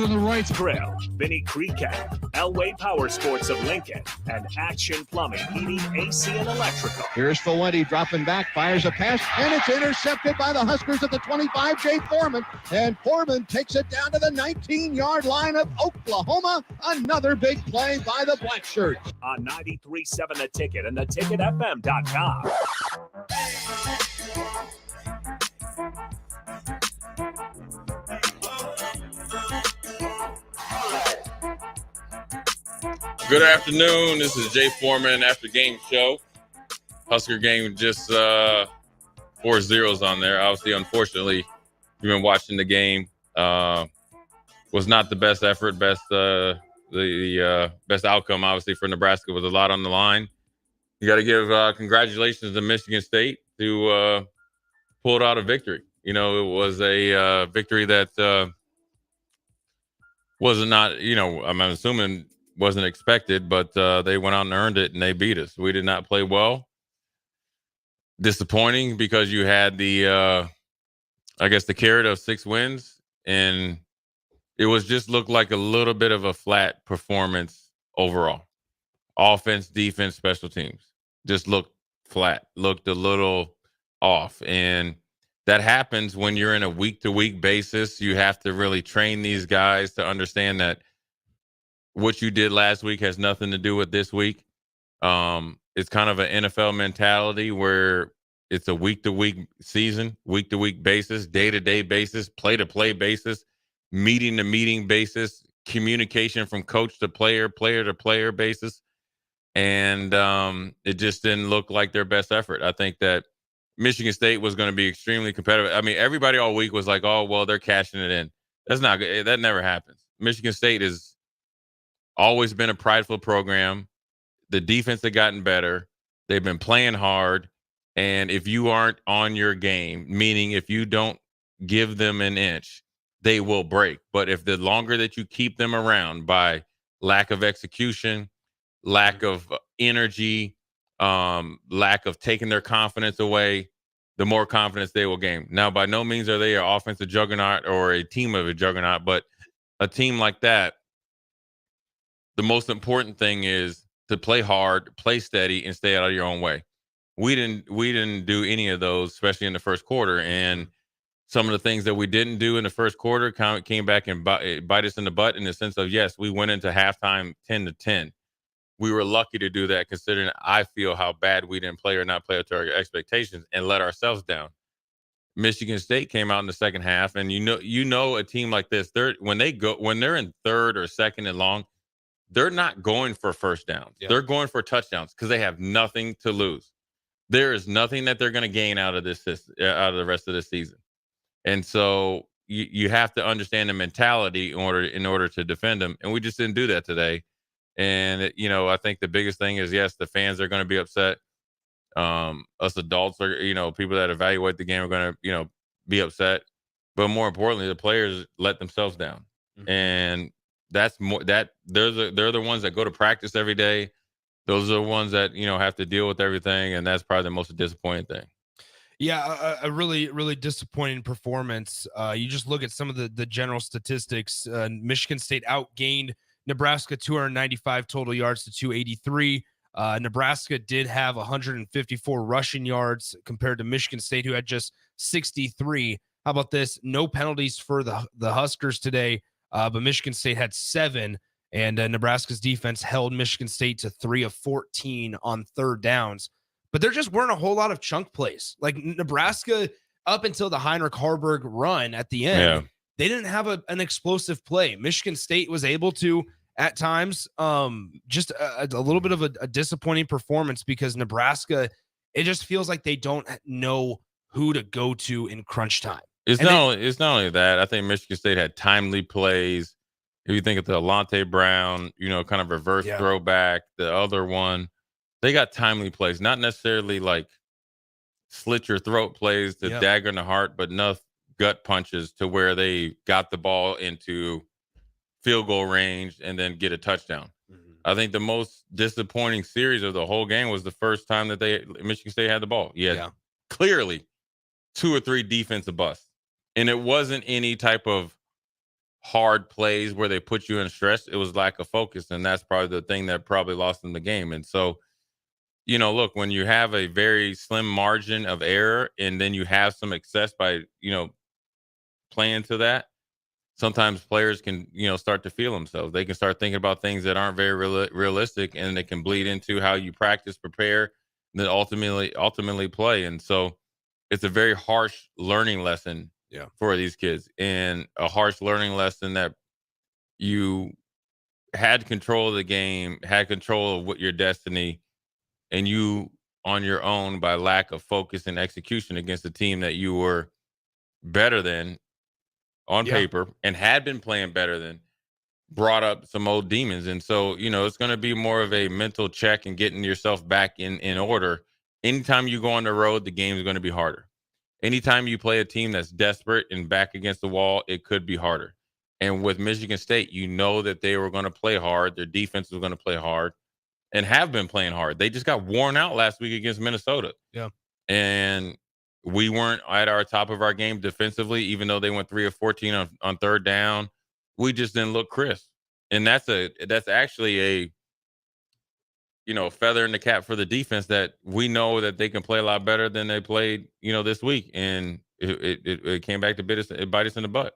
on the right. Grill, Vinny Creekat, Elway Power Sports of Lincoln, and Action Plumbing, Heating, AC, and Electrical. Here's Valenti dropping back, fires a pass, and it's intercepted by the Huskers at the 25, Jay Foreman. And Foreman takes it down to the 19-yard line of Oklahoma. Another big play by the Black Shirts. On 93.7 The Ticket and theticketfm.com. Good afternoon. This is Jay Foreman after game show. Husker game just 4 zeros on there. Obviously, unfortunately, you've been watching the game. Was not the best effort, best outcome, obviously, for Nebraska. Was a lot on the line. You got to give congratulations to Michigan State to pull out a victory. You know, it was a victory that was not, I'm assuming wasn't expected, but they went out and earned it, and they beat us. We did not play well. Disappointing because you had the carrot of 6 wins, and it was just looked like a little bit of a flat performance overall. Offense, defense, special teams just looked flat, looked a little off. And that happens when you're in a week-to-week basis. You have to really train these guys to understand that what you did last week has nothing to do with this week. It's kind of an NFL mentality where it's a week-to-week season, week-to-week basis, day-to-day basis, play-to-play basis, meeting-to-meeting basis, communication from coach to player, player-to-player basis. And it just didn't look like their best effort. I think that Michigan State was going to be extremely competitive. I mean, everybody all week was like, oh, well, they're cashing it in. That's not good. That never happens. Michigan State has always been a prideful program. The defense had gotten better. They've been playing hard. And if you aren't on your game, meaning if you don't give them an inch, they will break. But if the longer that you keep them around by lack of execution, lack of energy, lack of taking their confidence away, the more confidence they will gain. Now, by no means are they an offensive juggernaut or a team of a juggernaut, but a team like that, the most important thing is to play hard, play steady, and stay out of your own way. We didn't do any of those, especially in the first quarter. And some of the things that we didn't do in the first quarter came back and bite us in the butt, in the sense of, yes, we went into halftime 10-10. We were lucky to do that, considering I feel how bad we didn't play or not play up to our expectations and let ourselves down. Michigan State came out in the second half, and you know a team like this, when they're in third or second and long, they're not going for first downs. Yeah. They're going for touchdowns because they have nothing to lose. There is nothing that they're going to gain out of the rest of the season. And so you have to understand the mentality in order to defend them. And we just didn't do that today. And, I think the biggest thing is, yes, the fans are going to be upset. Us adults are, people that evaluate the game are going to, be upset. But more importantly, the players let themselves down. Mm-hmm. And that's more that they're the ones that go to practice every day. Those are the ones that, have to deal with everything. And that's probably the most disappointing thing. Yeah, a really, really disappointing performance. You just look at some of the general statistics. Michigan State outgained Nebraska 295 total yards to 283. Nebraska did have 154 rushing yards compared to Michigan State, who had just 63. How about this? No penalties for the Huskers today, but Michigan State had 7. And Nebraska's defense held Michigan State to 3 of 14 on third downs. But there just weren't a whole lot of chunk plays. Like Nebraska, up until the Heinrich Harburg run at the end, they didn't have an explosive play. Michigan State was able to, at times, just a little bit of a disappointing performance, because Nebraska, it just feels like they don't know who to go to in crunch time. It's not only that. I think Michigan State had timely plays. If you think of the Alante Brown, kind of reverse throwback, the other one, they got timely plays, not necessarily like slit your throat plays to dagger in the heart, but enough gut punches to where they got the ball into field goal range and then get a touchdown. Mm-hmm. I think the most disappointing series of the whole game was the first time that Michigan State had the ball. Clearly 2 or 3 defensive busts. And it wasn't any type of hard plays where they put you in stress. It was lack of focus, and that's probably the thing that probably lost them the game. And so, look, when you have a very slim margin of error and then you have some success by, playing to that, sometimes players can, start to feel themselves. They can start thinking about things that aren't very realistic, and it can bleed into how you practice, prepare, and then ultimately play. And so it's a very harsh learning lesson for these kids, and a harsh learning lesson that you had control of the game, had control of what your destiny, and you on your own, by lack of focus and execution against a team that you were better than on paper and had been playing better than, brought up some old demons. And so, it's going to be more of a mental check and getting yourself back in order. Anytime you go on the road, the game is going to be harder. Anytime you play a team that's desperate and back against the wall, it could be harder. And with Michigan State, that they were going to play hard. Their defense was going to play hard and have been playing hard. They just got worn out last week against Minnesota. Yeah. And we weren't at our top of our game defensively, even though they went 3 of 14 on third down. We just didn't look crisp. And that's actually a, feather in the cap for the defense, that we know that they can play a lot better than they played, this week. And it came back to bite us in the butt.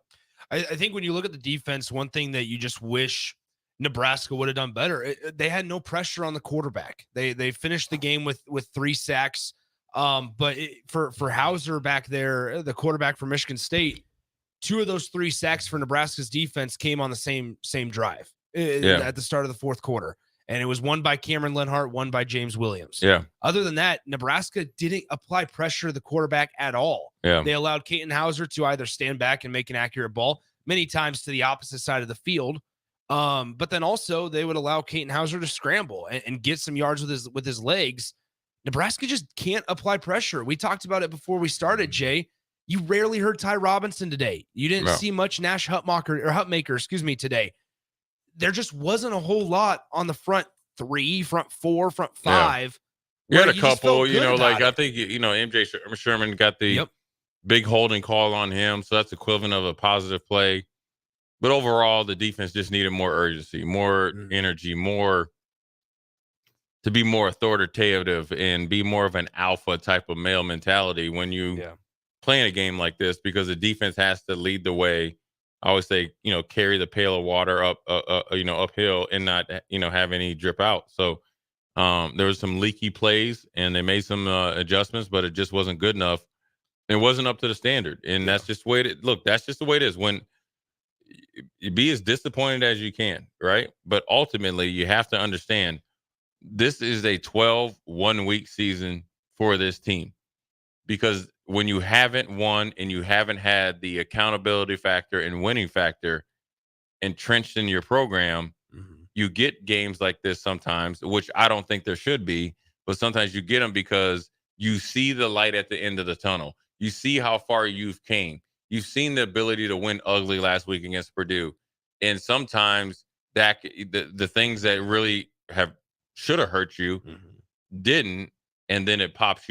I think when you look at the defense, one thing that you just wish Nebraska would have done better, they had no pressure on the quarterback. They finished the game with 3 sacks. But for Hauser back there, the quarterback for Michigan State, 2 of those 3 sacks for Nebraska's defense came on the same drive at the start of the fourth quarter. And it was one by Cameron Lenhart, one by James Williams. Yeah. Other than that, Nebraska didn't apply pressure to the quarterback at all. Yeah. They allowed Caton Hauser to either stand back and make an accurate ball, many times to the opposite side of the field. But then also they would allow Caton Hauser to scramble and get some yards with his legs. Nebraska just can't apply pressure. We talked about it before we started, Jay. You rarely heard Ty Robinson today. You didn't see much Nash Hutmaker, today. There just wasn't a whole lot on the front 3, front 4, front 5. You had a couple, I think, MJ Sherman got the big holding call on him. So that's equivalent of a positive play. But overall, the defense just needed more urgency, more energy, to be more authoritative and be more of an alpha type of male mentality when you play in a game like this, because the defense has to lead the way. I always say, carry the pail of water uphill and not, have any drip out. So there was some leaky plays and they made some adjustments, but it just wasn't good enough. It wasn't up to the standard. And that's just the way that's just the way it is. When you be as disappointed as you can, right? But ultimately you have to understand this is a 12 1-week season for this team, because when you haven't won and you haven't had the accountability factor and winning factor entrenched in your program, you get games like this sometimes, which I don't think there should be, but sometimes you get them because you see the light at the end of the tunnel. You see how far you've came. You've seen the ability to win ugly last week against Purdue. And sometimes that the things that really should have hurt you didn't. And then it pops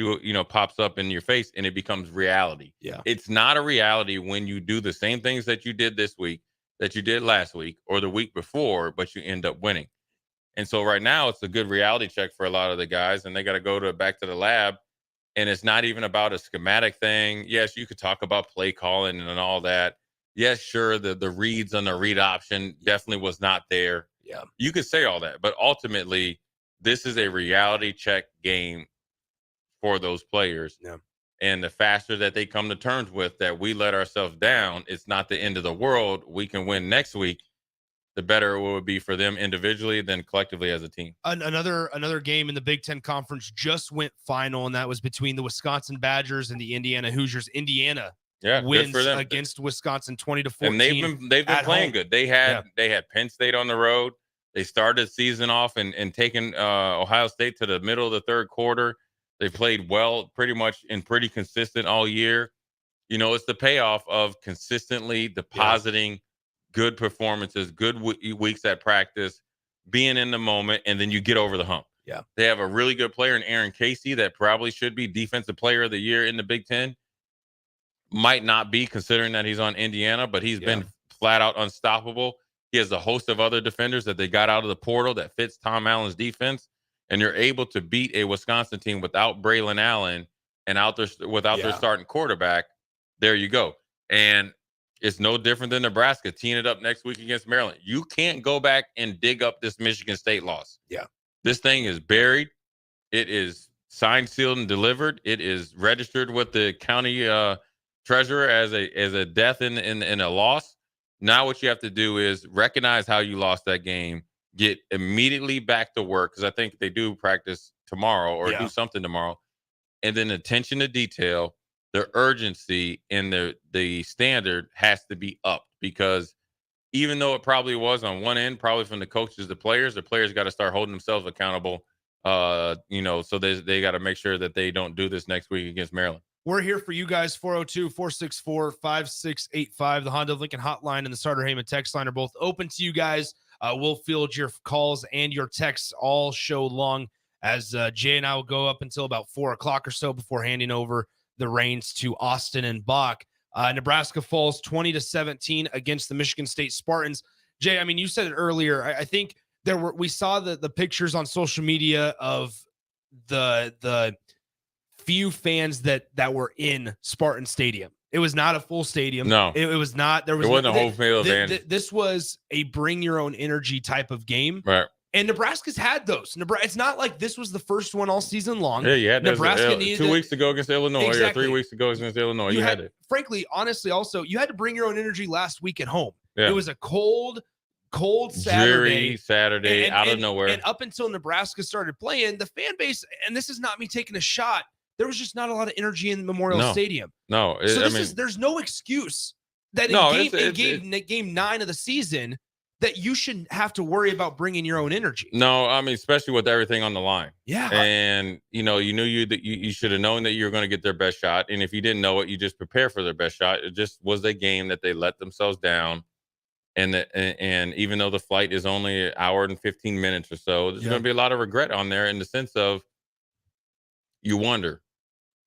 up in your face and it becomes reality. Yeah. It's not a reality when you do the same things that you did this week, that you did last week or the week before, but you end up winning. And so right now it's a good reality check for a lot of the guys, and they got to go back to the lab. And it's not even about a schematic thing. Yes, you could talk about play calling and all that. Yes, sure, the reads on the read option definitely was not there. Yeah. You could say all that, but ultimately this is a reality check game for those players. Yeah. And the faster that they come to terms with that we let ourselves down, it's not the end of the world. We can win next week. The better it would be for them individually than collectively as a team. Another game in the Big Ten Conference just went final, and that was between the Wisconsin Badgers and the Indiana Hoosiers. Indiana wins against Wisconsin 20-14. And they've been playing good. They had Penn State on the road. They started the season off and taken Ohio State to the middle of the third quarter. They played well, pretty consistent all year. It's the payoff of consistently depositing good performances, good weeks at practice, being in the moment, and then you get over the hump. Yeah. They have a really good player in Aaron Casey that probably should be Defensive Player of the Year in the Big Ten. Might not be, considering that he's on Indiana, but he's been flat out unstoppable. He has a host of other defenders that they got out of the portal that fits Tom Allen's defense, and you're able to beat a Wisconsin team without Braylon Allen and without their starting quarterback. There you go. And it's no different than Nebraska teeing it up next week against Maryland. You can't go back and dig up this Michigan State loss. Yeah. This thing is buried. It is signed, sealed, and delivered. It is registered with the county treasurer as a death in a loss. Now what you have to do is recognize how you lost that game, get immediately back to work, because I think they do practice tomorrow or do something tomorrow, and then attention to detail, the urgency and the standard has to be up, because even though it probably was on one end, probably from the coaches, the players got to start holding themselves accountable. So they got to make sure that they don't do this next week against Maryland. We're here for you guys. 402-464-5685. The Honda of Lincoln hotline and the Starter Heyman text line are both open to you guys. We'll field your calls and your texts all show long, as Jay and I will go up until about 4 o'clock or so before handing over the reins to Austin and Bach. Nebraska falls 20-17 against the Michigan State Spartans. Jay, I mean, you said it earlier. I think we saw the pictures on social media of the few fans that were in Spartan Stadium. It was not a full stadium. No, it was not. There wasn't a whole field. This was a bring your own energy type of game. Right. And Nebraska's had those. It's not like this was the first one all season long. Yeah, Nebraska needed 2 weeks ago against Illinois, or 3 weeks ago against Illinois. You had it. Frankly, honestly, also, you had to bring your own energy last week at home. Yeah. It was a cold Saturday out of nowhere. And up until Nebraska started playing, the fan base, and this is not me taking a shot, there was just not a lot of energy in Memorial Stadium. No, there's no excuse that in game 9 of the season that you shouldn't have to worry about bringing your own energy. No, I mean, especially with everything on the line. Yeah. And, you knew that you should have known that you were going to get their best shot. And if you didn't know it, you just prepare for their best shot. It just was a game that they let themselves down. And even though the flight is only an hour and 15 minutes or so, there's going to be a lot of regret on there, in the sense of, you wonder,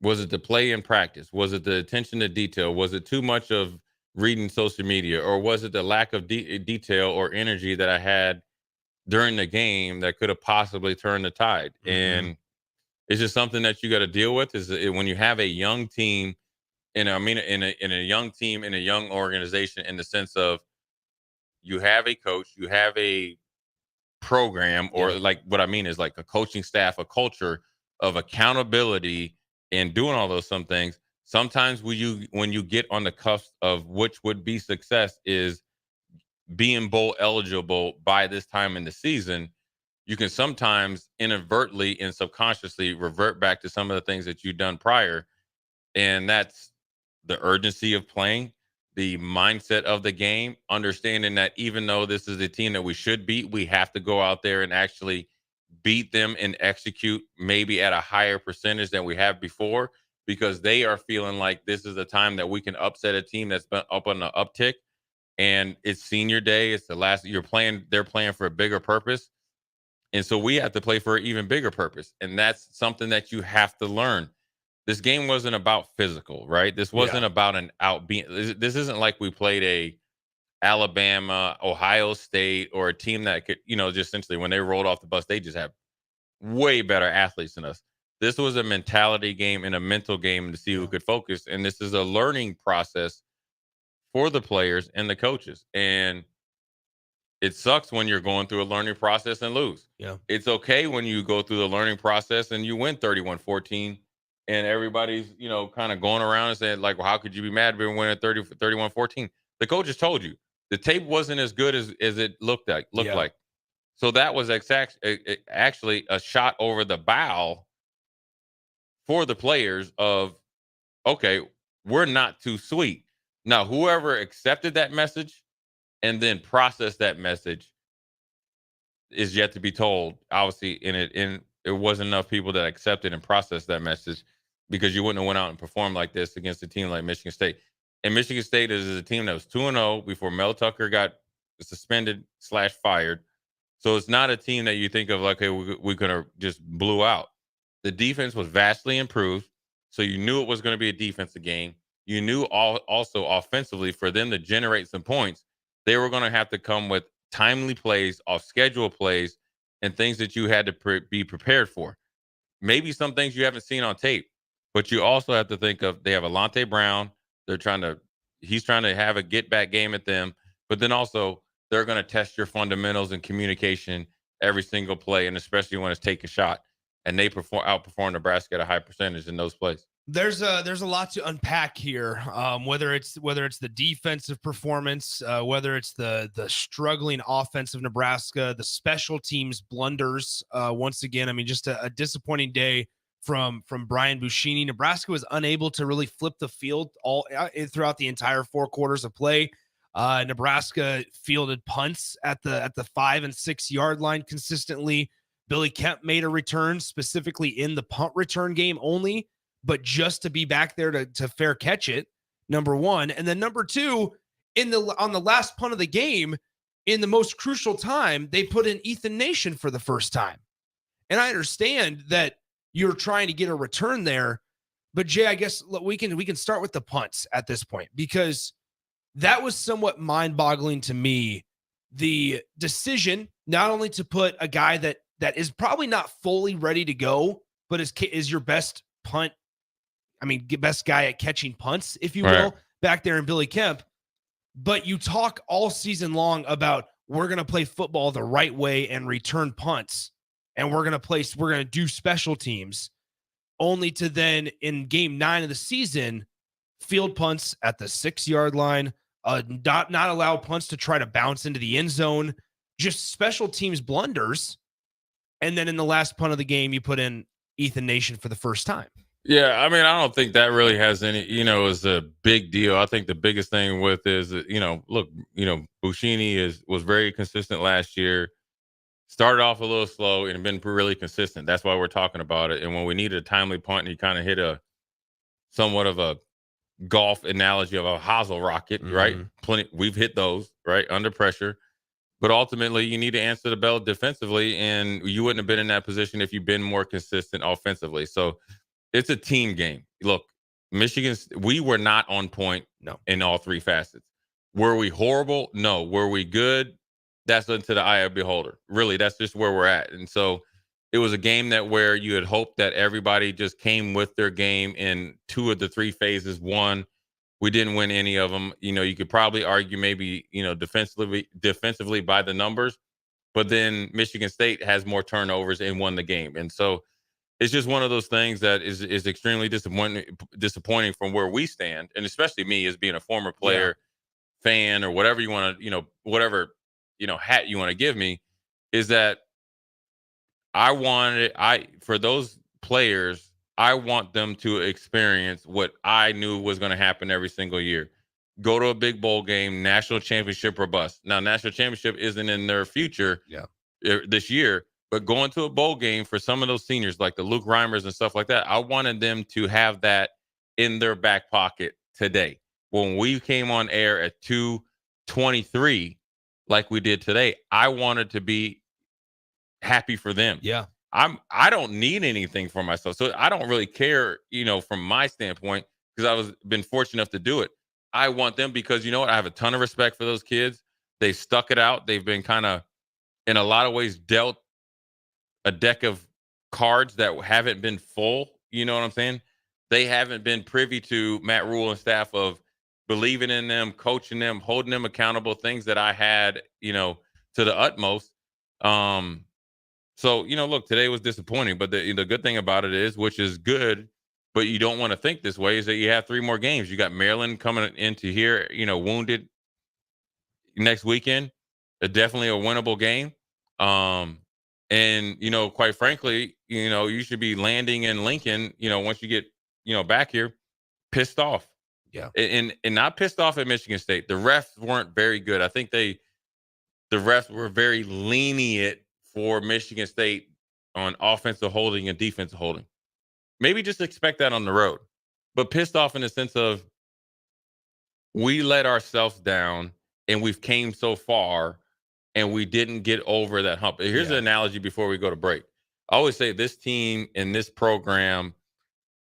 was it the play in practice? Was it the attention to detail? Was it too much of reading social media, or was it the lack of detail or energy that I had during the game that could have possibly turned the tide? Mm-hmm. And it's just something that you got to deal with, is when you have a young team, in a young team, in a young organization, in the sense of, you have a coach, you have a program, or like what I mean is like a coaching staff, a culture of accountability and doing all those some things. Sometimes when you get on the cusp of which would be success is being bowl eligible by this time in the season, you can sometimes inadvertently and subconsciously revert back to some of the things that you've done prior. And that's the urgency of playing, the mindset of the game, understanding that even though this is a team that we should beat, we have to go out there and actually beat them and execute maybe at a higher percentage than we have before, because they are feeling like this is a time that we can upset a team that's been up on the uptick. And it's senior day. It's the last they're playing for a bigger purpose. And so we have to play for an even bigger purpose. And that's something that you have to learn. This game wasn't about physical, right? This wasn't about this isn't like we played a Alabama, Ohio State, or a team that could, just essentially when they rolled off the bus, they just have way better athletes than us. This was a mentality game and a mental game to see who could focus. And this is a learning process for the players and the coaches. And it sucks when you're going through a learning process and lose. Yeah. It's okay when you go through the learning process and you win 31-14 and everybody's, kind of going around and saying, like, well, how could you be mad if we win at 31-14? The coaches told you the tape wasn't as good as it looked like. So that was actually a shot over the bow for the players of, okay, we're not too sweet. Now, whoever accepted that message and then processed that message is yet to be told. Obviously, it wasn't enough people that accepted and processed that message, because you wouldn't have went out and performed like this against a team like Michigan State. And Michigan State is a team that was 2-0 before Mel Tucker got suspended/fired. So it's not a team that you think of like, hey, we could have just blew out. The defense was vastly improved. So you knew it was going to be a defensive game. You knew also offensively, for them to generate some points, they were going to have to come with timely plays, off schedule plays, and things that you had to be prepared for. Maybe some things you haven't seen on tape, but you also have to think of, they have Alante Brown. He's trying to have a get back game at them, but then also they're going to test your fundamentals and communication every single play, and especially when it's take a shot. And they outperform Nebraska at a high percentage in those plays. There's a lot to unpack here. Whether it's the defensive performance, whether it's the struggling offense of Nebraska, the special teams blunders. Once again, I mean, just a disappointing day from Brian Buschini. Nebraska was unable to really flip the field all throughout the entire 4 quarters of play. Nebraska fielded punts at the 5 and 6 yard line consistently. Billy Kemp made a return specifically in the punt return game only, but just to be back there to fair catch it, number one. And then number two, on the last punt of the game, in the most crucial time, they put in Ethan Nation for the first time. And I understand that you're trying to get a return there, but Jay, I guess we can start with the punts at this point, because that was somewhat mind-boggling to me. The decision not only to put a guy that is probably not fully ready to go, but is your best punt, best guy at catching punts, if you will, back there in Billy Kemp. But you talk all season long about, we're going to play football the right way and return punts, and we're going to do special teams, only to then in game 9 of the season, field punts at the 6 yard line, not allow punts to try to bounce into the end zone, just special teams blunders. And then in the last punt of the game, you put in Ethan Nation for the first time. Yeah, I don't think that really has any, is a big deal. I think the biggest thing with is, Buschini was very consistent last year. Started off a little slow and been really consistent. That's why we're talking about it. And when we needed a timely punt, he kind of hit somewhat of a golf analogy of a hosel rocket, right? We've hit those, right, under pressure. But ultimately, you need to answer the bell defensively, and you wouldn't have been in that position if you've been more consistent offensively. So it's a team game. Look, Michigan, we were not on point in all 3 facets. Were we horrible? No. Were we good? That's into the eye of the beholder. Really, that's just where we're at. And so it was a game where you had hoped that everybody just came with their game in 2 of the 3 phases. One, we didn't win any of them. You could probably argue maybe, defensively by the numbers, but then Michigan State has more turnovers and won the game. And so it's just one of those things that is extremely disappointing from where we stand. And especially me as being a former player, fan, or whatever you want to, whatever, hat you want to give me, is that for those players, I want them to experience what I knew was going to happen every single year. Go to a big bowl game, national championship or bust. Now, national championship isn't in their future this year, but going to a bowl game for some of those seniors, like the Luke Reimers and stuff like that, I wanted them to have that in their back pocket today. When we came on air at 2:23, like we did today, I wanted to be happy for them. Yeah. I don't need anything for myself. So I don't really care, from my standpoint, because been fortunate enough to do it. I want them because, I have a ton of respect for those kids. They stuck it out. They've been kind of, in a lot of ways, dealt a deck of cards that haven't been full. You know what I'm saying? They haven't been privy to Matt Rule and staff of believing in them, coaching them, holding them accountable, things that I had, to the utmost. So, look, today was disappointing, but the good thing about it is, which is good, but you don't want to think this way, is that you have 3 more games. You got Maryland coming into here, wounded next weekend. Definitely a winnable game. And, quite frankly, you should be landing in Lincoln, once you get, back here, pissed off. Yeah. And not pissed off at Michigan State. The refs weren't very good. I think the refs were very lenient for Michigan State on offensive holding and defensive holding. Maybe just expect that on the road, but pissed off in the sense of, we let ourselves down and we've came so far and we didn't get over that hump. Here's an analogy before we go to break. I always say this team and this program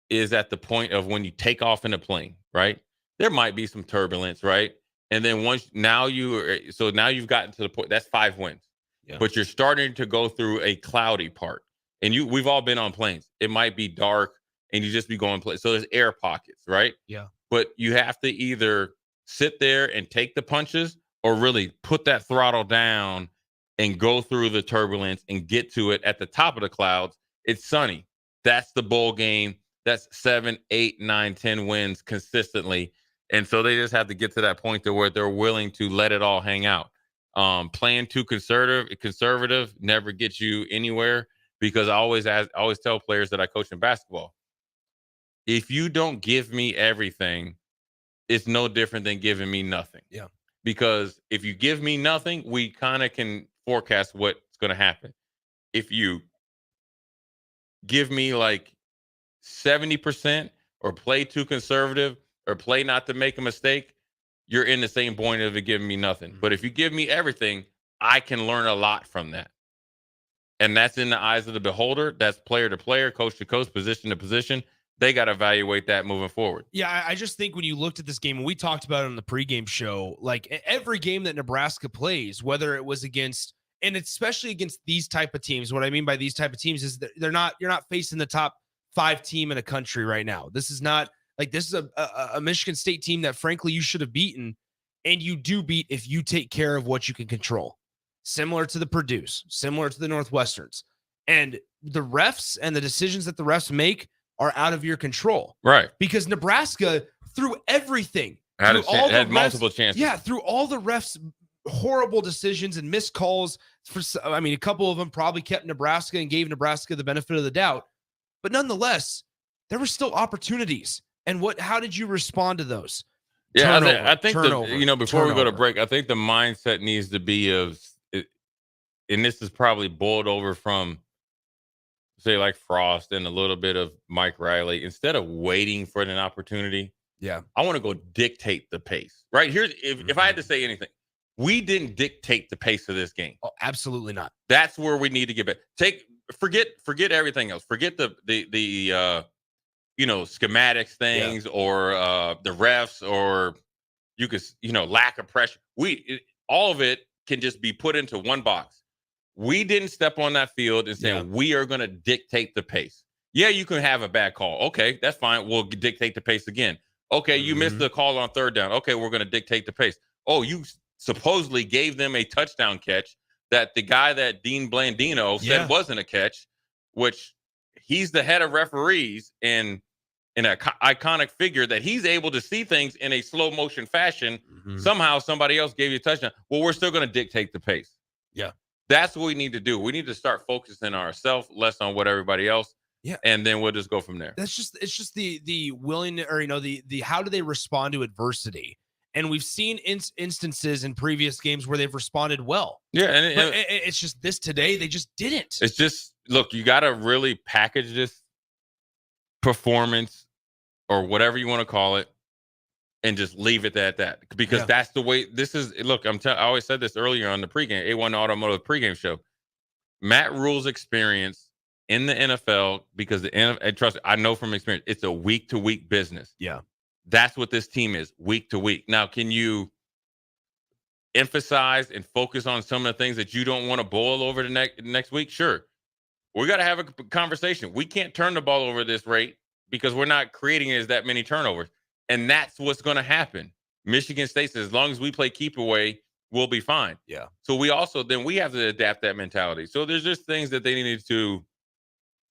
is at the point of when you take off in a plane, right? There might be some turbulence, right? And then now you've gotten to the point that's 5 wins. Yeah. But you're starting to go through a cloudy part. And we've all been on planes. It might be dark and you just be going play. So there's air pockets, right? Yeah. But you have to either sit there and take the punches or really put that throttle down and go through the turbulence and get to it at the top of the clouds. It's sunny. That's the bowl game. That's 7, 8, 9, 10 wins consistently. And so they just have to get to that point to where they're willing to let it all hang out. Playing too conservative never gets you anywhere, because I always tell players that I coach in basketball, if you don't give me everything, it's no different than giving me nothing. Yeah. Because if you give me nothing, we kind of can forecast what's going to happen. If you give me like 70% or play too conservative or play not to make a mistake, you're in the same point of it giving me nothing. But if you give me everything, I can learn a lot from that. And that's in the eyes of the beholder. That's player to player, coach to coach, position to position. They got to evaluate that moving forward. Yeah, I just think when you looked at this game, and we talked about it on the pregame show, like every game that Nebraska plays, whether it was against, and especially against these type of teams, what I mean by these type of teams is that you're not facing the top 5 team in a country right now. This is not like, this is a Michigan State team that frankly you should have beaten, and you do beat if you take care of what you can control. Similar to the Purdue's, similar to the Northwesterns. And the refs and the decisions that the refs make are out of your control. Right. Because Nebraska, through everything, had multiple chances. Yeah, through all the refs' horrible decisions and missed calls, a couple of them probably kept Nebraska and gave Nebraska the benefit of the doubt. But nonetheless, there were still opportunities. And how did you respond to those? Yeah, I think before we go to break, I think the mindset needs to be and this is probably boiled over from, say, like Frost and a little bit of Mike Riley. Instead of waiting for an opportunity, yeah, I want to go dictate the pace. Right here, if I had to say anything, we didn't dictate the pace of this game. Oh, absolutely not. That's where we need to get back. Forget everything else. Forget the schematics things, or the refs, or you could lack of pressure. All of it can just be put into one box. We didn't step on that field and say we are going to dictate the pace. Yeah, you can have a bad call. Okay, that's fine. We'll dictate the pace again. Okay, you missed the call on third down. Okay, we're going to dictate the pace. Oh, you supposedly gave them a touchdown catch that the guy that Dean Blandino said wasn't a catch, which he's the head of referees and an iconic figure that he's able to see things in a slow motion fashion. Somehow somebody else gave you a touchdown. Well, we're still going to dictate the pace. Yeah. That's what we need to do. We need to start focusing on ourselves, less on what everybody else. Yeah. And then we'll just go from there. It's just the willing, or the how do they respond to adversity? And we've seen instances in previous games where they've responded well. Yeah. And it's just this today, they just didn't. It's just, look, you got to really package this performance or whatever you want to call it and just leave it at that, because that's the way this is. Look, I always said this earlier on the pregame, A1 Automotive pregame show. Matt Rule's experience in the NFL, because the NFL, and trust me, I know from experience, it's a week-to-week business. Yeah. That's what this team is, week to week. Now, can you emphasize and focus on some of the things that you don't want to boil over the next week? Sure. We got to have a conversation. We can't turn the ball over at this rate because we're not creating as that many turnovers. And that's what's going to happen. Michigan State says, as long as we play keep away, we'll be fine. Yeah. So we have to adapt that mentality. So there's just things that they need to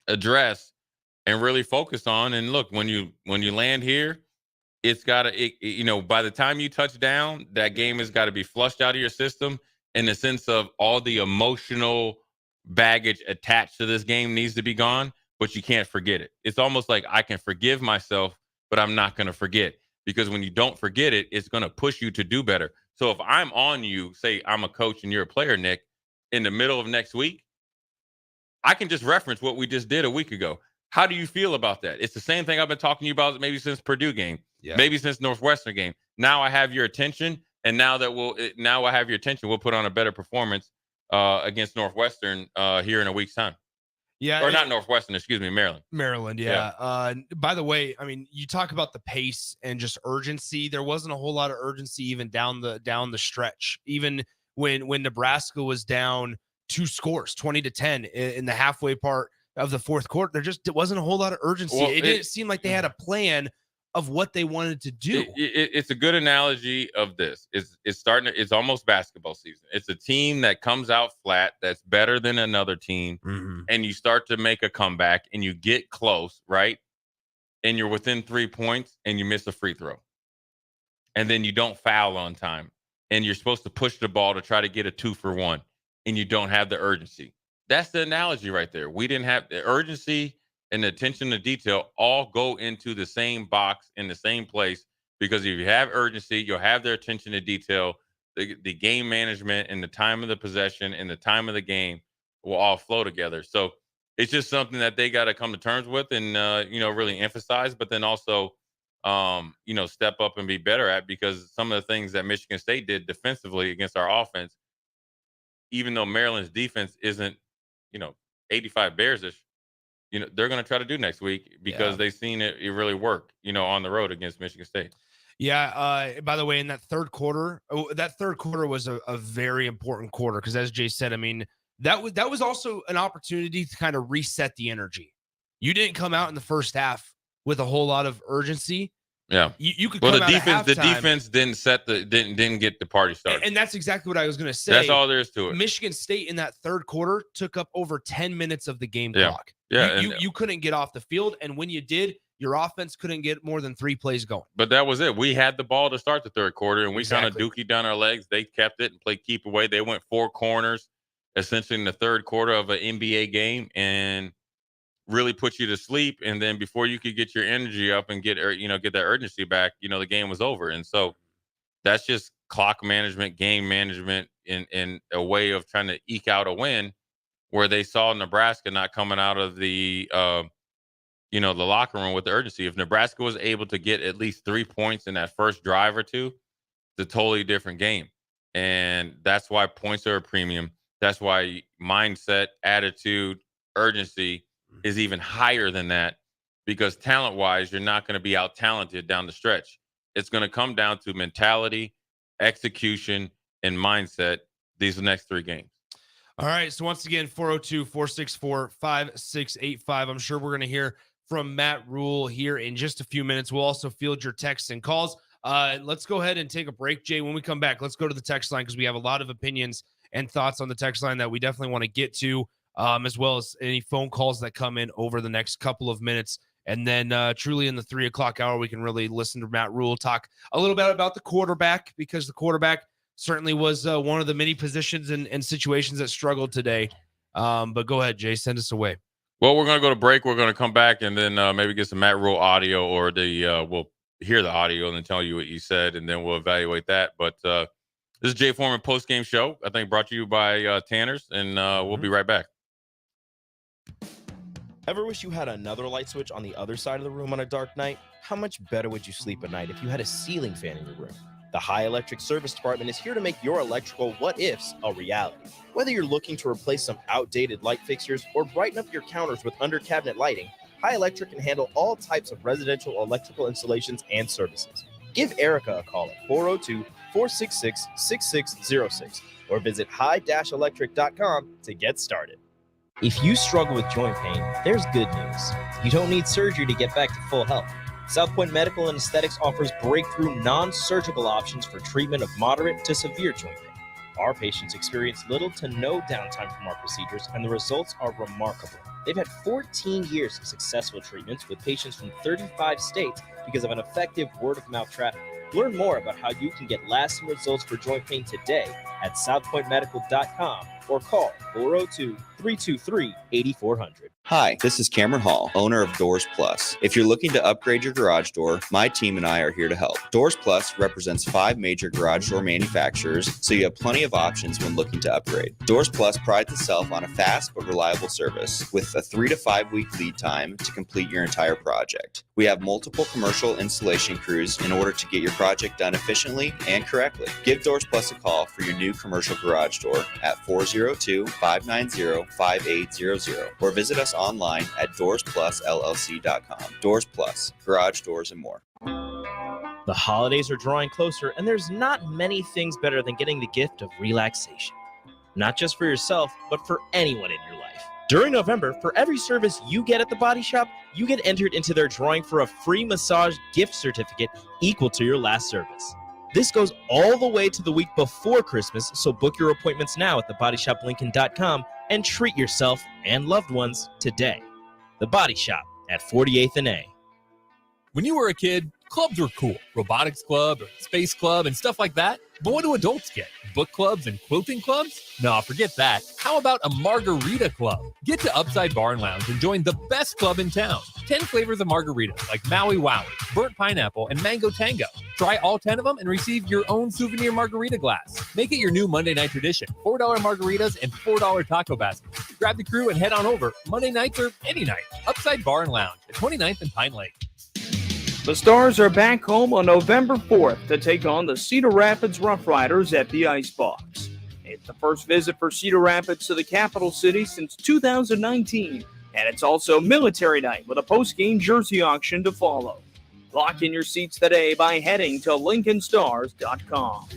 address and really focus on. And look, when you land here, it's got to, by the time you touch down, that game has got to be flushed out of your system, in the sense of all the emotional baggage attached to this game needs to be gone, but you can't forget it. It's almost like I can forgive myself, but I'm not going to forget, because when you don't forget it, it's going to push you to do better. So if I'm on you, say I'm a coach and you're a player, Nick, in the middle of next week, I can just reference what we just did a week ago. How do you feel about that? It's the same thing I've been talking to you about maybe since Purdue game, maybe since Northwestern game. Now I have your attention, and now I have your attention, we'll put on a better performance against Northwestern here in a week's time. Yeah. Or not Northwestern, excuse me, Maryland. Maryland, yeah. By the way, I mean, you talk about the pace and just urgency. There wasn't a whole lot of urgency even down the stretch. Even when Nebraska was down 2 scores, 20-10 in the halfway part of the fourth quarter, there wasn't a whole lot of urgency. Well, it didn't seem like they had a plan of what they wanted to do. It's a good analogy of this. It's almost basketball season. It's a team that comes out flat, that's better than another team, and you start to make a comeback and you get close, right? And you're within 3 points and you miss a free throw. And then you don't foul on time. And you're supposed to push the ball to try to get a 2-for-1, and you don't have the urgency. That's the analogy right there. We didn't have the urgency and the attention to detail all go into the same box in the same place, because if you have urgency, you'll have their attention to detail, the game management and the time of the possession and the time of the game will all flow together. So it's just something that they got to come to terms with and, really emphasize, but then also, step up and be better at, because some of the things that Michigan State did defensively against our offense, even though Maryland's defense isn't, 85 Bears-ish, they're going to try to do next week because they've seen it really work, on the road against Michigan State. Yeah. By the way, in that third quarter was a very important quarter, because as Jay said, I mean, that was also an opportunity to kind of reset the energy. You didn't come out in the first half with a whole lot of urgency. Yeah, you could. Well, come the out defense, at halftime, the defense didn't get the party started, and that's exactly what I was going to say. That's all there is to it. Michigan State in that third quarter took up over 10 minutes of the game clock. Yeah, you couldn't get off the field, and when you did, your offense couldn't get more than 3 plays going. But that was it. We had the ball to start the third quarter, and we kind of dookied down our legs. They kept it and played keep away. They went 4 corners, essentially in the third quarter of an NBA game, and really put you to sleep. And then before you could get your energy up and get that urgency back, the game was over. And so that's just clock management, game management in a way of trying to eke out a win, where they saw Nebraska not coming out of the the locker room with the urgency. If Nebraska was able to get at least 3 points in that first drive or two, it's a totally different game. And that's why points are a premium. That's why mindset, attitude, urgency is even higher than that, because talent-wise, you're not going to be out-talented down the stretch. It's going to come down to mentality, execution, and mindset these next 3 games. All right, so once again, 402-464-5685. I'm sure we're going to hear from Matt Rule here in just a few minutes. We'll also field your texts and calls. Let's go ahead and take a break, Jay. When we come back, let's go to the text line, because we have a lot of opinions and thoughts on the text line that we definitely want to get to, as well as any phone calls that come in over the next couple of minutes. And then truly in the 3 o'clock hour, we can really listen to Matt Rule talk a little bit about the quarterback, because the quarterback certainly was one of the many positions and situations that struggled today. But go ahead, Jay, send us away. Well, we're going to go to break. We're going to come back and then maybe get some Matt Rule audio, or we'll hear the audio and then tell you what you said, and then we'll evaluate that. But this is Jay Foreman Postgame Show, I think brought to you by Tanner's, and we'll be right back. Ever wish you had another light switch on the other side of the room on a dark night? How much better would you sleep at night if you had a ceiling fan in your room? The High Electric Service Department is here to make your electrical what-ifs a reality. Whether you're looking to replace some outdated light fixtures or brighten up your counters with under-cabinet lighting, High Electric can handle all types of residential electrical installations and services. Give Erica a call at 402-466-6606 or visit high-electric.com to get started. If you struggle with joint pain, there's good news. You don't need surgery to get back to full health. South Point Medical and Aesthetics offers breakthrough non-surgical options for treatment of moderate to severe joint pain. Our patients experience little to no downtime from our procedures, and the results are remarkable. They've had 14 years of successful treatments with patients from 35 states because of an effective word-of-mouth traffic. Learn more about how you can get lasting results for joint pain today at southpointmedical.com or call 402-323-8400. Hi, this is Cameron Hall, owner of Doors Plus. If you're looking to upgrade your garage door, my team and I are here to help. Doors Plus represents 5 major garage door manufacturers, so you have plenty of options when looking to upgrade. Doors Plus prides itself on a fast but reliable service with a 3 to 5 week lead time to complete your entire project. We have multiple commercial installation crews in order to get your project done efficiently and correctly. Give Doors Plus a call for your new commercial garage door at 402 202-590-5800 or visit us online at doorsplusllc.com. Doors Plus, garage doors and more. The holidays are drawing closer, and there's not many things better than getting the gift of relaxation. Not just for yourself, but for anyone in your life. During November, for every service you get at the Body Shop, you get entered into their drawing for a free massage gift certificate equal to your last service. This goes all the way to the week before Christmas, so book your appointments now at thebodyshoplincoln.com and treat yourself and loved ones today. The Body Shop at 48th and A. When you were a kid, clubs were cool. Robotics club or space club and stuff like that. But what do adults get? Book clubs and quilting clubs? No, forget that. How about a margarita club? Get to Upside Bar and Lounge and join the best club in town. 10 flavors of margaritas like Maui Wowie, burnt pineapple, and mango tango. Try all 10 of them and receive your own souvenir margarita glass. Make it your new Monday night tradition. $4 margaritas and $4 taco baskets. Grab the crew and head on over. Monday nights or any night. Upside Bar and Lounge at 29th and Pine Lake. The Stars are back home on November 4th to take on the Cedar Rapids Rough Riders at the Icebox. It's the first visit for Cedar Rapids to the capital city since 2019, and it's also military night with a post-game jersey auction to follow. Lock in your seats today by heading to LincolnStars.com.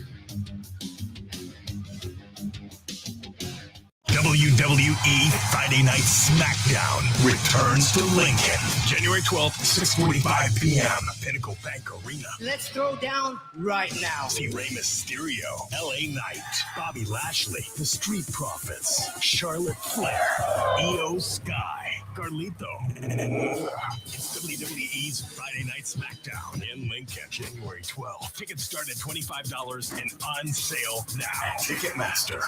WWE Friday Night SmackDown returns to Lincoln, January 12th, 6:45 p.m. Pinnacle Bank Arena. Let's throw down right now. See Rey Mysterio, LA Knight, Bobby Lashley, The Street Profits, Charlotte Flair, Io Sky, Carlito, and more. It's WWE's Friday Night SmackDown in Lincoln, January 12th. Tickets start at $25 and on sale now. Ticketmaster.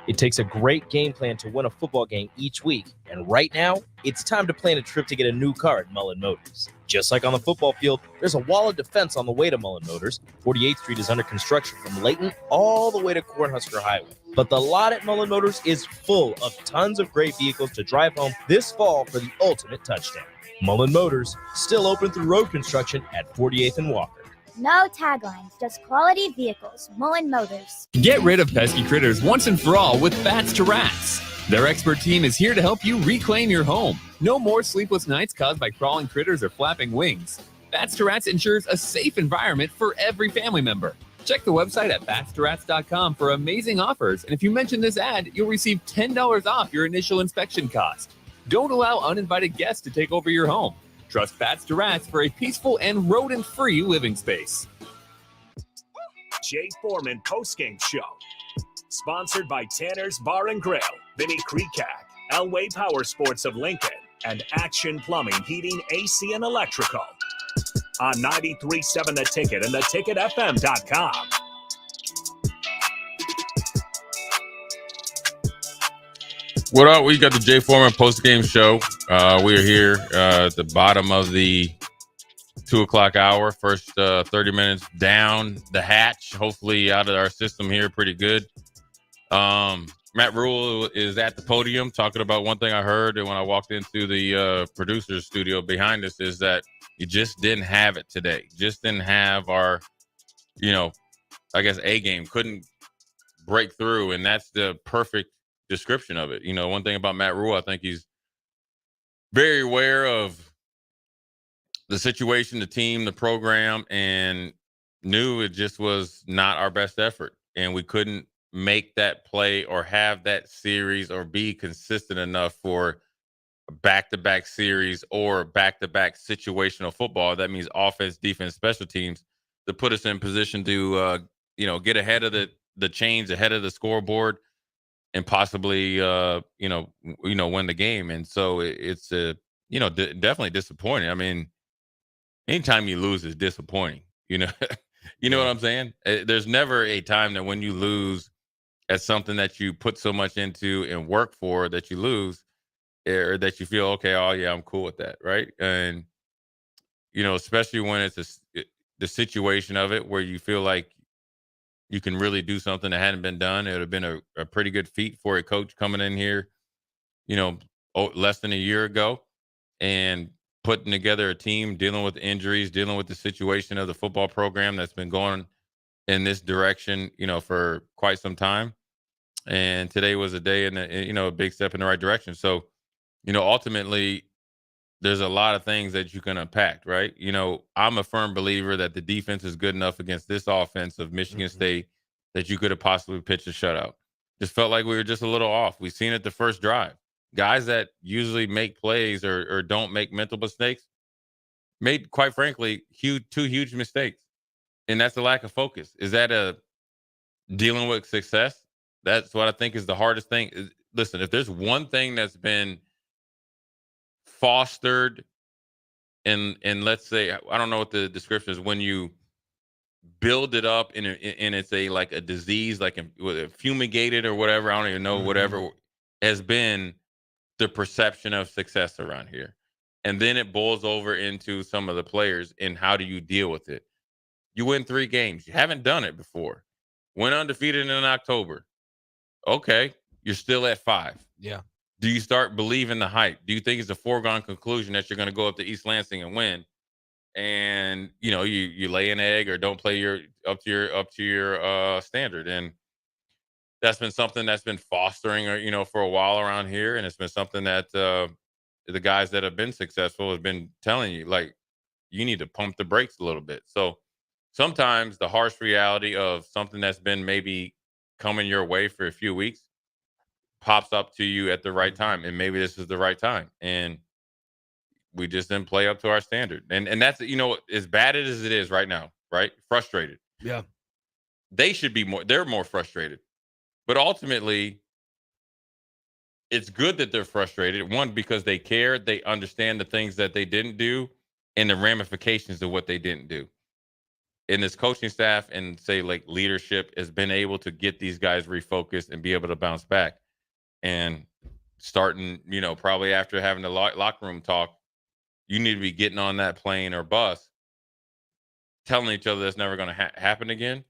It takes a great game plan to win a football game each week, and right now, it's time to plan a trip to get a new car at Mullen Motors. Just like on the football field, there's a wall of defense on the way to Mullen Motors. 48th Street is under construction from Layton all the way to Cornhusker Highway. But the lot at Mullen Motors is full of tons of great vehicles to drive home this fall for the ultimate touchdown. Mullen Motors, still open through road construction at 48th and Walker. No taglines, just quality vehicles. Mullen Motors. Get rid of pesky critters once and for all with Bats to Rats. Their expert team is here to help you reclaim your home. No more sleepless nights caused by crawling critters or flapping wings. Bats to Rats ensures a safe environment for every family member. Check the website at batstoRats.com for amazing offers, and if you mention this ad, you'll receive $10 off your initial inspection cost. Don't allow uninvited guests to take over your home. Trust Bats to Rats for a peaceful and rodent-free living space. Jay Foreman Postgame Show. Sponsored by Tanner's Bar and Grill, Vinny Kreekak, Elway Power Sports of Lincoln, and Action Plumbing, Heating, AC, and Electrical. On 93.7 The Ticket and theticketfm.com. What up? We got the Jay Foreman post-game show. We are here at the bottom of the 2 o'clock hour. First 30 minutes down the hatch. Hopefully out of our system here pretty good. Matt Rule is at the podium talking about one thing I heard when I walked into the producer's studio behind us is that you just didn't have it today. Just didn't have our, I guess A game. Couldn't break through, and that's the perfect description of it. One thing about Matt Rule, I think he's very aware of the situation, the team, the program, and knew it just was not our best effort. And we couldn't make that play or have that series or be consistent enough for back-to-back series or back-to-back situational football. That means offense, defense, special teams to put us in position to, get ahead of the chains, ahead of the scoreboard, and possibly, win the game. And so it's, definitely disappointing. I mean, anytime you lose is disappointing, you know what I'm saying? There's never a time that when you lose at something that you put so much into and work for that you lose or that you feel, okay, oh yeah, I'm cool with that. Right. And, especially when it's the situation of it where you feel like you can really do something that hadn't been done. It would have been a pretty good feat for a coach coming in here, less than a year ago and putting together a team, dealing with injuries, dealing with the situation of the football program that's been going in this direction, for quite some time. And today was a day a big step in the right direction. So, ultimately, there's a lot of things that you can unpack, right? I'm a firm believer that the defense is good enough against this offense of Michigan State that you could have possibly pitched a shutout. Just felt like we were just a little off. We've seen it the first drive. Guys that usually make plays or don't make mental mistakes made, quite frankly, two huge mistakes. And that's a lack of focus. Is that a dealing with success? That's what I think is the hardest thing. Listen, if there's one thing that's been fostered in let's say, I don't know what the description is, when you build it up and it's like a disease, like fumigated or whatever, I don't even know, whatever has been the perception of success around here. And then it boils over into some of the players and how do you deal with it? You win 3 games. You haven't done it before. Went undefeated in October. Okay, you're still at 5. Yeah. Do you start believing the hype? Do you think it's a foregone conclusion that you're going to go up to East Lansing and win? And you lay an egg or don't play up to your standard, and that's been something that's been fostering for a while around here, and it's been something that the guys that have been successful have been telling you, like, you need to pump the brakes a little bit. So sometimes the harsh reality of something that's been maybe coming your way for a few weeks pops up to you at the right time, and maybe this is the right time, and we just didn't play up to our standard. And that's, as bad as it is right now, right? Frustrated. Yeah. They should be they're more frustrated. But ultimately, it's good that they're frustrated. One, because they care, they understand the things that they didn't do and the ramifications of what they didn't do. And this coaching staff and say like leadership has been able to get these guys refocused and be able to bounce back. And starting, probably after having the locker room talk, you need to be getting on that plane or bus, telling each other that's never going to happen again,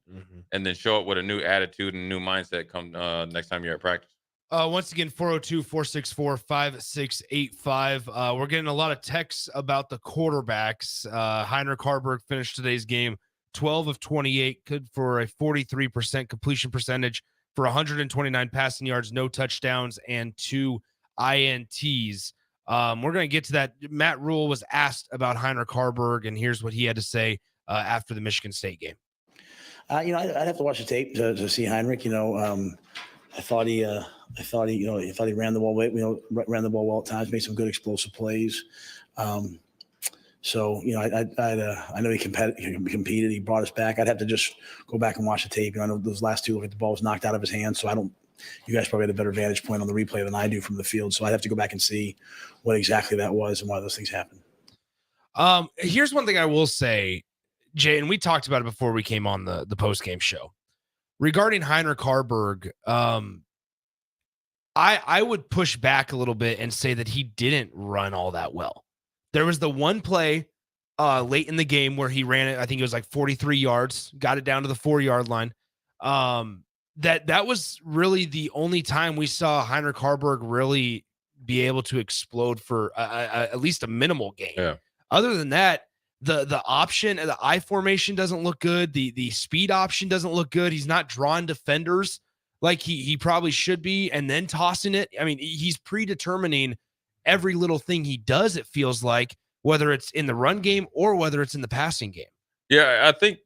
and then show up with a new attitude and new mindset come next time you're at practice. Once again, 402-464-5685. We're getting a lot of texts about the quarterbacks. Heinrich Harburg finished today's game 12 of 28, good for a 43% completion percentage for 129 passing yards, no touchdowns, and 2 INTs. We're going to get to that. Matt Rule was asked about Heinrich Harburg, and here's what he had to say after the Michigan State game. I'd have to watch the tape to see Heinrich. I thought he ran the ball ran the ball well at times, made some good explosive plays. So I know he competed. He brought us back. I'd have to just go back and watch the tape. I know those last 2, the ball was knocked out of his hand, so you guys probably had a better vantage point on the replay than I do from the field. So I'd have to go back and see what exactly that was and why those things happened. Here's one thing I will say, Jay, and we talked about it before we came on the post-game show. Regarding Heinrich Harburg, I would push back a little bit and say that he didn't run all that well. There was the one play late in the game where he ran it, I think it was like 43 yards, got it down to the 4-yard line. That was really the only time we saw Heinrich Harburg really be able to explode for at least a minimal gain. Yeah. Other than that, the option, the I formation doesn't look good. The speed option doesn't look good. He's not drawing defenders like he probably should be, and then tossing it. I mean, he's predetermining every little thing he does, it feels like, whether it's in the run game or whether it's in the passing game. Yeah, I think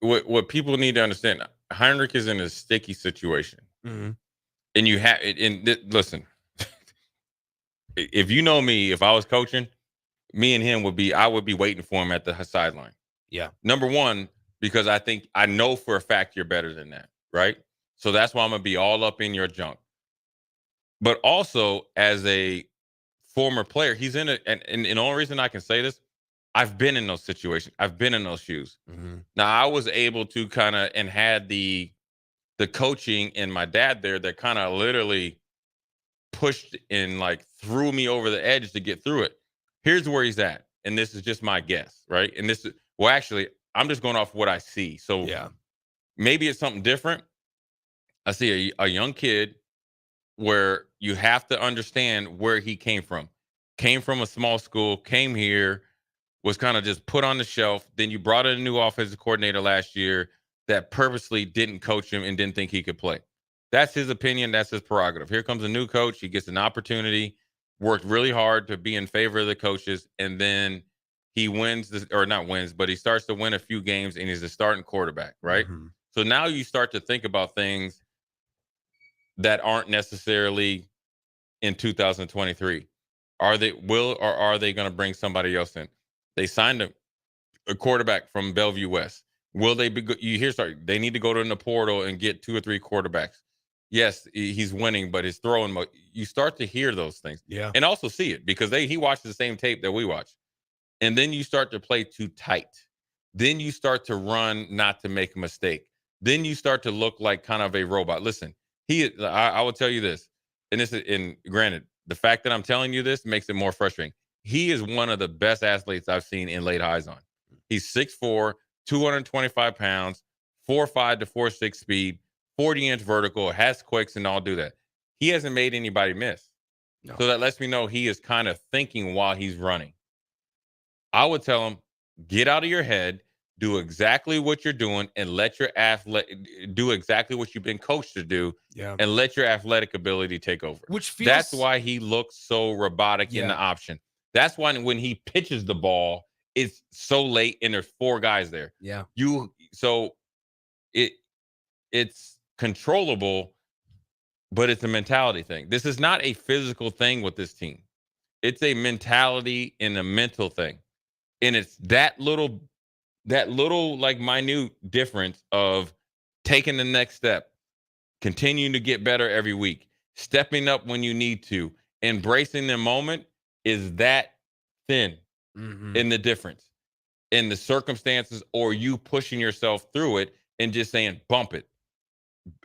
what people need to understand, Heinrich is in a sticky situation. And you have, listen, if you know me, if I was coaching, me and him I would be waiting for him at the sideline. Yeah. Number one, because I know for a fact you're better than that, right? So that's why I'm going to be all up in your junk. But also, as a former player, he's in it. And the only reason I can say this, I've been in those situations. I've been in those shoes. Now, I was able to kind of, and had the coaching and my dad there that kind of literally pushed and like threw me over the edge to get through it. Here's where he's at. And this is just my guess, right? And this is, well, actually, I'm just going off what I see. So yeah, maybe it's something different. I see a young kid where you have to understand where he came from. Came from a small school, came here, was kind of just put on the shelf. Then you brought in a new offensive coordinator last year. that purposely didn't coach him and didn't think he could play. That's his opinion. That's his prerogative. Here comes a new coach. He gets an opportunity, worked really hard to be in favor of the coaches, and then he wins this, or not wins, but he starts to win a few games, and he's the starting quarterback, right? Mm-hmm. So now you start to think about things that aren't necessarily in 2023. Are they going to bring somebody else in? They signed a quarterback from Bellevue West. Will they be good? They need to go to the portal and get 2 or 3 quarterbacks. Yes, he's winning, but his throwing, you start to hear those things. Yeah. And also see it because he watches the same tape that we watch. And then you start to play too tight. Then you start to run not to make a mistake. Then you start to look like kind of a robot. Listen, I will tell you this, and granted, the fact that I'm telling you this makes it more frustrating. He is one of the best athletes I've seen in late highs on. He's 6'4", 225 pounds, 4.5 to 4.6 speed, 40-inch vertical, has quicks and all do that. He hasn't made anybody miss. No. So that lets me know he is kind of thinking while he's running. I would tell him, get out of your head, do exactly what you're doing, and let your do exactly what you've been coached to do, and let your athletic ability take over. That's why he looks so robotic in the option. That's why when he pitches the ball, it's so late and there's 4 guys there. Yeah. So it's controllable, but it's a mentality thing. This is not a physical thing with this team. It's a mentality and a mental thing. And it's that little like minute difference of taking the next step, continuing to get better every week, stepping up when you need to, embracing the moment is that thin in the difference in the circumstances, or you pushing yourself through it and just saying, bump it.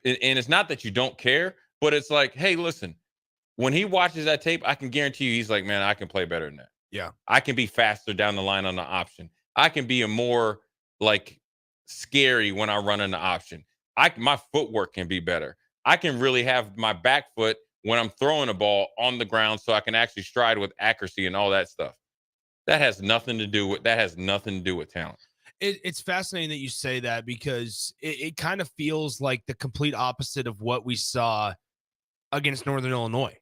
And it's not that you don't care, but it's like, hey, listen, when he watches that tape, I can guarantee you he's like, man, I can play better than that. Yeah. I can be faster down the line on the option. I can be a more like scary when I run in the option. My footwork can be better. I can really have my back foot when I'm throwing a ball on the ground so I can actually stride with accuracy and all that stuff. That has nothing to do with talent. It's fascinating that you say that because it kind of feels like the complete opposite of what we saw against Northern Illinois.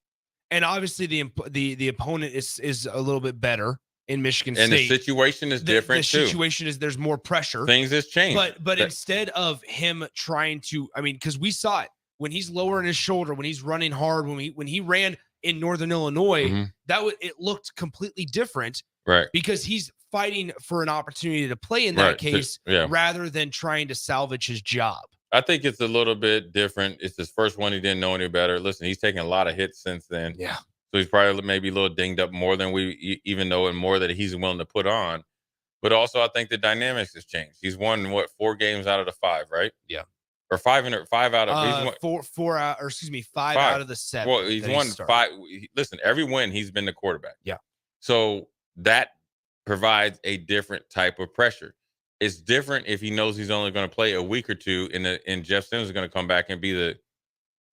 And obviously the opponent is a little bit better in Michigan State. And the situation is different too. The situation is there's more pressure. Things has changed. But instead of him trying to, because we saw it when he's lowering his shoulder, when he's running hard, when he ran in Northern Illinois, it looked completely different. Right. Because he's fighting for an opportunity to play in that case rather than trying to salvage his job. I think it's a little bit different. It's his first one. He didn't know any better. Listen, he's taken a lot of hits since then. Yeah. So he's probably maybe a little dinged up more than we even know, and more that he's willing to put on. But also, I think the dynamics has changed. He's won 4 games out of the 5, right? Yeah. Or 5 out of 5 out of the 7. Well, he's won 5. Listen, every win he's been the quarterback. Yeah. So that provides a different type of pressure. It's different if he knows he's only going to play a week or 2, and Jeff Sims is going to come back and be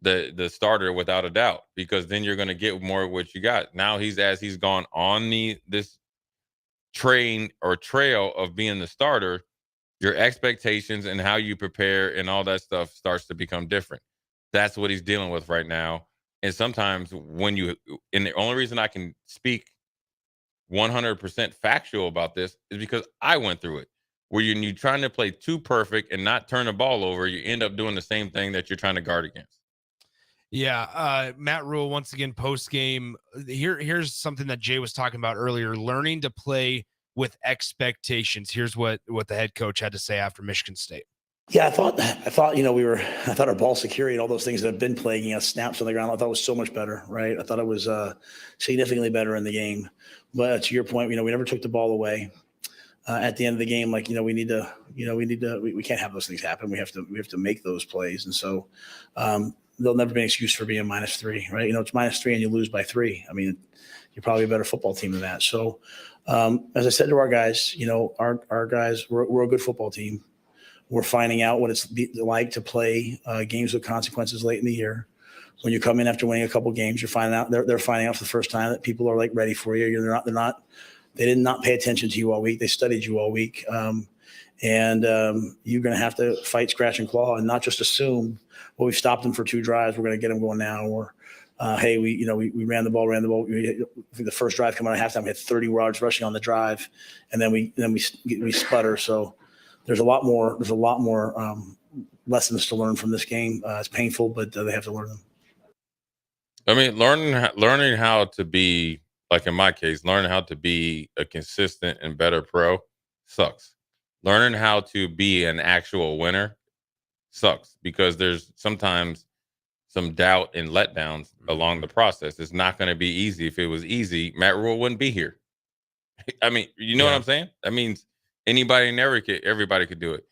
the starter without a doubt, because then you're going to get more of what you got. Now he's gone on this train or trail of being the starter, your expectations and how you prepare and all that stuff starts to become different. That's what he's dealing with right now. And sometimes and the only reason I can speak 100% factual about this is because I went through it, where you're trying to play too perfect and not turn the ball over, you end up doing the same thing that you're trying to guard against. Yeah. Matt Rule, once again, post game. Here's something that Jay was talking about earlier, learning to play with expectations. Here's what the head coach had to say after Michigan State. Yeah, I thought our ball security and all those things that have been plaguing us, snaps on the ground, I thought it was so much better, right? I thought it was significantly better in the game. But to your point, we never took the ball away. At the end of the game, we can't have those things happen. We have to make those plays. And so there'll never be an excuse for being -3, right? It's -3 and you lose by 3. You're probably a better football team than that. So as I said to our guys, our guys, we're a good football team. We're finding out what it's like to play games with consequences late in the year. When you come in after winning a couple games, you're finding out they're finding out for the first time that people are ready for you. They did not pay attention to you all week. They studied you all week. And you're going to have to fight, scratch, and claw, and not just assume, well, we've stopped them for 2 drives, we're going to get them going now, or hey, we ran the ball. The first drive coming out of halftime, we had 30 yards rushing on the drive, and then we sputter. So there's a lot more lessons to learn from this game. It's painful, but they have to learn them. I mean, learning how to be, like in my case, learning how to be a consistent and better pro sucks. Learning how to be an actual winner sucks, because there's sometimes some doubt and letdowns along the process. It's not going to be easy. If it was easy, Matt Rule wouldn't be here. I mean, you know what I'm saying? That means anybody and everybody could do it.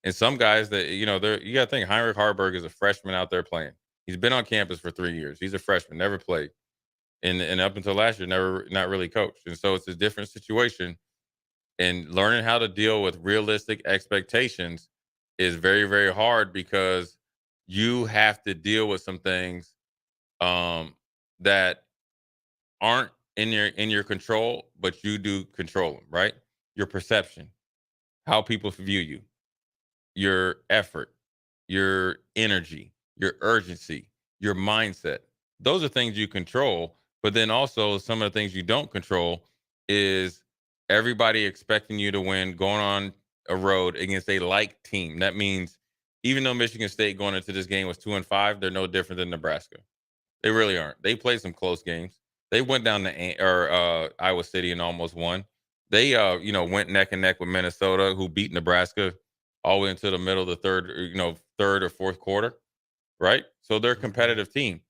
And some guys that, you got to think Heinrich Harburg is a freshman out there playing. He's been on campus for 3 years. He's a freshman, never played. And up until last year, not really coached. And so it's a different situation. And learning how to deal with realistic expectations is very, very hard, because you have to deal with some things that aren't in your control, but you do control them, right? Your perception, how people view you, your effort, your energy, your urgency, your mindset. Those are things you control. But then also some of the things you don't control is everybody expecting you to win, going on a road against a like team. That means even though Michigan State going into this game was 2-5, they're no different than Nebraska. They really aren't. They played some close games. They went down to Iowa City and almost won. They went neck and neck with Minnesota, who beat Nebraska all the way into the middle of the third or fourth quarter, right? So they're a competitive team,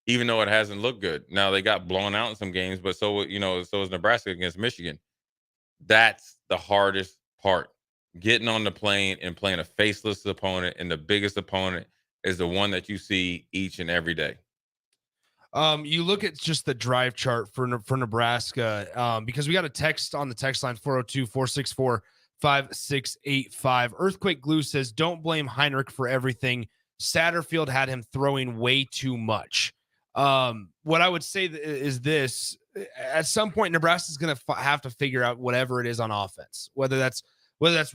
even though it hasn't looked good. Now they got blown out in some games, but so is Nebraska against Michigan. That's the hardest part. Getting on the plane and playing a faceless opponent, and the biggest opponent is the one that you see each and every day. You look at just the drive chart for Nebraska, because we got a text on the text line 402-464-5685. Earthquake Glue says, don't blame Heinrich for everything. Satterfield had him throwing way too much. What I would say is this: at some point, Nebraska is going to have to figure out whatever it is on offense, whether that's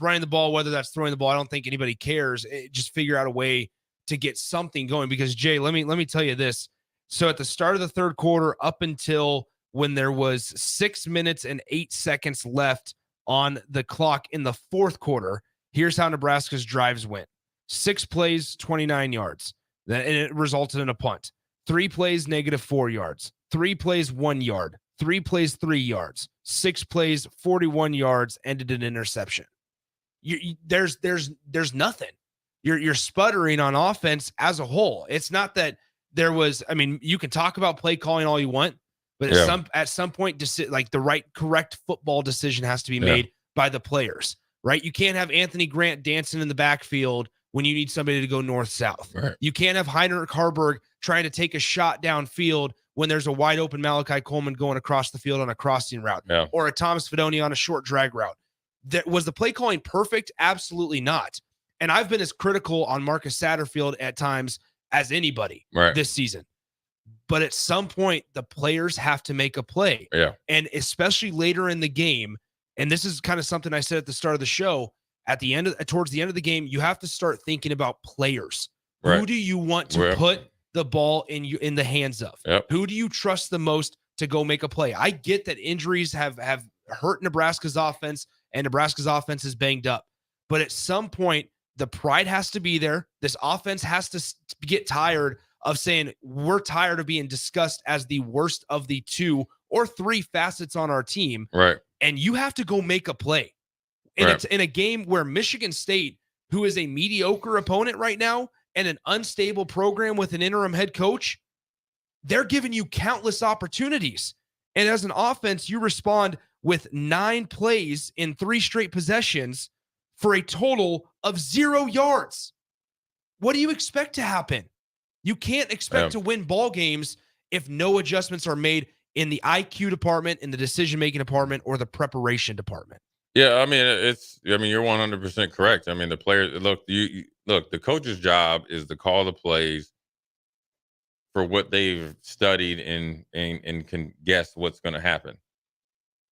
running the ball, whether that's throwing the ball. I don't think anybody cares. Just figure out a way to get something going, because Jay, let me tell you this. So at the start of the third quarter, up until when there was 6 minutes and 8 seconds left on the clock in the fourth quarter, here's how Nebraska's drives went: 6 plays, 29 yards. And it resulted in a punt. 3 plays, -4 yards. 3 plays, 1 yard. 3 plays, 3 yards. 6 plays, 41 yards, ended in interception. There's nothing. You're sputtering on offense as a whole. It's not that there was, I mean, you can talk about play calling all you want, but at some point, like the correct football decision has to be made by the players, right? You can't have Anthony Grant dancing in the backfield when you need somebody to go north-south. Right. You can't have Heinrich Harburg trying to take a shot downfield when there's a wide open Malachi Coleman going across the field on a crossing route, or a Thomas Fidone on a short drag route. Was the play calling perfect? Absolutely not. And I've been as critical on Marcus Satterfield at times as anybody this season. But at some point, the players have to make a play. Yeah. And especially later in the game, and this is kind of something I said at the start of the show, towards the end of the game, you have to start thinking about players. Right. Who do you want to put the ball in the hands of? Yep. Who do you trust the most to go make a play? I get that injuries have hurt Nebraska's offense, and Nebraska's offense is banged up. But at some point, the pride has to be there. This offense has to get tired of saying, we're tired of being discussed as the worst of the 2 or 3 facets on our team. Right. And you have to go make a play. And it's in a game where Michigan State, who is a mediocre opponent right now and an unstable program with an interim head coach, they're giving you countless opportunities. And as an offense, you respond with 9 plays in 3 straight possessions for a total of 0 yards. What do you expect to happen? You can't expect to win ball games if no adjustments are made in the IQ department, in the decision-making department, or the preparation department. Yeah, I mean, you're 100% correct. I mean, the players, look, the coach's job is to call the plays for what they've studied and can guess what's going to happen.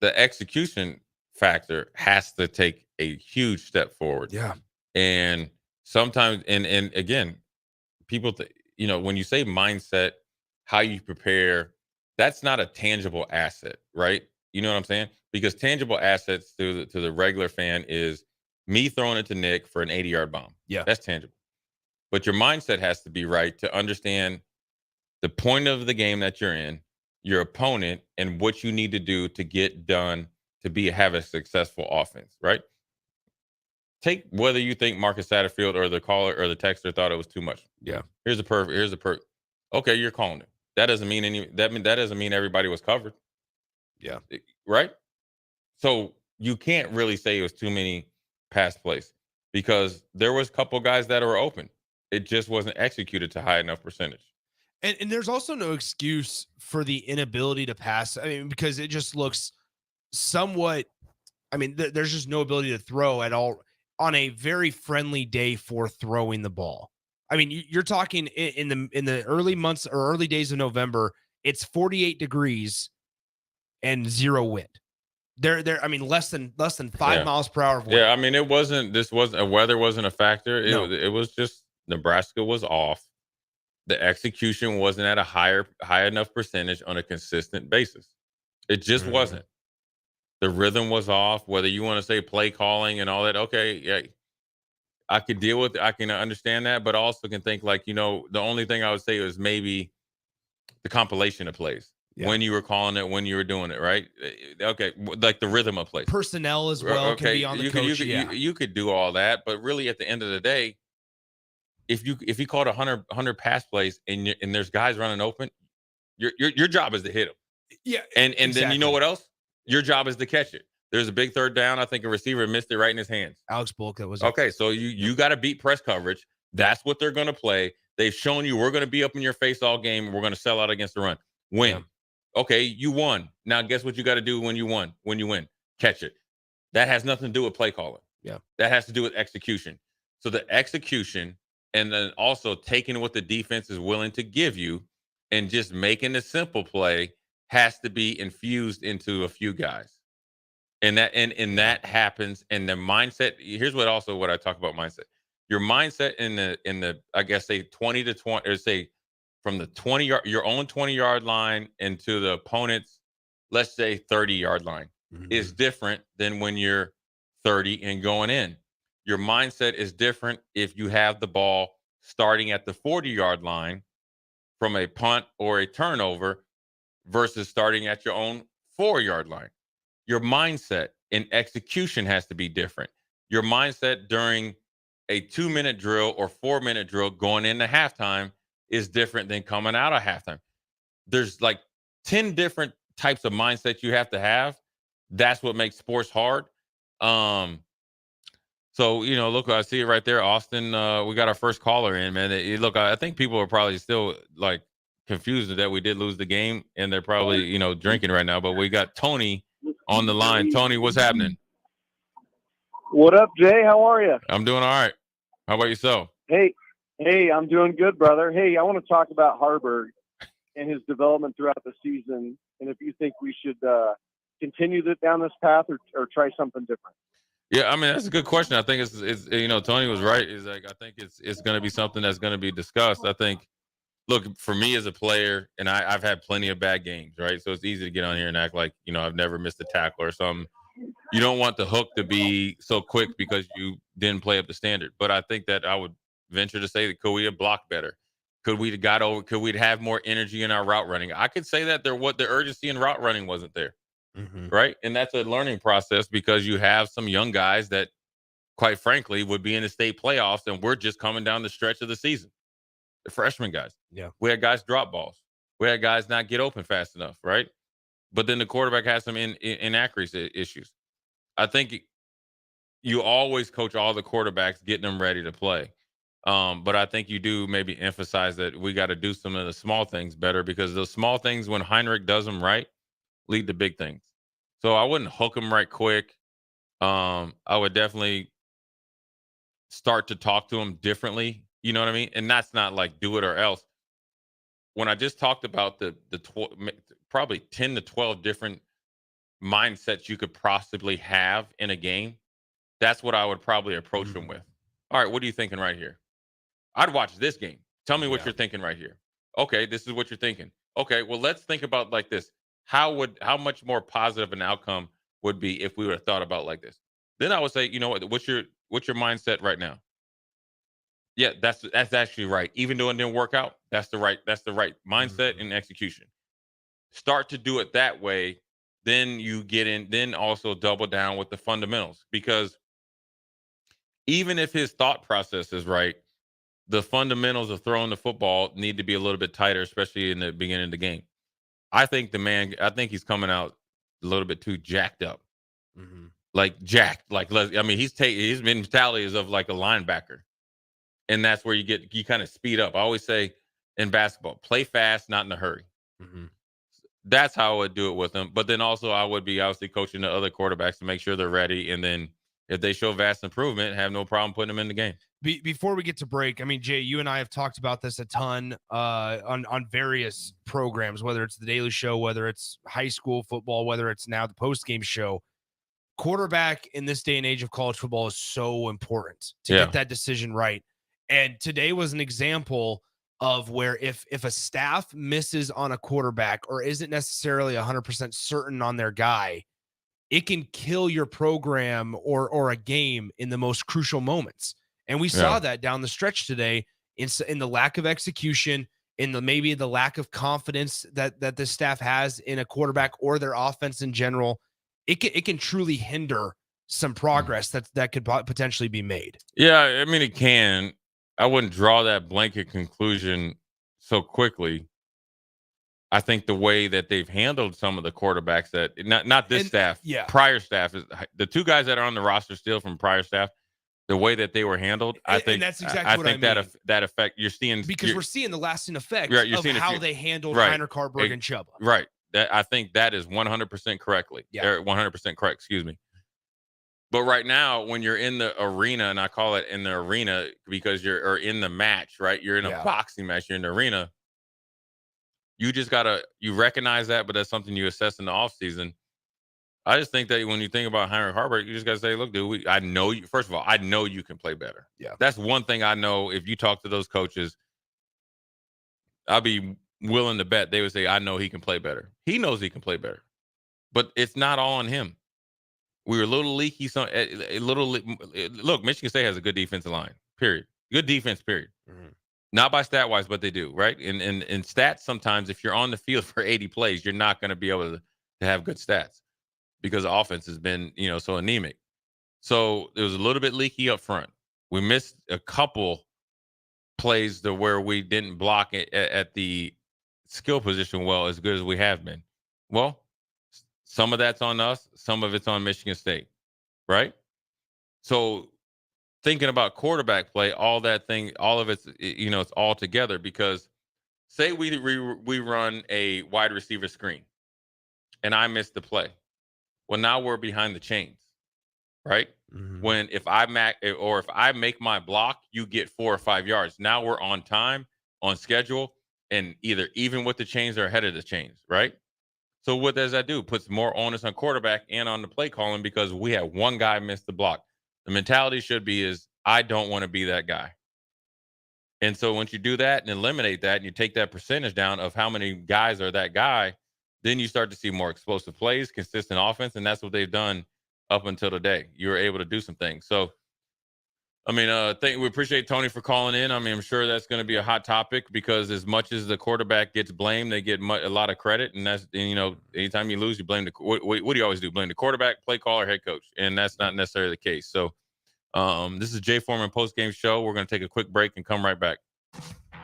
The execution factor has to take a huge step forward. Yeah. And sometimes, and again, people, when you say mindset, how you prepare, that's not a tangible asset, right? You know what I'm saying? Because tangible assets to the regular fan is me throwing it to Nick for an 80-yard bomb. Yeah. That's tangible. But your mindset has to be right to understand the point of the game that you're in, your opponent, and what you need to do to get done to have a successful offense, right? Take whether you think Marcus Satterfield or the caller or the texter thought it was too much. Yeah. Here's the perk. Okay, you're calling it. That doesn't mean that doesn't mean everybody was covered. Yeah. Right? So you can't really say it was too many pass plays because there was a couple guys that were open. It just wasn't executed to high enough percentage. And there's also no excuse for the inability to pass. I mean, because it just looks somewhat, there's just no ability to throw at all on a very friendly day for throwing the ball. I mean, you're talking in the early months or early days of November, it's 48 degrees and 0 wind. Less than 5 miles per hour of wind. Yeah, weather wasn't a factor. It was just Nebraska was off. The execution wasn't at a high enough percentage on a consistent basis. It just wasn't. The rhythm was off, whether you want to say play calling and all that. Okay, yeah, I could deal with it. I can understand that, but also can think the only thing I would say is maybe the compilation of plays. Yeah. When you were calling it, when you were doing it, right? Okay, like the rhythm of plays. Personnel as well can be on the coach. You could do all that, but really at the end of the day, if you called 100 pass plays and there's guys running open, your job is to hit them. Yeah, and exactly. Then you know what else? Your job is to catch it. There's a big third down. I think a receiver missed it right in his hands. Alex Bulk, that was okay. So you got to beat press coverage. That's what they're going to play. They've shown you we're going to be up in your face all game. And we're going to sell out against the run. Win. Yeah. Okay, you won. Now guess what you got to do when you win? Catch it. That has nothing to do with play calling. Yeah. That has to do with execution. So the execution and then also taking what the defense is willing to give you and just making a simple play has to be infused into a few guys. And that happens. And the mindset, here's what I talk about mindset. Your mindset in the I guess say 20 to 20, or say from the 20-yard, your own 20-yard line into the opponent's, let's say 30-yard line is different than when you're 30 and going in. Your mindset is different if you have the ball starting at the 40-yard line from a punt or a turnover versus starting at your own 4-yard line. Your mindset in execution has to be different. Your mindset during a 2-minute drill or 4-minute drill going into halftime is different than coming out of halftime. There's like 10 different types of mindset you have to have. That's what makes sports hard. So, look, I see it right there. Austin, we got our first caller in, man. Look, I think people are probably still like confused that we did lose the game and they're probably, drinking right now. But we got Tony on the line. Tony, what's happening? What up, Jay? How are you? I'm doing all right. How about yourself? Hey, I'm doing good, brother. Hey, I want to talk about Harburg and his development throughout the season, and if you think we should continue down this path or try something different. Yeah, that's a good question. I think it's Tony was right. Is like I think it's going to be something that's going to be discussed. I think, look, for me as a player, and I've had plenty of bad games, right? So it's easy to get on here and act like I've never missed a tackle or something. You don't want the hook to be so quick because you didn't play up the standard. But I think that I would venture to say that could we have blocked better? Could we have got over? Could we have more energy in our route running? I could say that the urgency in route running wasn't there. Right. And that's a learning process because you have some young guys that, quite frankly, would be in the state playoffs. And we're just coming down the stretch of the season. The freshman guys. Yeah. We had guys drop balls. We had guys not get open fast enough. Right. But then the quarterback has some inaccuracy issues. I think you always coach all the quarterbacks, getting them ready to play. But I think you do maybe emphasize that we got to do some of the small things better because those small things, when Heinrich does them right, lead to big things. So I wouldn't hook them right quick. I would definitely start to talk to them differently. You know what I mean? And that's not like do it or else. When I just talked about the probably 10 to 12 different mindsets you could possibly have in a game, that's what I would probably approach them with. All right, what are you thinking right here? I'd watch this game. Tell me what you're thinking right here. Okay, this is what you're thinking. Okay, well, let's think about like this. How much more positive an outcome would be if we would have thought about like this? Then I would say, you know what, what's your mindset right now? Yeah, that's actually right. Even though it didn't work out, that's the right mindset and execution. Start to do it that way, then you get in, then also double down with the fundamentals, because even if his thought process is right, the fundamentals of throwing the football need to be a little bit tighter, especially in the beginning of the game. I think he's coming out a little bit too jacked up. Like jacked. Like, I mean, his mentality is of like a linebacker. And that's where you kind of speed up. I always say in basketball, play fast, not in a hurry. That's how I would do it with them. But then also I would be obviously coaching the other quarterbacks to make sure they're ready. And then if they show vast improvement, have no problem putting them in the game. Before we get to break, I mean, Jay, you and I have talked about this a ton on various programs, whether it's the Daily Show, whether it's high school football, whether it's now the postgame show. Quarterback in this day and age of college football is so important to get that decision right. And today was an example of where if a staff misses on a quarterback or isn't necessarily 100% certain on their guy, it can kill your program or a game in the most crucial moments. And we saw that down the stretch today in the lack of execution, in maybe the lack of confidence that the staff has in a quarterback or their offense in general. It can truly hinder some progress that could potentially be made. Yeah, I mean, it can. I wouldn't draw that blanket conclusion so quickly. I think the way that they've handled some of the quarterbacks that not this staff, prior staff, is the two guys that are on the roster still from prior staff. The way that they were handled, I think that's exactly what I mean. that effect you're seeing, because we're seeing the lasting effect of how they handled Heinrich Harburg and Chuba. Right. I think that is 100% correctly. Yeah, 100% correct. Excuse me. But right now, when you're in the arena, and I call it in the arena because you're in the match, right? You're in a boxing match. You're in the arena. You just you recognize that, but that's something you assess in the off season. I just think that when you think about Heinrich Harburg, you just got to say, look, dude, I know you. First of all, I know you can play better. Yeah. That's one thing I know. If you talk to those coaches, I'll be willing to bet they would say, I know he can play better. He knows he can play better. But it's not all on him. We were a little leaky. Look, Michigan State has a good defensive line, period. Good defense, period. Not by stat-wise, but they do, right? In stats, sometimes if you're on the field for 80 plays, you're not going to be able to have good stats, because the offense has been, so anemic. So it was a little bit leaky up front. We missed a couple plays to where we didn't block it at the skill position well, as good as we have been. Well, some of that's on us. Some of it's on Michigan State, right? So thinking about quarterback play, all of it's, it's all together, because say we run a wide receiver screen and I miss the play. Well, now we're behind the chains, right? When if I make my block, you get 4 or 5 yards. Now we're on time, on schedule, and either even with the chains or ahead of the chains, right? So what does that do? Puts more onus on quarterback and on the play calling, because we have one guy miss the block. The mentality should be is, I don't want to be that guy. And so once you do that and eliminate that, and you take that percentage down of how many guys are that guy, then you start to see more explosive plays, consistent offense, and that's what they've done up until today. You were able to do some things. So, I mean, we appreciate Tony for calling in. I mean, I'm sure that's going to be a hot topic, because as much as the quarterback gets blamed, they get a lot of credit. And that's, anytime you lose, you blame what do you always do? Blame the quarterback, play caller, head coach. And that's not necessarily the case. So this is Jay Foreman Postgame Show. We're going to take a quick break and come right back.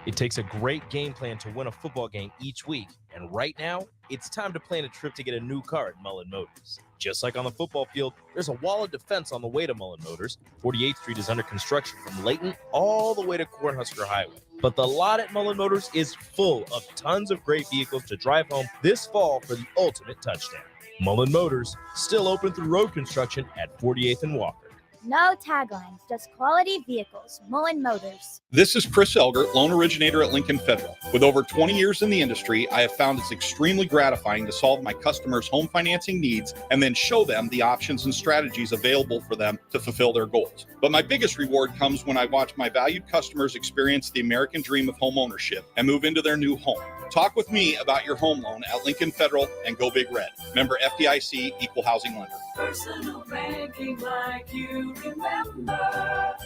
It takes a great game plan to win a football game each week. And right now, it's time to plan a trip to get a new car at Mullen Motors. Just like on the football field, there's a wall of defense on the way to Mullen Motors. 48th Street is under construction from Layton all the way to Cornhusker Highway. But the lot at Mullen Motors is full of tons of great vehicles to drive home this fall for the ultimate touchdown. Mullen Motors, still open through road construction at 48th and Walker. No taglines, just quality vehicles. Mullen Motors. This is Chris Elger, loan originator at Lincoln Federal. With over 20 years in the industry, I have found it's extremely gratifying to solve my customers' home financing needs and then show them the options and strategies available for them to fulfill their goals. But my biggest reward comes when I watch my valued customers experience the American dream of home ownership and move into their new home. Talk with me about your home loan at Lincoln Federal and Go Big Red. Member FDIC, Equal Housing Lender. Personal banking like you remember.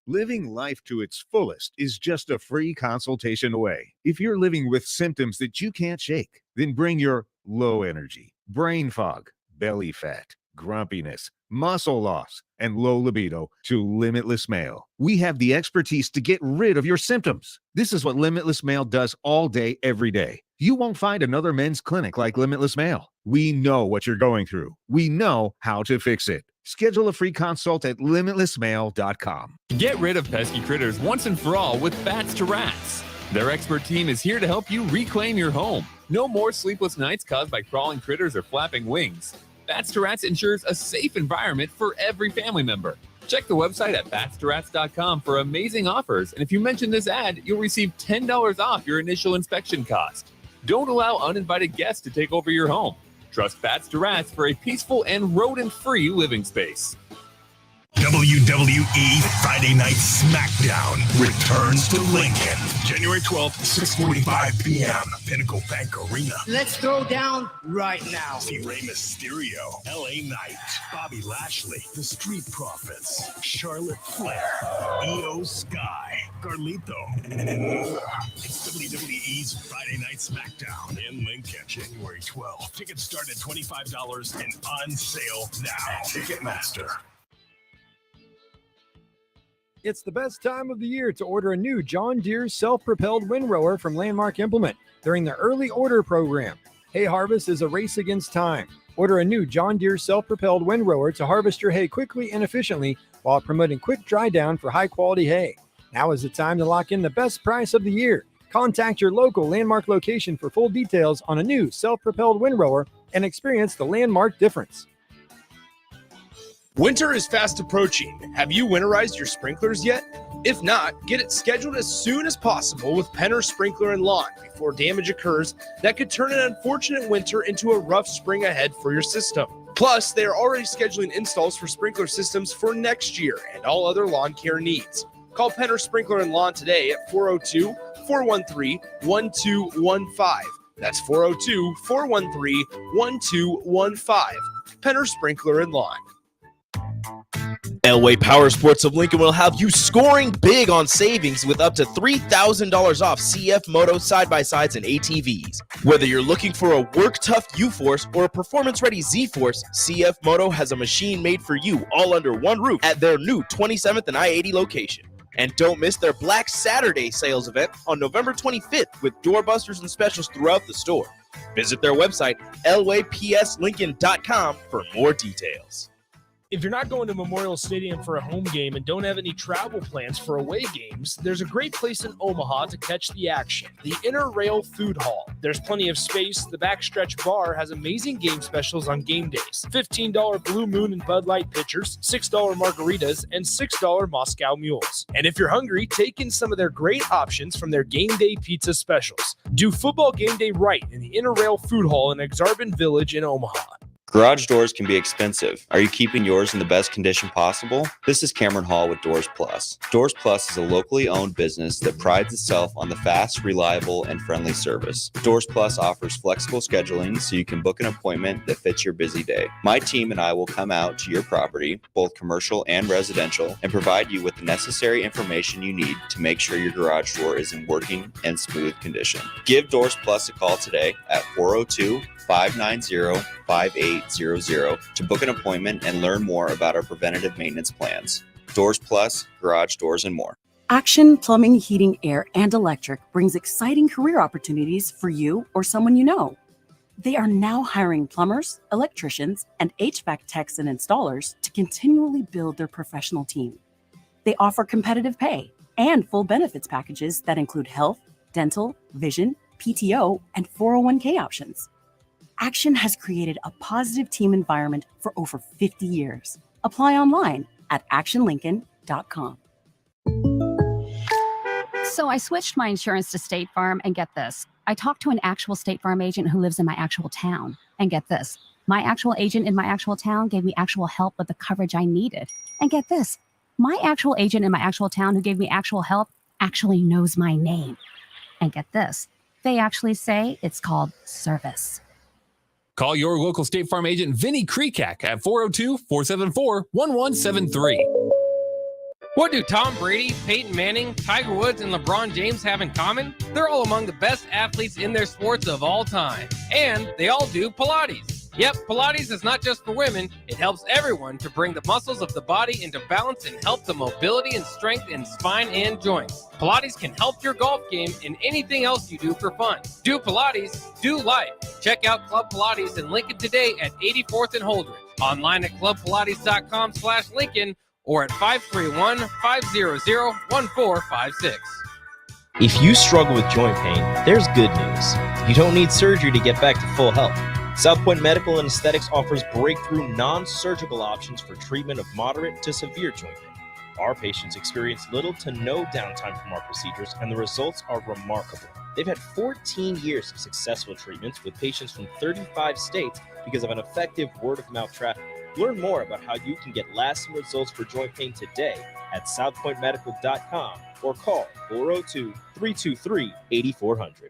Living life to its fullest is just a free consultation away. If you're living with symptoms that you can't shake, then bring your low energy, brain fog, belly fat, grumpiness, muscle loss, and low libido to Limitless Male. We have the expertise to get rid of your symptoms. This is what Limitless Male does all day, every day. You won't find another men's clinic like Limitless Male. We know what you're going through. We know how to fix it. Schedule a free consult at limitlessmale.com. Get rid of pesky critters once and for all with Bats to Rats. Their expert team is here to help you reclaim your home. No more sleepless nights caused by crawling critters or flapping wings. Bats to Rats ensures a safe environment for every family member. Check the website at batstoRats.com for amazing offers, and if you mention this ad, you'll receive $10 off your initial inspection cost. Don't allow uninvited guests to take over your home. Trust Bats to Rats for a peaceful and rodent-free living space. WWE Friday Night SmackDown returns to Lincoln, January 12th, 6:45 p.m. Pinnacle Bank Arena. Let's throw down right now. See Rey Mysterio, LA Knight, Bobby Lashley, The Street Profits, Charlotte Flair, Io Sky, Carlito, and more. It's WWE's Friday Night SmackDown in Lincoln, January 12th. Tickets start at $25 and on sale now. Ticketmaster. It's the best time of the year to order a new John Deere self-propelled windrower from Landmark Implement during the early order program. Hay harvest is a race against time. Order a new John Deere self-propelled windrower to harvest your hay quickly and efficiently while promoting quick dry down for high-quality hay. Now is the time to lock in the best price of the year. Contact your local Landmark location for full details on a new self-propelled windrower and experience the Landmark difference. Winter is fast approaching. Have you winterized your sprinklers yet? If not, get it scheduled as soon as possible with Penner Sprinkler and Lawn before damage occurs that could turn an unfortunate winter into a rough spring ahead for your system. Plus, they are already scheduling installs for sprinkler systems for next year and all other lawn care needs. Call Penner Sprinkler and Lawn today at 402-413-1215. That's 402-413-1215. Penner Sprinkler and Lawn. Elway Power Sports of Lincoln will have you scoring big on savings with up to $3,000 off CF Moto side-by-sides and ATVs. Whether you're looking for a work-tough U-Force or a performance-ready Z-Force, CF Moto has a machine made for you all under one roof at their new 27th and I-80 location. And don't miss their Black Saturday sales event on November 25th with doorbusters and specials throughout the store. Visit their website, elwaypslincoln.com for more details. If you're not going to Memorial Stadium for a home game and don't have any travel plans for away games, there's a great place in Omaha to catch the action, the Inner Rail Food Hall. There's plenty of space. The Backstretch Bar has amazing game specials on game days. $15 Blue Moon and Bud Light pitchers, $6 margaritas, and $6 Moscow Mules. And if you're hungry, take in some of their great options from their game day pizza specials. Do football game day right in the Inner Rail Food Hall in Exarban Village in Omaha. Garage doors can be expensive. Are you keeping yours in the best condition possible? This is Cameron Hall with Doors Plus. Doors Plus is a locally owned business that prides itself on the fast, reliable, and friendly service. Doors Plus offers flexible scheduling so you can book an appointment that fits your busy day. My team and I will come out to your property, both commercial and residential, and provide you with the necessary information you need to make sure your garage door is in working and smooth condition. Give Doors Plus a call today at 402-590-5800 to book an appointment and learn more about our preventative maintenance plans. Doors Plus, garage doors, and more. Action Plumbing, Heating, Air, and Electric brings exciting career opportunities for you or someone you know. They are now hiring plumbers, electricians, and HVAC techs and installers to continually build their professional team. They offer competitive pay and full benefits packages that include health, dental, vision, PTO, and 401k options. Action has created a positive team environment for over 50 years. Apply online at actionlincoln.com. So I switched my insurance to State Farm, and get this. I talked to an actual State Farm agent who lives in my actual town. And get this. My actual agent in my actual town gave me actual help with the coverage I needed. And get this. My actual agent in my actual town who gave me actual help actually knows my name. And get this. They actually say it's called service. Call your local State Farm agent, Vinny Krekak, at 402-474-1173. What do Tom Brady, Peyton Manning, Tiger Woods, and LeBron James have in common? They're all among the best athletes in their sports of all time. And they all do Pilates. Yep, Pilates is not just for women. It helps everyone to bring the muscles of the body into balance and help the mobility and strength in spine and joints. Pilates can help your golf game and anything else you do for fun. Do Pilates, do life. Check out Club Pilates in Lincoln today at 84th and Holdridge. Online at clubpilates.com/Lincoln or at 531-500-1456. If you struggle with joint pain, there's good news. You don't need surgery to get back to full health. South Point Medical and Aesthetics offers breakthrough non-surgical options for treatment of moderate to severe joint pain. Our patients experience little to no downtime from our procedures, and the results are remarkable. They've had 14 years of successful treatments with patients from 35 states because of an effective word-of-mouth traffic. Learn more about how you can get lasting results for joint pain today at southpointmedical.com or call 402-323-8400.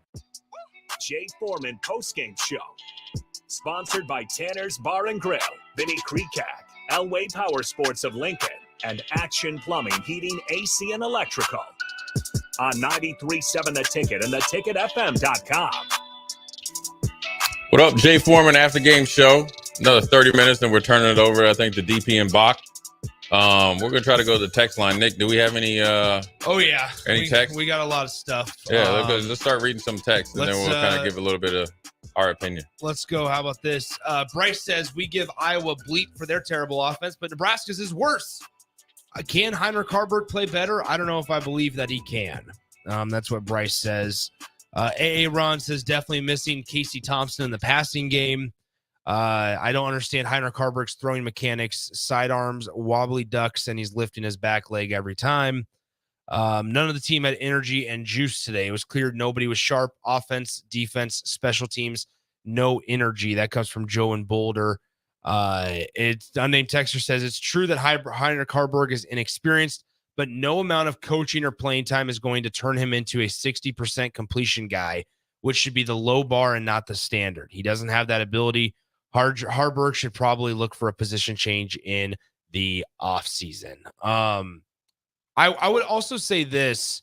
Jay Foreman Postgame Show. Sponsored by Tanner's Bar and Grill, Vinny Krekak, Elway Power Sports of Lincoln, and Action Plumbing, Heating, AC, and Electrical. On 93.7 The Ticket and theticketfm.com. What up, Jay Foreman After Game Show? Another 30 minutes, and we're turning it over, I think, to DP and Bach. We're going to try to go to the text line. Nick, do we have any any text? We got a lot of stuff. Yeah, let's start reading some text, and then we'll kind of give a little bit of our opinion. Let's go. How about this? Bryce says, we give Iowa bleep for their terrible offense, but Nebraska's is worse. Can Heinrich Haarberg play better? I don't know if I believe that he can. That's what Bryce says. A.A. Ron says, definitely missing Casey Thompson in the passing game. I don't understand Heinrich Haarberg's throwing mechanics, sidearms, wobbly ducks, and he's lifting his back leg every time. None of the team had energy and juice today. It was clear nobody was sharp. Offense, defense, special teams, no energy. That comes from Joe in Boulder. It's unnamed texter says it's true that Heinrich Haarberg is inexperienced, but no amount of coaching or playing time is going to turn him into a 60% completion guy, which should be the low bar and not the standard. He doesn't have that ability. Haarberg should probably look for a position change in the offseason. I would also say this,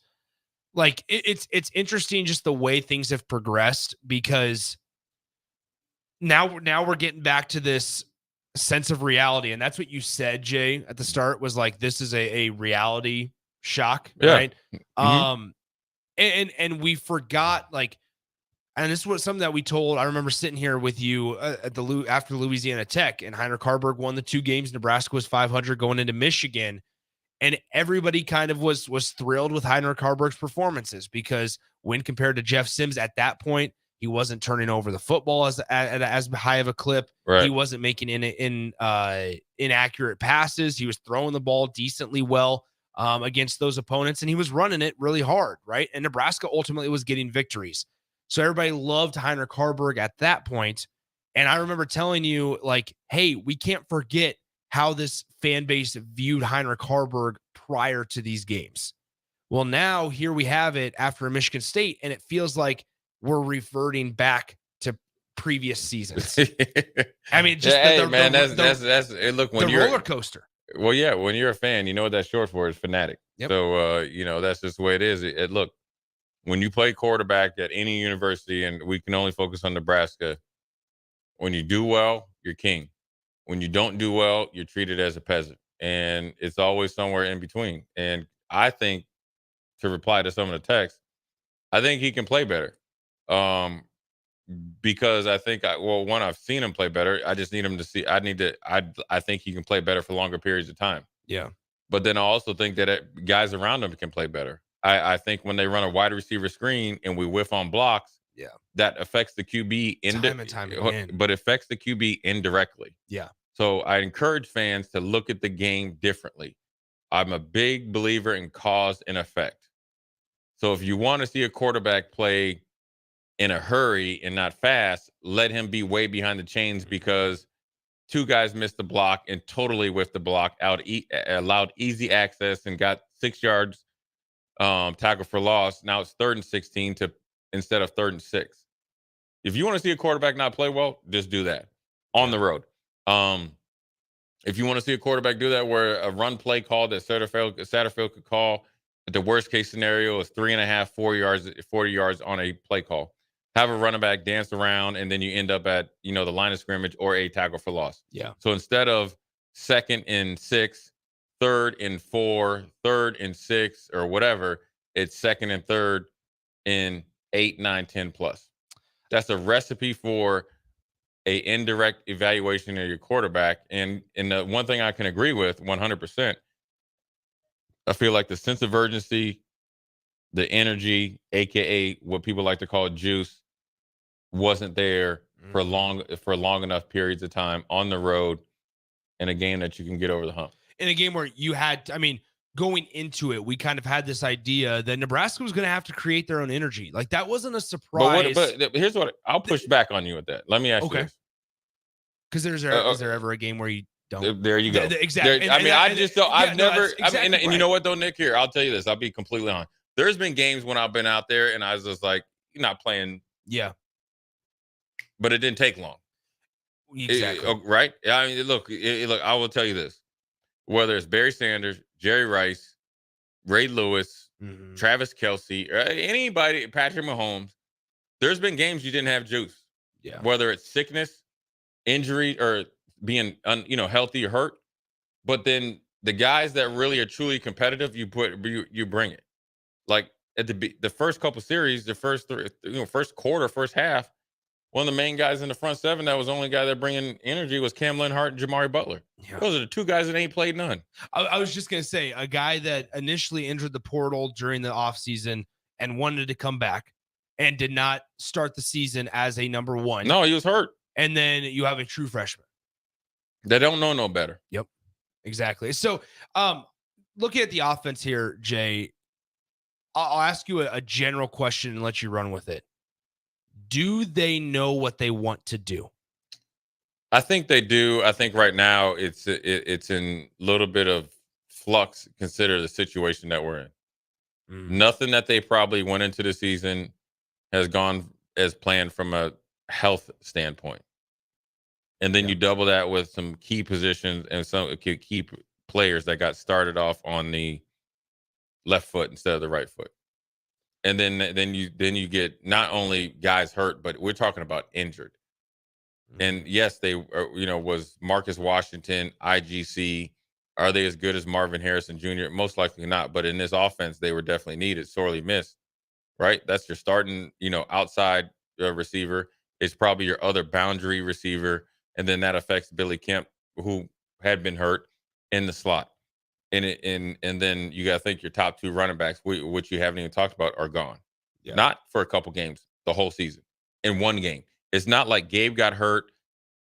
like it's interesting just the way things have progressed, because now we're getting back to this sense of reality. And that's what you said, Jay, at the start, was like, this is a reality shock, right? Mm-hmm. And we forgot, like, and this was something that we told. I remember sitting here with you at after Louisiana Tech, and Heinrich Haarberg won the 2 games. Nebraska was 500 going into Michigan, and everybody kind of was thrilled with Heinrich Haarberg's performances, because when compared to Jeff Sims at that point, he wasn't turning over the football at as high of a clip. Right. He wasn't making inaccurate passes. He was throwing the ball decently well against those opponents, and he was running it really hard, right? And Nebraska ultimately was getting victories. So everybody loved Heinrich Haarberg at that point. And I remember telling you, like, hey, we can't forget how this fan base viewed Heinrich Haarberg prior to these games. Well, now here we have it after Michigan State, and it feels like we're reverting back to previous seasons. I mean, just that's look, when you're roller coaster. Well, yeah, when you're a fan, you know what that's short for is fanatic. Yep. So, that's just the way it is. Look, when you play quarterback at any university, and we can only focus on Nebraska, when you do well, you're king. When you don't do well, you're treated as a peasant. And it's always somewhere in between. And I think, to reply to some of the texts, I think he can play better. Because I think, one, I've seen him play better. I just need him to see. I think he can play better for longer periods of time. Yeah. But then I also think that guys around him can play better. I think when they run a wide receiver screen and we whiff on blocks, that affects the QB time and time again. But affects the QB indirectly. Yeah. So I encourage fans to look at the game differently. I'm a big believer in cause and effect. So if you want to see a quarterback play in a hurry and not fast, let him be way behind the chains because two guys missed the block and totally whiffed the block out, allowed easy access and got 6 yards tackle for loss. Now it's 3rd and 16 instead of 3rd and 6. If you want to see a quarterback not play well, just do that on the road. If you want to see a quarterback do that, where a run play call that Satterfield could call, the worst case scenario is 3.5, 40 yards on a play call. Have a running back dance around, and then you end up at the line of scrimmage or a tackle for loss. Yeah. So instead of 2nd and 6, 3rd and 4, 3rd and 6, or whatever, it's 2nd and 3rd and 8, 9, 10 plus. That's a recipe for a indirect evaluation of your quarterback. And the one thing I can agree with 100%, I feel like the sense of urgency, the energy, aka what people like to call juice, wasn't there for long enough periods of time on the road in a game that you can get over the hump. In a game where you had, going into it, we kind of had this idea that Nebraska was going to have to create their own energy. Like, that wasn't a surprise. But here's what I'll push back on you with that. Let me ask you this. Because is there ever a game where you don't? There you go. Exactly. And you know what though, Nick? Here, I'll tell you this. I'll be completely honest. There's been games when I've been out there and I was just like, you're not playing. Yeah. But it didn't take long. Exactly. Right? I mean, look, I will tell you this. Whether it's Barry Sanders, Jerry Rice, Ray Lewis, Travis Kelce, or anybody, Patrick Mahomes, there's been games you didn't have juice. Yeah. Whether it's sickness, injury, or being healthy or hurt. But then the guys that really are truly competitive, you bring it. Like at the first couple series, the first quarter, first half, one of the main guys in the front seven that was the only guy that bringing energy was Cam Linhart and Jamari Butler. Yeah. Those are the two guys that ain't played none. I was just going to say, a guy that initially entered the portal during the offseason and wanted to come back and did not start the season as a number one. No, he was hurt. And then you have a true freshman. They don't know no better. Yep, exactly. So looking at the offense here, Jay, I'll ask you a general question and let you run with it. Do they know what they want to do? I think they do. I think right now it's in a little bit of flux. Consider the situation that we're in. Nothing that they probably went into the season has gone as planned from a health standpoint. And then you double that with some key positions and some key players that got started off on the left foot instead of the right foot. And then you get not only guys hurt, but we're talking about injured. And yes, they was Marcus Washington, IGC. Are they as good as Marvin Harrison Jr.? Most likely not. But in this offense, they were definitely needed, sorely missed. Right? That's your starting, outside receiver. It's probably your other boundary receiver. And then that affects Billy Kemp, who had been hurt in the slot. And then you got to think your top two running backs, which you haven't even talked about, are gone. Yeah. Not for a couple games, the whole season. In one game. It's not like Gabe got hurt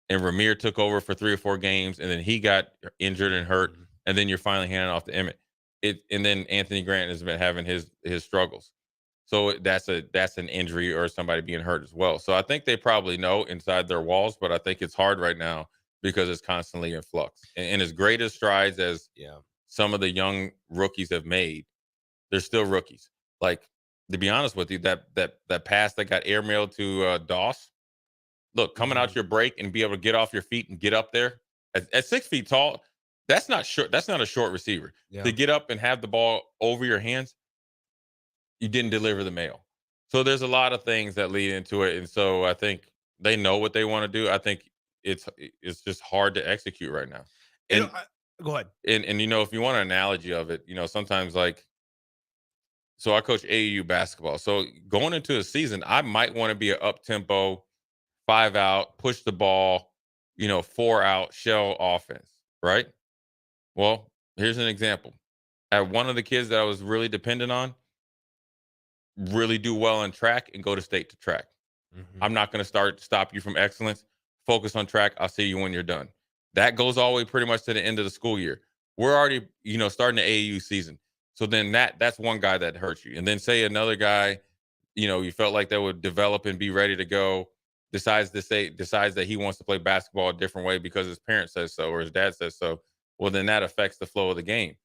and Ramir took over for 3 or 4 games and then he got injured and hurt and then you're finally handing off to Emmett. And then Anthony Grant has been having his struggles. So that's an injury or somebody being hurt as well. So I think they probably know inside their walls, but I think it's hard right now because it's constantly in flux. And as great as strides as some of the young rookies have made, they're still rookies. Like, to be honest with you, that pass that got airmailed to Doss, look, coming out your break and be able to get off your feet and get up there at 6 feet tall, that's not short. That's not a short receiver. Yeah. To get up and have the ball over your hands, you didn't deliver the mail. So there's a lot of things that lead into it. And so I think they know what they want to do. I think it's just hard to execute right now. And go ahead. And if you want an analogy of it, sometimes so I coach AAU basketball. So going into a season, I might want to be an up-tempo, 5 out, push the ball, 4 out, shell offense, right? Well, here's an example. I had one of the kids that I was really dependent on really do well in track and go to state to track. I'm not going to stop you from excellence. Focus on track. I'll see you when you're done. That goes all the way pretty much to the end of the school year. We're already, starting the AAU season. So then that's one guy that hurts you. And then say another guy, you felt like that would develop and be ready to go, decides that he wants to play basketball a different way because his parent says so or his dad says so. Well, then that affects the flow of the game.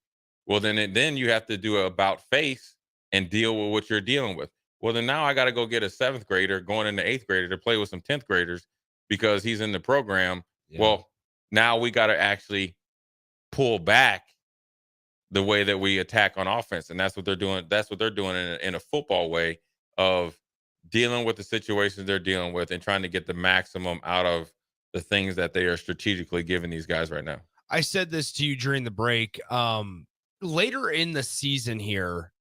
Well, then you have to do a about face and deal with what you're dealing with. Well, then now I got to go get a 7th grader going into 8th grader to play with some 10th graders because he's in the program. Yeah. Well, now we got to actually pull back the way that we attack on offense. And that's what they're doing. That's what they're doing in a football way of dealing with the situations they're dealing with and trying to get the maximum out of the things that they are strategically giving these guys right now. I said this to you during the break. Later in the season here,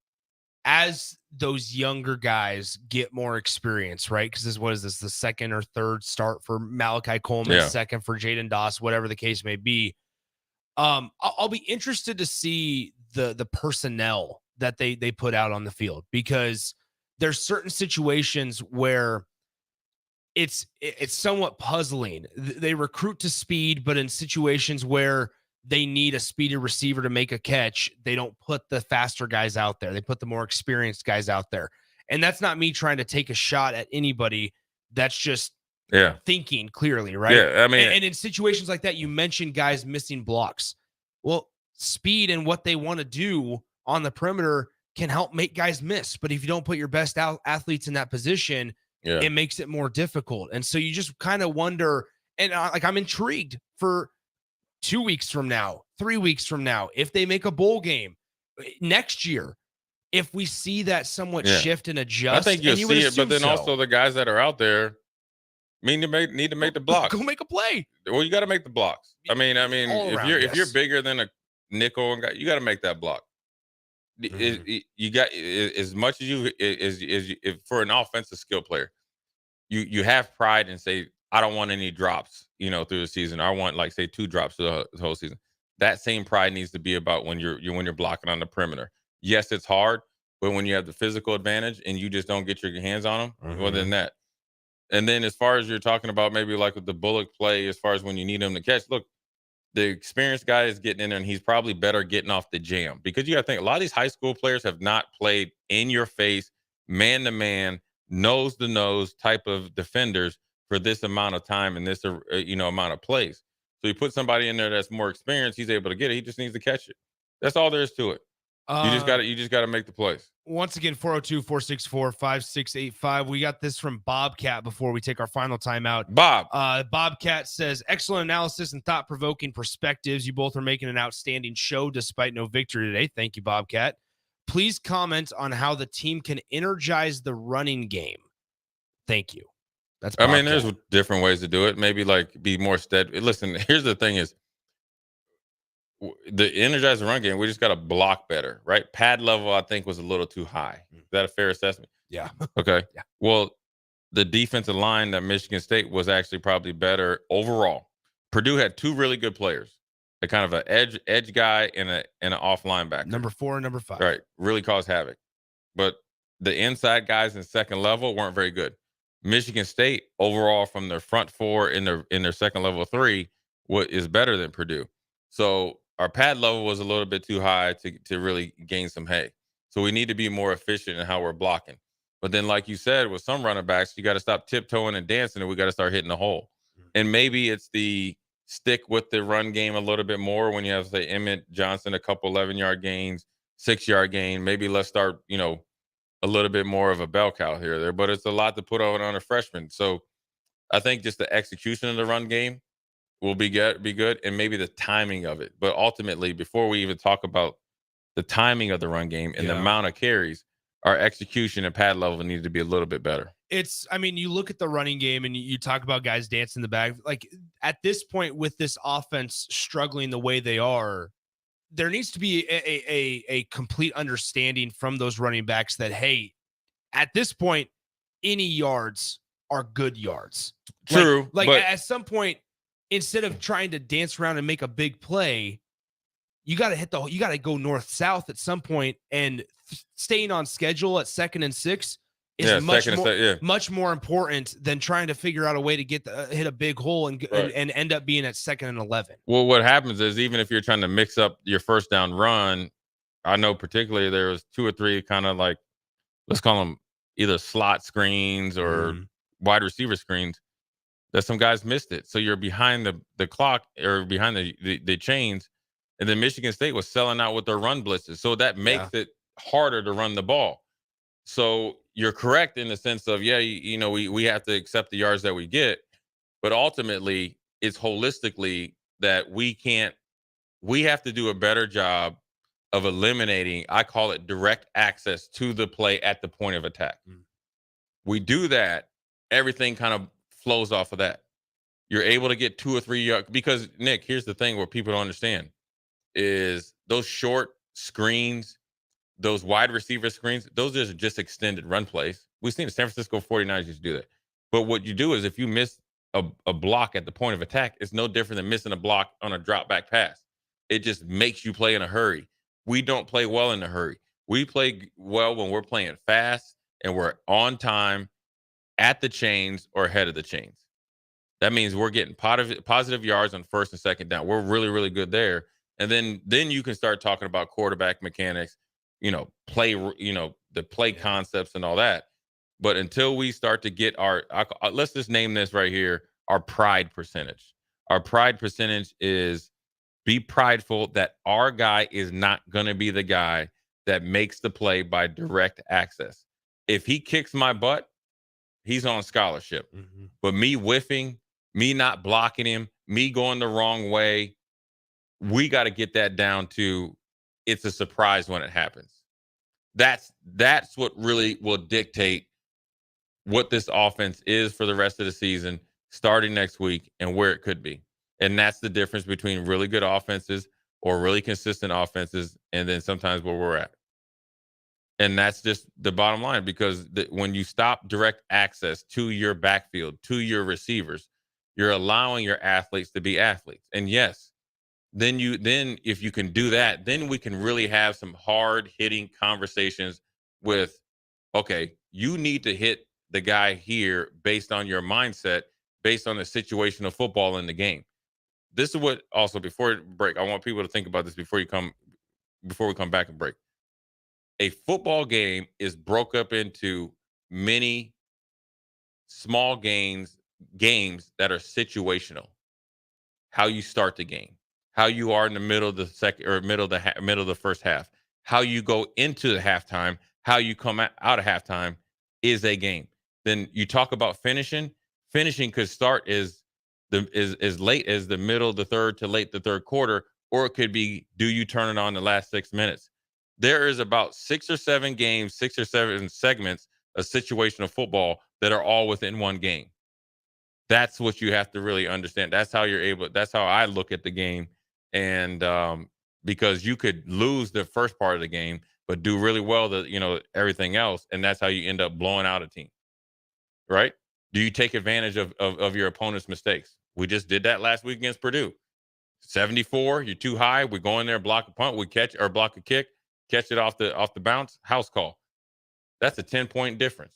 as those younger guys get more experience, right? Because what is this, the 2nd or 3rd start for Malachi Coleman, 2nd for Jaden Doss, whatever the case may be. I'll be interested to see the personnel that they put out on the field, because there's certain situations where it's somewhat puzzling. They recruit to speed, but in situations where they need a speedy receiver to make a catch, they don't put the faster guys out there. They put the more experienced guys out there. And that's not me trying to take a shot at anybody. That's just thinking clearly, right? Yeah, I mean, and in situations like that, you mentioned guys missing blocks. Well, speed and what they want to do on the perimeter can help make guys miss. But if you don't put your best athletes in that position, it makes it more difficult. And so you just kind of wonder, and I'm intrigued for 2 weeks from now, 3 weeks from now, if they make a bowl game next year, if we see that somewhat shift and adjust. I think you'll see it, but then also the guys that are out there need to make the blocks. Go make a play. Well, you got to make the blocks. I mean, if you're bigger than a nickel and you got to make that block. You got as much as if for an offensive skill player, you have pride and say, I don't want any drops, through the season. I want, like, say 2 drops through the whole season. That same pride needs to be about when you're blocking on the perimeter. Yes, it's hard, but when you have the physical advantage and you just don't get your hands on them, well, then that. And then as far as you're talking about maybe like with the bullet play, as far as when you need them to catch, look, the experienced guy is getting in there and he's probably better getting off the jam, because you got to think a lot of these high school players have not played in your face, man to man, nose to nose type of defenders for this amount of time and this, amount of plays. So you put somebody in there that's more experienced, he's able to get it. He just needs to catch it. That's all there is to it. You just got to make the plays. Once again, 402-464-5685. We got this from Bobcat before we take our final timeout. Bobcat says, excellent analysis and thought-provoking perspectives. You both are making an outstanding show despite no victory today. Thank you, Bobcat. Please comment on how the team can energize the running game. Thank you. That's Bobcat. I mean, there's different ways to do it. Maybe like be more steady. Listen, here's the thing is, the energizing run game, we just got to block better, right? Pad level, I think, was a little too high. Is that a fair assessment? Yeah. Okay. Yeah. Well, the defensive line at Michigan State was actually probably better overall. Purdue had 2 really good players, a kind of an edge guy and an off linebacker. Number 4 and number 5. Right. Really caused havoc. But the inside guys in second level weren't very good. Michigan State overall from their front 4 in their second level 3 is better than Purdue. So our pad level was a little bit too high to really gain some hay. So we need to be more efficient in how we're blocking. But then, like you said, with some running backs, you got to stop tiptoeing and dancing, and we got to start hitting the hole. And maybe it's the stick with the run game a little bit more when you have, say, Emmett Johnson, a couple 11-yard gains, 6-yard gain. Maybe let's start, a little bit more of a bell cow here or there. But it's a lot to put on a freshman. So I think just the execution of the run game will be good, and maybe the timing of it. But ultimately, before we even talk about the timing of the run game and the amount of carries, our execution and pad level needed to be a little bit better. You look at the running game and you talk about guys dancing the bag. Like, at this point with this offense struggling the way they are, there needs to be a complete understanding from those running backs that, hey, at this point, any yards are good yards. True. Like at some point, instead of trying to dance around and make a big play, you got to go north-south at some point, and staying on schedule at 2nd and 6 is much more important than trying to figure out a way to hit a big hole and end up being at 2nd and 11. Well, what happens is even if you're trying to mix up your first down run, I know particularly there was 2 or 3 kind of like, let's call them either slot screens or wide receiver screens, that some guys missed it. So you're behind the clock or behind the chains. And then Michigan State was selling out with their run blitzes. So that makes it harder to run the ball. So you're correct in the sense of, we have to accept the yards that we get. But ultimately, it's holistically that we have to do a better job of eliminating, I call it direct access to the play at the point of attack. We do that, everything kind of flows off of that. You're able to get 2 or 3 yards because, Nick, here's the thing what people don't understand is those short screens, those wide receiver screens, those are just extended run plays. We've seen the San Francisco 49ers used to do that. But what you do is if you miss a block at the point of attack, it's no different than missing a block on a drop back pass. It just makes you play in a hurry. We don't play well in a hurry. We play well when we're playing fast and we're on time at the chains or ahead of the chains. That means we're getting positive yards on 1st and 2nd down. We're really, really good there. And then you can start talking about quarterback mechanics, the play concepts and all that. But until we start to get let's just name this right here, our pride percentage. Our pride percentage is be prideful that our guy is not going to be the guy that makes the play by direct access. If he kicks my butt, he's on scholarship. But me whiffing, me not blocking him, me going the wrong way, we got to get that down to it's a surprise when it happens. That's what really will dictate what this offense is for the rest of the season, starting next week, and where it could be. And that's the difference between really good offenses or really consistent offenses and then sometimes where we're at. And that's just the bottom line, because when you stop direct access to your backfield, to your receivers, you're allowing your athletes to be athletes. And yes, then if you can do that, then we can really have some hard-hitting conversations with, okay, you need to hit the guy here based on your mindset, based on the situation of football in the game. This is what also, before break, I want people to think about this before we come back and break. A football game is broke up into many small games that are situational. How you start the game, how you are in the middle of the second or middle of the first half, how you go into the halftime, how you come out of halftime is a game. Then you talk about finishing. Finishing could start as late as the middle of the third to late the third quarter, or it could be, do you turn it on the last 6 minutes? There is about 6 or 7 games, 6 or 7 segments of situational football that are all within one game. That's what you have to really understand. That's how that's how I look at the game. And because you could lose the first part of the game, but do really well everything else. And that's how you end up blowing out a team. Right? Do you take advantage of your opponent's mistakes? We just did that last week against Purdue. 74, you're too high. We go in there, block a punt, we catch or block a kick, catch it off the bounce, house call. That's a 10-point difference,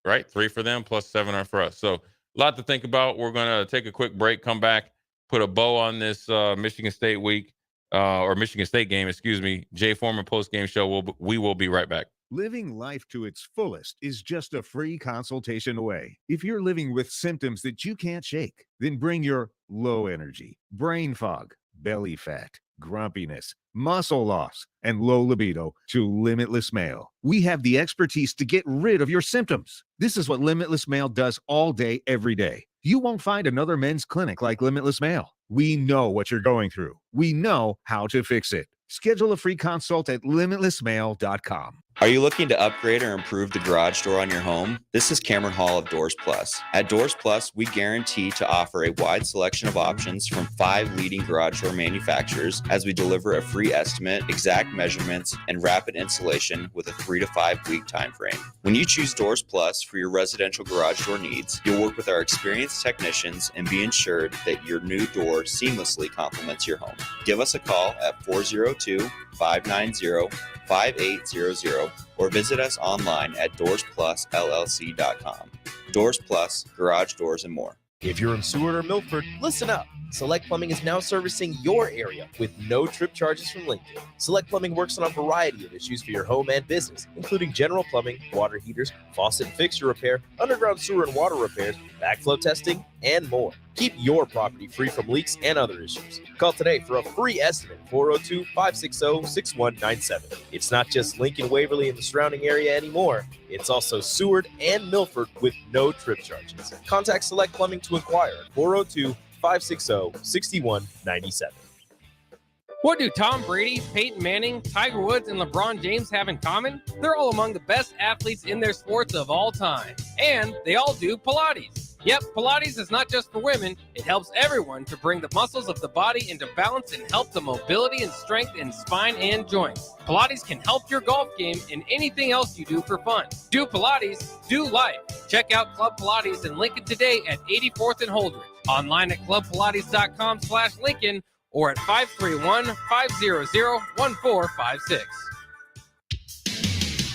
right? 3 for them plus 7 for us. So a lot to think about. We're going to take a quick break, come back, put a bow on this Michigan State week or Michigan State game, excuse me. Jay Foreman Postgame Show. We will be right back. Living life to its fullest is just a free consultation away. If you're living with symptoms that you can't shake, then bring your low energy, brain fog, belly fat, grumpiness, muscle loss, and low libido to Limitless Male. We have the expertise to get rid of your symptoms. This is what Limitless Male does all day, every day. You won't find another men's clinic like Limitless Male. We know what you're going through. We know how to fix it. Schedule a free consult at limitlessmale.com. Are you looking to upgrade or improve the garage door on your home? This is Cameron Hall of Doors Plus. At Doors Plus, we guarantee to offer a wide selection of options from 5 leading garage door manufacturers as we deliver a free estimate, exact measurements, and rapid installation with a 3 to 5 week time frame. When you choose Doors Plus for your residential garage door needs, you'll work with our experienced technicians and be ensured that your new door seamlessly complements your home. Give us a call at 402-590-5600 5800 or visit us online at doorsplusllc.com. Doors Plus, garage doors, and more. If you're in Seward or Milford, listen up. Select Plumbing is now servicing your area with no trip charges from Lincoln. Select Plumbing works on a variety of issues for your home and business, including general plumbing, water heaters, faucet and fixture repair, underground sewer and water repairs, backflow testing, and more. Keep your property free from leaks and other issues. Call today for a free estimate, 402-560-6197. It's not just Lincoln, Waverly, and the surrounding area anymore. It's also Seward and Milford with no trip charges. Contact Select Plumbing to inquire at 402-560-6197. What do Tom Brady, Peyton Manning, Tiger Woods, and LeBron James have in common? They're all among the best athletes in their sports of all time. And they all do Pilates. Yep, Pilates is not just for women. It helps everyone to bring the muscles of the body into balance and help the mobility and strength in spine and joints. Pilates can help your golf game and anything else you do for fun. Do Pilates, do life. Check out Club Pilates in Lincoln today at 84th and Holdridge. Online at clubpilates.com/Lincoln or at 531-500-1456.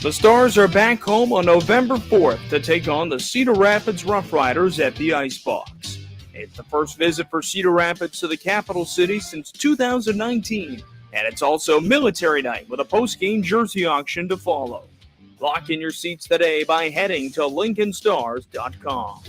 The Stars are back home on November 4th to take on the Cedar Rapids Rough Riders at the Icebox. It's the first visit for Cedar Rapids to the capital city since 2019, and it's also military night with a post-game jersey auction to follow. Lock in your seats today by heading to LincolnStars.com.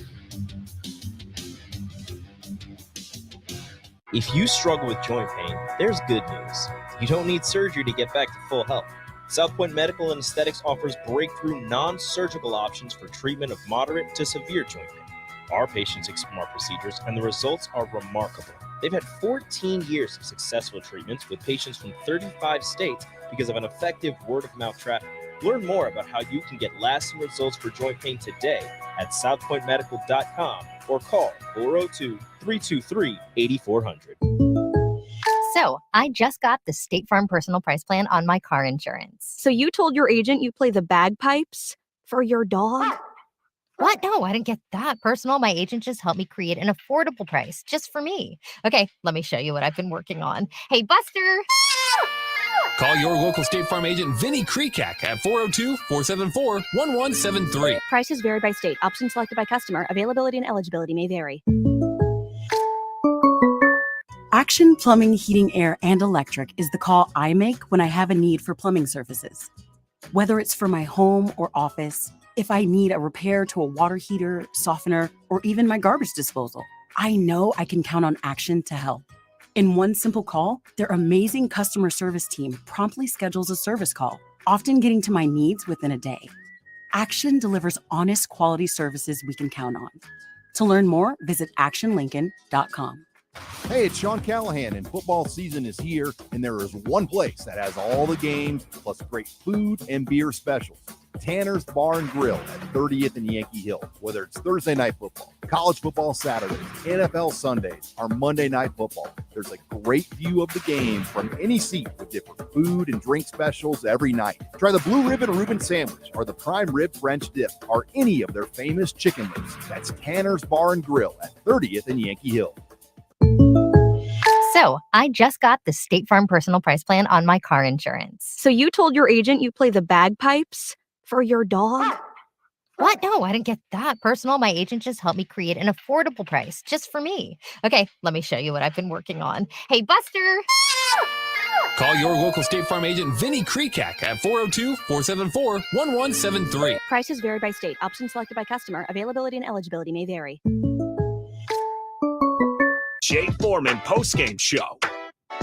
If you struggle with joint pain, there's good news. You don't need surgery to get back to full health. South Point Medical and Aesthetics offers breakthrough non-surgical options for treatment of moderate to severe joint pain. Our patients explore procedures, and the results are remarkable. They've had 14 years of successful treatments with patients from 35 states because of an effective word-of-mouth traffic. Learn more about how you can get lasting results for joint pain today at southpointmedical.com or call 402-323-8400. So, I just got the State Farm Personal Price Plan on my car insurance. So you told your agent you play the bagpipes for your dog? What? No, I didn't get that personal. My agent just helped me create an affordable price just for me. Okay, let me show you what I've been working on. Hey, Buster! Call your local State Farm agent Vinny Krekak at 402-474-1173. Prices vary by state. Options selected by customer. Availability and eligibility may vary. Action Plumbing, Heating, Air, and Electric is the call I make when I have a need for plumbing services. Whether it's for my home or office, if I need a repair to a water heater, softener, or even my garbage disposal, I know I can count on Action to help. In one simple call, their amazing customer service team promptly schedules a service call, often getting to my needs within a day. Action delivers honest quality services we can count on. To learn more, visit actionlincoln.com. Hey, it's Sean Callahan, and football season is here, and there is one place that has all the games, plus great food and beer specials. Tanner's Bar and Grill at 30th and Yankee Hill. Whether it's Thursday night football, college football Saturdays, NFL Sundays, or Monday night football, there's a great view of the game from any seat with different food and drink specials every night. Try the Blue Ribbon Reuben Sandwich or the Prime Rib French Dip or any of their famous chicken wings. That's Tanner's Bar and Grill at 30th and Yankee Hill. So, I just got the State Farm Personal Price Plan on my car insurance. So you told your agent you play the bagpipes for your dog? What? No, I didn't get that personal. My agent just helped me create an affordable price just for me. Okay, let me show you what I've been working on. Hey, Buster! Call your local State Farm agent Vinny Krekak at 402-474-1173. Prices vary by state. Options selected by customer. Availability and eligibility may vary. Jay Foreman Postgame Show.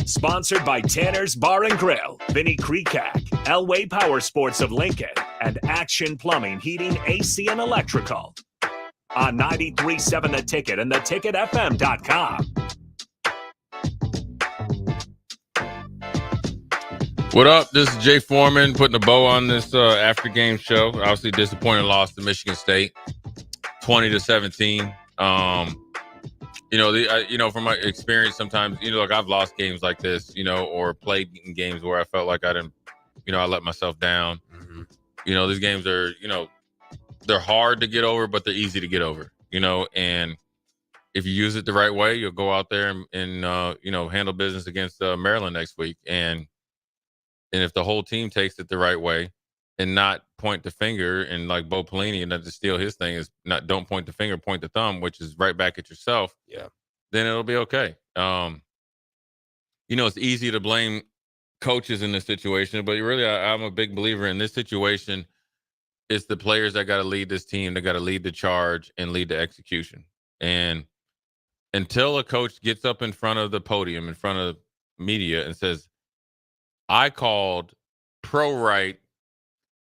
Sponsored by Tanner's Bar and Grill, Vinny Krekak, Elway Power Sports of Lincoln, and Action Plumbing, Heating, AC, and Electrical. On 93.7 The Ticket and theticketfm.com. What up? This is Jay Foreman putting a bow on this after game show. Obviously, disappointed loss to Michigan State, 20-17. From my experience, sometimes, like I've lost games like this, or played in games where I felt like I didn't, I let myself down. Mm-hmm. These games are, they're hard to get over, but they're easy to get over, and if you use it the right way, you'll go out there and handle business against Maryland next week. And And if the whole team takes it the right way and not point the finger, and like Bo Pelini, and not to steal his thing, is not don't point the finger, point the thumb, which is right back at yourself. Yeah. Then it'll be okay. It's easy to blame coaches in this situation, but really I'm a big believer in this situation. It's the players that got to lead this team. They got to lead the charge and lead the execution. And until a coach gets up in front of the podium, in front of media, and says, I called pro right,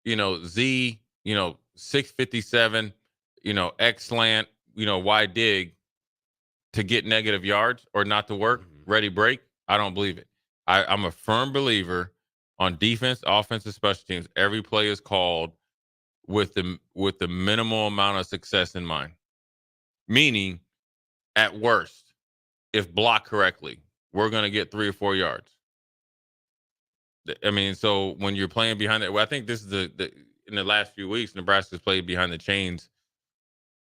Z, 657, X slant, Y dig to get negative yards or not to work, ready break, I don't believe it. I'm a firm believer on defense, offensive, special teams. Every play is called with the minimal amount of success in mind. Meaning, at worst, if blocked correctly, we're going to get 3 or 4 yards. I mean, so when you're playing behind it, I think this is in the last few weeks, Nebraska's played behind the chains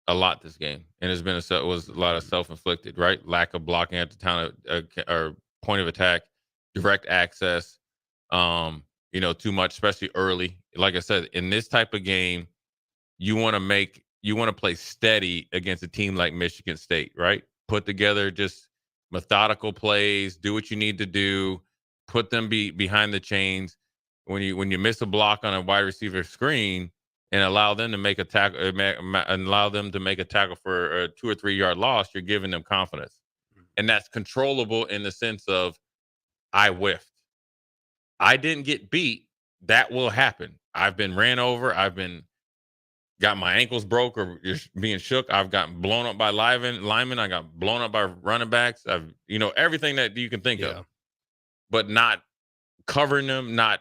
a lot this game, and it was a lot of self-inflicted, right? Lack of blocking at the time or point of attack, direct access, too much, especially early. Like I said, in this type of game, you want to play steady against a team like Michigan State, right? Put together just methodical plays, do what you need to do, put them behind the chains. When you miss a block on a wide receiver screen and allow them to make a tackle, for a 2 or 3 yard loss, you're giving them confidence. And that's controllable in the sense of, I whiffed. I didn't get beat. That will happen. I've been ran over. Got my ankles broke or just being shook. I've gotten blown up by linemen. I got blown up by running backs. Everything that you can think of, but not covering them, not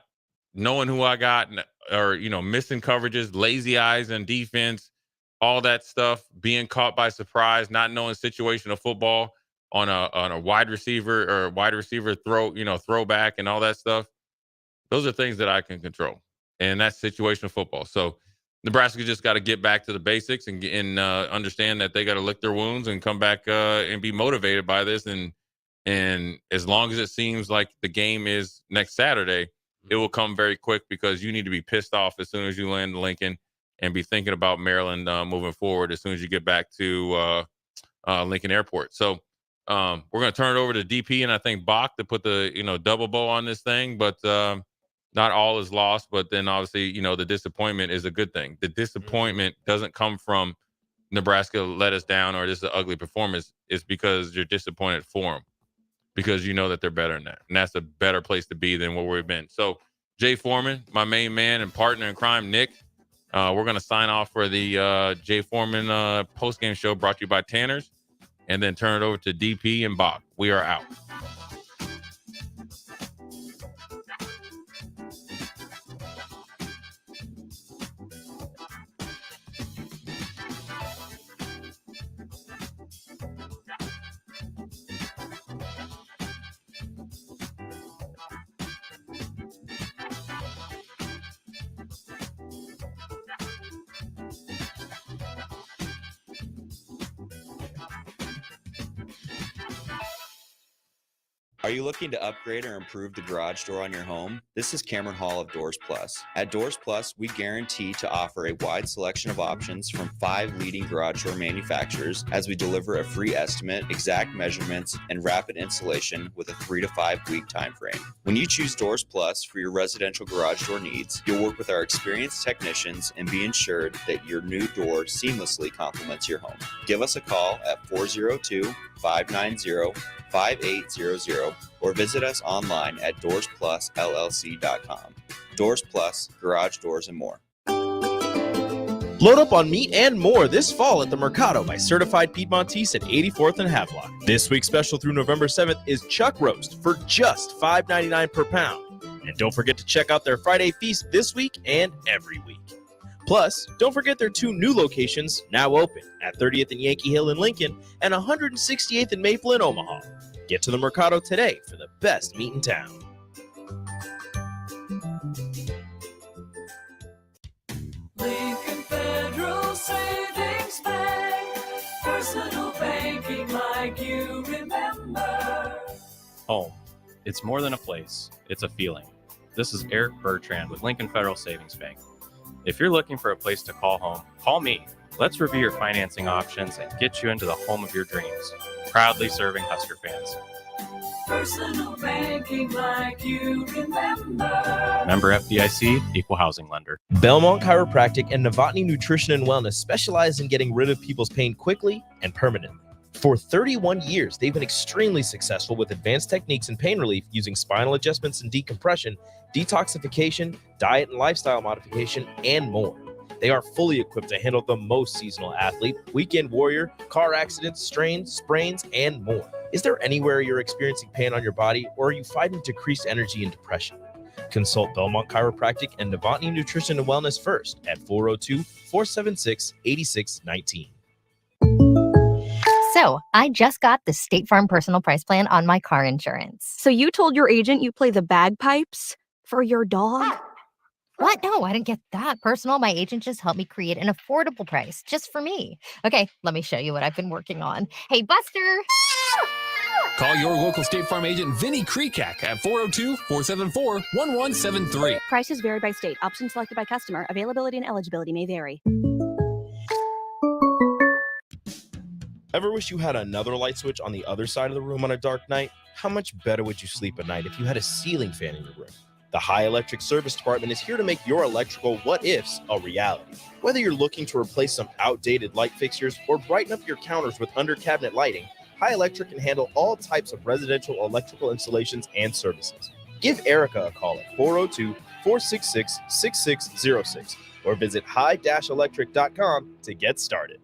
knowing who I got, or missing coverages, lazy eyes in defense, all that stuff, being caught by surprise, not knowing situational football on a wide receiver throwback and all that stuff. Those are things that I can control, and that's situational football. So Nebraska just got to get back to the basics and understand that they got to lick their wounds and come back and be motivated by this. And as long as it seems like the game is next Saturday, it will come very quick, because you need to be pissed off as soon as you land in Lincoln and be thinking about Maryland moving forward as soon as you get back to Lincoln Airport. So we're going to turn it over to DP and I think Bach to put the double bow on this thing, but not all is lost. But then obviously the disappointment is a good thing. The disappointment doesn't come from Nebraska let us down or this is an ugly performance. It's because you're disappointed for them, because you know that they're better than that, and that's a better place to be than where we've been. So Jay Foreman, my main man and partner in crime, Nick, we're going to sign off for the Jay Foreman postgame show brought to you by Tanner's, and then turn it over to DP and Bach. We are out. Are you looking to upgrade or improve the garage door on your home? This is Cameron Hall of Doors Plus. At Doors Plus, we guarantee to offer a wide selection of options from 5 leading garage door manufacturers, as we deliver a free estimate, exact measurements, and rapid installation with a 3 to 5 week time frame. When you choose Doors Plus for your residential garage door needs, you'll work with our experienced technicians and be ensured that your new door seamlessly complements your home. Give us a call at 402-590-5800 or visit us online at doorsplusllc.com. Doors Plus, garage doors and more. Load up on meat and more this fall at the Mercado by Certified Piedmontese at 84th and Havelock. This week's special through November 7th is chuck roast for just $5.99 per pound. And don't forget to check out their Friday feast this week and every week. Plus, don't forget their 2 new locations now open at 30th and Yankee Hill in Lincoln and 168th and Maple in Omaha. Get to the Mercado today for the best meat in town. Lincoln Federal Savings Bank, personal banking like you remember. Home. It's more than a place, it's a feeling. This is Eric Bertrand with Lincoln Federal Savings Bank. If you're looking for a place to call home, call me. Let's review your financing options and get you into the home of your dreams. Proudly serving Husker fans. Personal banking like you remember. Member FDIC, Equal Housing Lender. Belmont Chiropractic and Novotny Nutrition and Wellness specialize in getting rid of people's pain quickly and permanently. For 31 years, they've been extremely successful with advanced techniques in pain relief using spinal adjustments and decompression, detoxification, diet and lifestyle modification, and more. They are fully equipped to handle the most seasonal athlete, weekend warrior, car accidents, strains, sprains, and more. Is there anywhere you're experiencing pain on your body, or are you fighting decreased energy and depression? Consult Belmont Chiropractic and Novotny Nutrition and Wellness first at 402-476-8619. So I just got the State Farm personal price plan on my car insurance. So you told your agent you play the bagpipes for your dog? What? No, I didn't get that personal. My agent just helped me create an affordable price just for me. Okay, let me show you what I've been working on. Hey, Buster! Call your local State Farm agent Vinny Krekak at 402-474-1173. Prices vary by state. Options selected by customer. Availability and eligibility may vary. Ever wish you had another light switch on the other side of the room on a dark night? How much better would you sleep at night if you had a ceiling fan in your room? The High Electric Service Department is here to make your electrical what-ifs a reality. Whether you're looking to replace some outdated light fixtures or brighten up your counters with under-cabinet lighting, High Electric can handle all types of residential electrical installations and services. Give Erica a call at 402-466-6606 or visit high-electric.com to get started.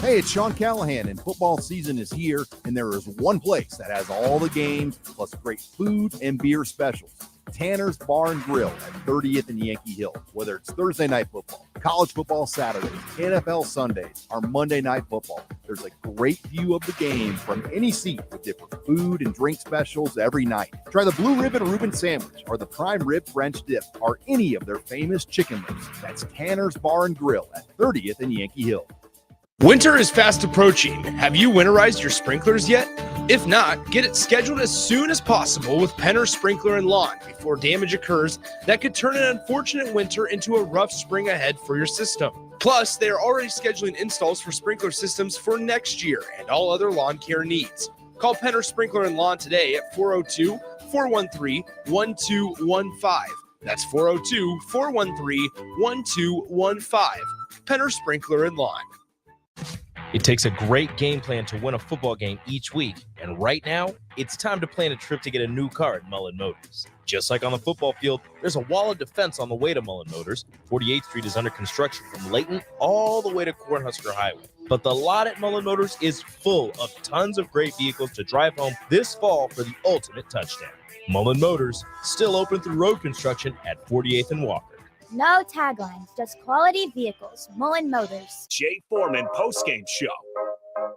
Hey, it's Sean Callahan, and football season is here, and there is one place that has all the games, plus great food and beer specials. Tanner's Bar and Grill at 30th and Yankee Hill. Whether it's Thursday night football, college football Saturdays, NFL Sundays, or Monday night football, there's a great view of the game from any seat with different food and drink specials every night. Try the Blue Ribbon Reuben sandwich or the Prime Rib French dip or any of their famous chicken wings. That's Tanner's Bar and Grill at 30th and Yankee Hill. Winter is fast approaching. Have you winterized your sprinklers yet? If not, get it scheduled as soon as possible with Penner Sprinkler and Lawn before damage occurs that could turn an unfortunate winter into a rough spring ahead for your system. Plus, they are already scheduling installs for sprinkler systems for next year and all other lawn care needs. Call Penner Sprinkler and Lawn today at 402-413-1215. That's 402-413-1215. Penner Sprinkler and Lawn. It takes a great game plan to win a football game each week, and right now, it's time to plan a trip to get a new car at Mullen Motors. Just like on the football field, there's a wall of defense on the way to Mullen Motors. 48th Street is under construction from Layton all the way to Cornhusker Highway. But the lot at Mullen Motors is full of tons of great vehicles to drive home this fall for the ultimate touchdown. Mullen Motors, still open through road construction at 48th and Walker. No taglines, just quality vehicles. Mullen Motors. Jay Foreman Postgame Show.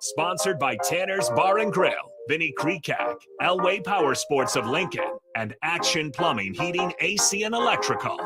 Sponsored by Tanner's Bar and Grill, Vinny Krekak, Elway Power Sports of Lincoln, and Action Plumbing, Heating, AC, and Electrical.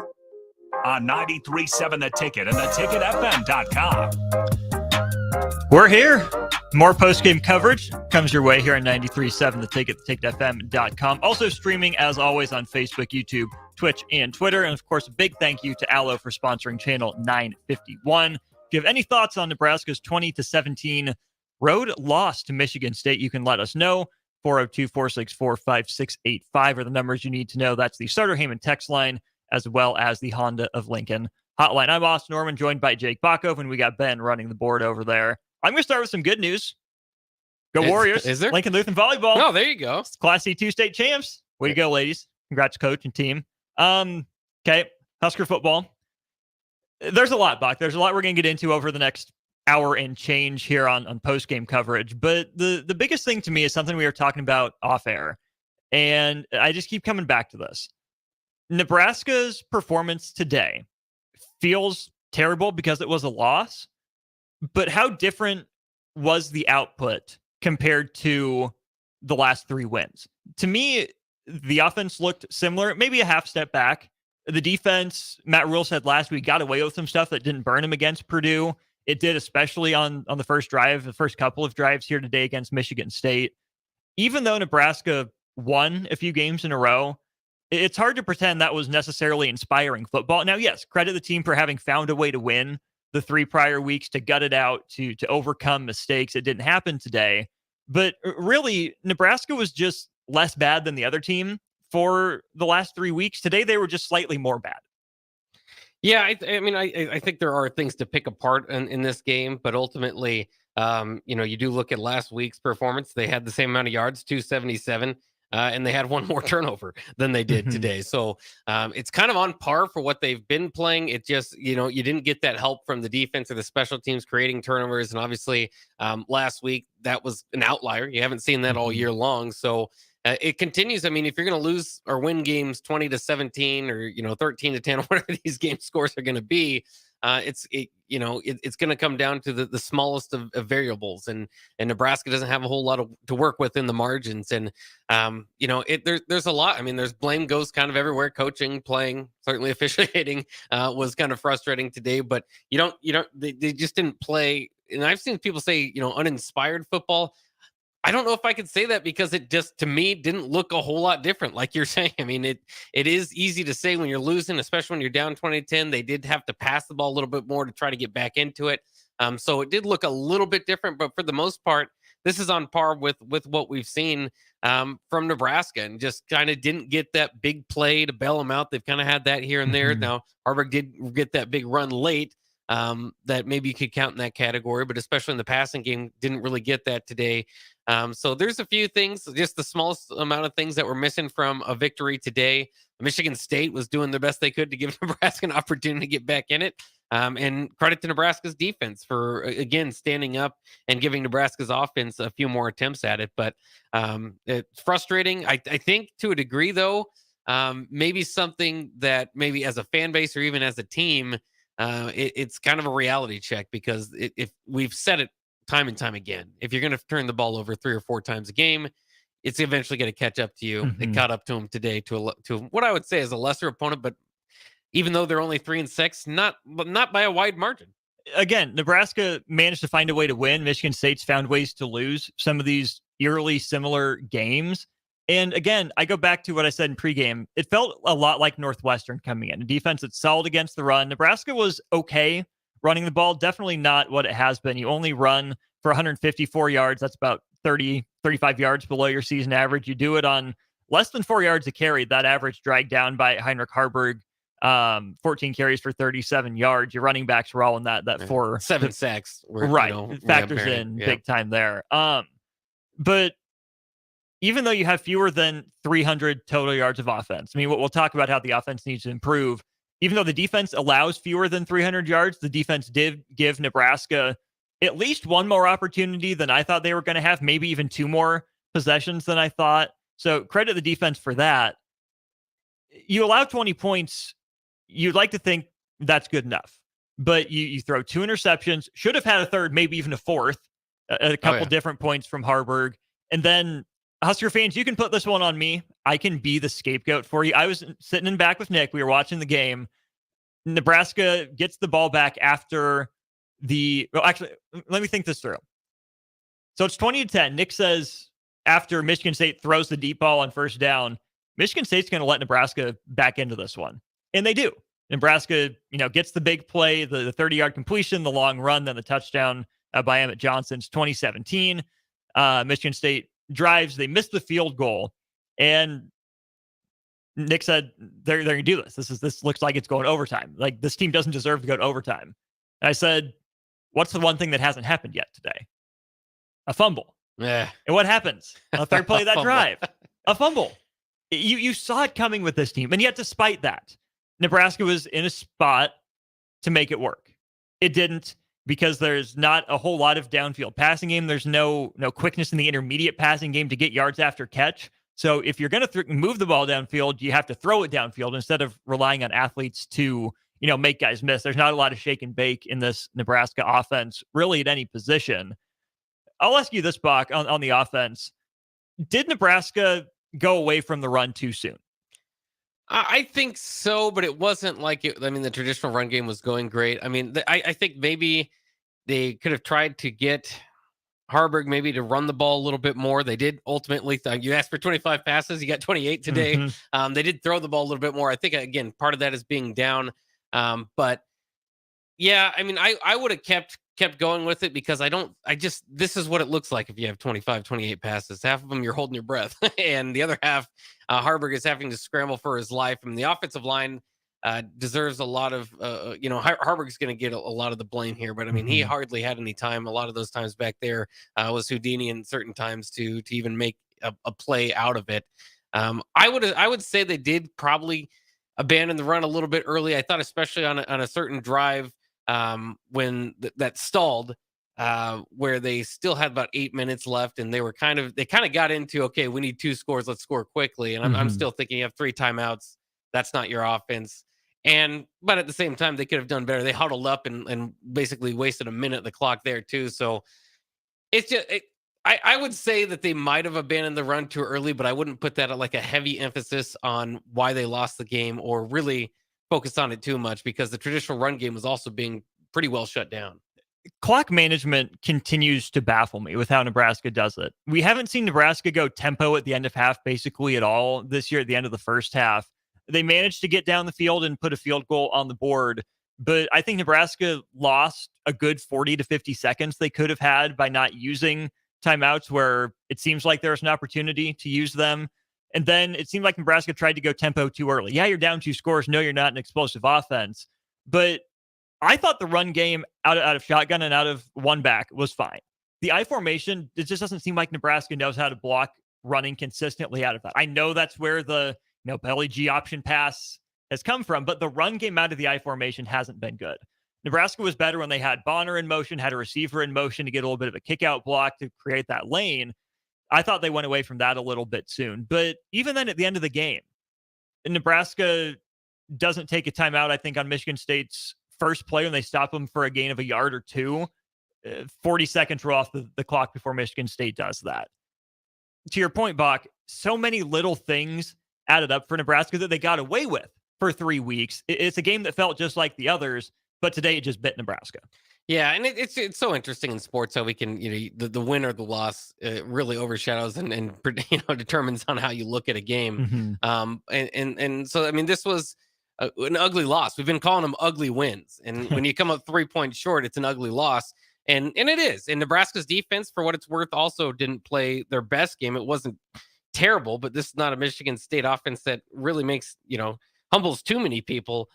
On 93.7 The Ticket and theticketfm.com. We're here. More post-game coverage comes your way here on 93.7 The Ticket, theticketfm.com. Also streaming, as always, on Facebook, YouTube, Twitch, and Twitter. And, of course, a big thank you to Allo for sponsoring Channel 951. If you have any thoughts on Nebraska's 20-17 road loss to Michigan State, you can let us know. 402-464-5685 are the numbers you need to know. That's the Starter Heyman text line, as well as the Honda of Lincoln hotline. I'm Austin Norman, joined by Jake Bakov, and we got Ben running the board over there. I'm going to start with some good news. Go Warriors. Is there? Lincoln Lutheran Volleyball. Oh, there you go. It's Class C2 state champs. Way to go, ladies. Congrats, coach and team. Okay, Husker football. There's a lot, Bach. There's a lot we're going to get into over the next hour and change here on post-game coverage. But the biggest thing to me is something we were talking about off air. And I just keep coming back to this. Nebraska's performance today feels terrible because it was a loss. But how different was the output compared to the last three wins? To me, the offense looked similar, maybe a half step back. The defense, Matt Rule said last week, got away with some stuff that didn't burn him against Purdue. It did, especially on the first drive, the first couple of drives here today against Michigan State. Even though Nebraska won a few games in a row, It's hard to pretend that was necessarily inspiring football. Now, yes, credit the team for having found a way to win the 3 prior weeks, to gut it out, to overcome mistakes. It didn't happen today. But really, Nebraska was just less bad than the other team for the last 3 weeks. Today, they were just slightly more bad. Yeah, I mean, I think there are things to pick apart in this game, but ultimately, you do look at last week's performance. They had the same amount of yards, 277, and they had one more turnover than they did today. So it's kind of on par for what they've been playing. It just, you didn't get that help from the defense or the special teams creating turnovers. And obviously, last week, that was an outlier. You haven't seen that all year long. So it continues. I mean, if you're going to lose or win games 20-17 or 13-10, whatever these game scores are going to be, it's going to come down to the smallest of variables, and Nebraska doesn't have a whole lot to work with in the margins. And there's a lot. I mean, there's blame goes kind of everywhere. Coaching, playing, certainly officiating was kind of frustrating today. But they just didn't play. And I've seen people say uninspired football. I don't know if I could say that, because it just, to me, didn't look a whole lot different. Like you're saying, I mean, it is easy to say when you're losing, especially when you're down 20-10. They did have to pass the ball a little bit more to try to get back into it. So it did look a little bit different, but for the most part, this is on par with what we've seen from Nebraska, and just kind of didn't get that big play to bail them out. They've kind of had that here and there. Now, Harbaugh did get that big run late that maybe you could count in that category, but especially in the passing game, didn't really get that today. So there's a few things, just the smallest amount of things that were missing from a victory today. Michigan State was doing the best they could to give Nebraska an opportunity to get back in it. And credit to Nebraska's defense for, again, standing up and giving Nebraska's offense a few more attempts at it. But it's frustrating. I think to a degree, though, maybe something that maybe as a fan base or even as a team, it's kind of a reality check, because if we've said it time and time again, if you're going to turn the ball over 3 or 4 times a game, it's eventually going to catch up to you. It caught up to them today to what I would say is a lesser opponent, but even though they're only 3-6, not by a wide margin. Again, Nebraska managed to find a way to win. Michigan State's found ways to lose some of these eerily similar games. And again, I go back to what I said in pregame. It felt a lot like Northwestern coming in. A defense that's solid against the run. Nebraska was okay running the ball, definitely not what it has been. You only run for 154 yards. That's about 35 yards below your season average. You do it on less than 4 yards a carry. That average dragged down by Heinrich Harburg, 14 carries for 37 yards. Your running backs were all in that 7 sacks. Right. It factors in big time there. But even though you have fewer than 300 total yards of offense, I mean, we'll talk about how the offense needs to improve. Even though the defense allows fewer than 300 yards, the defense did give Nebraska at least one more opportunity than I thought they were going to have, maybe even 2 more possessions than I thought. So credit the defense for that. You allow 20 points. You'd like to think that's good enough, but you throw 2 interceptions, should have had a third, maybe even a fourth, a couple different points from Harburg. And then Husker fans, you can put this one on me. I can be the scapegoat for you. I was sitting in back with Nick. We were watching the game. Nebraska gets the ball back after actually, let me think this through. So it's 20-10. Nick says after Michigan State throws the deep ball on first down, Michigan State's going to let Nebraska back into this one. And they do. Nebraska, gets the big play, the 30-yard completion, the long run, then the touchdown by Emmett Johnson. It's 2017. Michigan State drives. They missed the field goal. And Nick said, they're going to do this. This looks like it's going overtime. Like, this team doesn't deserve to go to overtime. And I said, what's the one thing that hasn't happened yet today? A fumble. Yeah. And what happens on the third play of that drive? A fumble. You saw it coming with this team. And yet, despite that, Nebraska was in a spot to make it work. It didn't, because there's not a whole lot of downfield passing game. There's no quickness in the intermediate passing game to get yards after catch. So if you're going to move the ball downfield, you have to throw it downfield instead of relying on athletes to, make guys miss. There's not a lot of shake and bake in this Nebraska offense, really at any position. I'll ask you this, Bach, on the offense. Did Nebraska go away from the run too soon? I think so, but it wasn't like it. I mean, the traditional run game was going great. I mean, I think maybe they could have tried to get Harburg maybe to run the ball a little bit more. They did ultimately, you asked for 25 passes, you got 28 today. They did throw the ball a little bit more. I think, again, part of that is being down. But yeah, I mean, I would have kept going with it because this is what it looks like if you have 25, 28 passes. Half of them you're holding your breath, and the other half, Harburg is having to scramble for his life. I mean, the offensive line deserves a lot of, Harburg's going to get a lot of the blame here, but I mean, he hardly had any time. A lot of those times back there was Houdini in certain times to even make a play out of it. I would say they did probably abandon the run a little bit early. I thought, especially on a certain drive, when that stalled, where they still had about 8 minutes left, and they kind of got into, okay, we need 2 scores, let's score quickly. And I'm still thinking, you have 3 timeouts, that's not your offense. But at the same time, they could have done better. They huddled up and basically wasted a minute of the clock there too. So it's just, I would say that they might have abandoned the run too early, but I wouldn't put that at like a heavy emphasis on why they lost the game or really focused on it too much, because the traditional run game was also being pretty well shut down. Clock management continues to baffle me with how Nebraska does it. We haven't seen Nebraska go tempo at the end of half basically at all this year at the end of the first half. They managed to get down the field and put a field goal on the board, but I think Nebraska lost a good 40 to 50 seconds they could have had by not using timeouts where it seems like there's an opportunity to use them. And then it seemed like Nebraska tried to go tempo too early. Yeah, you're down 2 scores. No, you're not an explosive offense. But I thought the run game out of shotgun and out of one back was fine. The I formation, it just doesn't seem like Nebraska knows how to block running consistently out of that. I know that's where the belly G option pass has come from, but the run game out of the I formation hasn't been good. Nebraska was better when they had Bonner in motion, had a receiver in motion to get a little bit of a kick out block to create that lane. I thought they went away from that a little bit soon. But even then, at the end of the game, Nebraska doesn't take a timeout, I think, on Michigan State's first play when they stop them for a gain of a yard or 2. 40 seconds were off the clock before Michigan State does that. To your point, Bach, so many little things added up for Nebraska that they got away with for 3 weeks. It's a game that felt just like the others, but today it just bit Nebraska. Yeah, and it's so interesting in sports how we can, the win or the loss really overshadows and determines on how you look at a game. And so, I mean, this was an ugly loss. We've been calling them ugly wins. And when you come up 3 points short, it's an ugly loss. And it is. And Nebraska's defense, for what it's worth, also didn't play their best game. It wasn't terrible, but this is not a Michigan State offense that really makes, humbles too many people.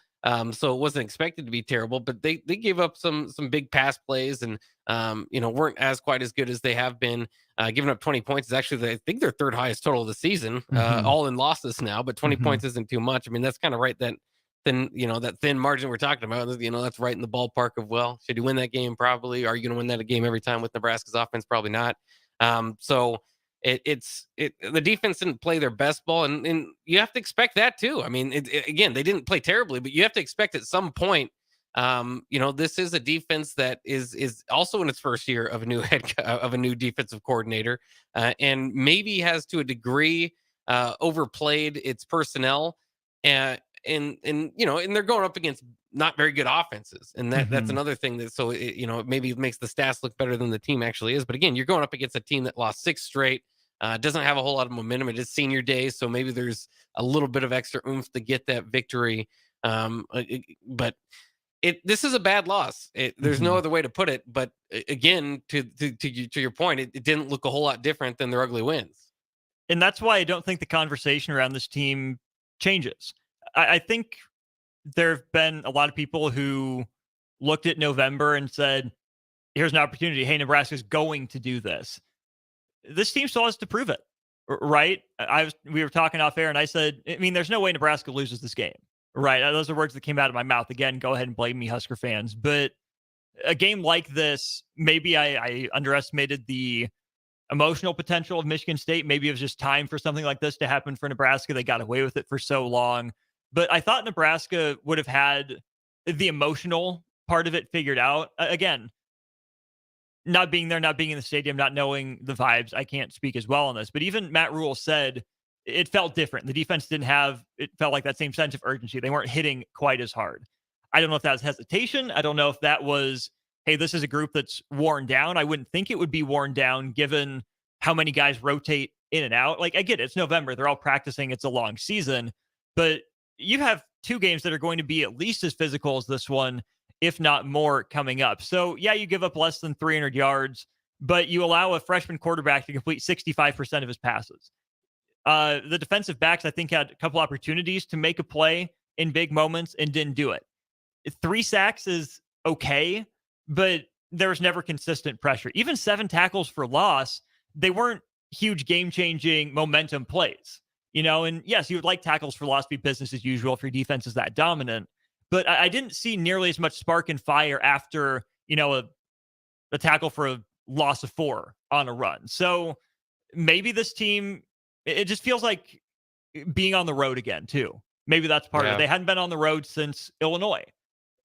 So it wasn't expected to be terrible, but they gave up some big pass plays and, weren't as quite as good as they have been. Giving up 20 points is actually, I think, their 3rd highest total of the season, all in losses now, but 20 points isn't too much. I mean, that's kind of right that thin margin we're talking about, that's right in the ballpark of, well, should you win that game? Probably. Are you going to win that game every time with Nebraska's offense? Probably not. So the defense didn't play their best ball, and you have to expect that too. I mean, again, they didn't play terribly, but you have to expect at some point, this is a defense that is also in its first year of a new defensive coordinator, and maybe has to a degree overplayed its personnel, and they're going up against not very good offenses, and that's another thing that maybe it makes the stats look better than the team actually is. But again, you're going up against a team that lost 6 straight. Doesn't have a whole lot of momentum. It is senior day, so maybe there's a little bit of extra oomph to get that victory. But this is a bad loss. There's no other way to put it. But again, to your point, it didn't look a whole lot different than their ugly wins. And that's why I don't think the conversation around this team changes. I think there have been a lot of people who looked at November and said, here's an opportunity. Hey, Nebraska's going to do this. This team still has to prove it, right? We were talking off air, and I said, I mean, there's no way Nebraska loses this game, right? Those are words that came out of my mouth. Again, go ahead and blame me, Husker fans. But a game like this, maybe I underestimated the emotional potential of Michigan State. Maybe it was just time for something like this to happen for Nebraska. They got away with it for so long. But I thought Nebraska would have had the emotional part of it figured out. Again, not being there, not being in the stadium, not knowing the vibes, I can't speak as well on this. But even Matt Rule said it felt different. The defense it felt like that same sense of urgency. They weren't hitting quite as hard. I don't know if that was hesitation. I don't know if that was hey, this is a group that's worn down. I wouldn't think it would be worn down given how many guys rotate in and out. Like, I get it. It's November. They're all practicing. It's a long season. But you have 2 games that are going to be at least as physical as this one, if not more, coming up. So, yeah, you give up less than 300 yards, but you allow a freshman quarterback to complete 65% of his passes. The defensive backs, I think, had a couple opportunities to make a play in big moments and didn't do it. 3 sacks is okay, but there was never consistent pressure. Even 7 tackles for loss, they weren't huge game-changing momentum plays. And yes, you would like tackles for loss to be business as usual if your defense is that dominant, but I didn't see nearly as much spark and fire after, a tackle for a loss of 4 on a run. So maybe this team, it just feels like being on the road again too. Maybe that's part of it. They hadn't been on the road since Illinois,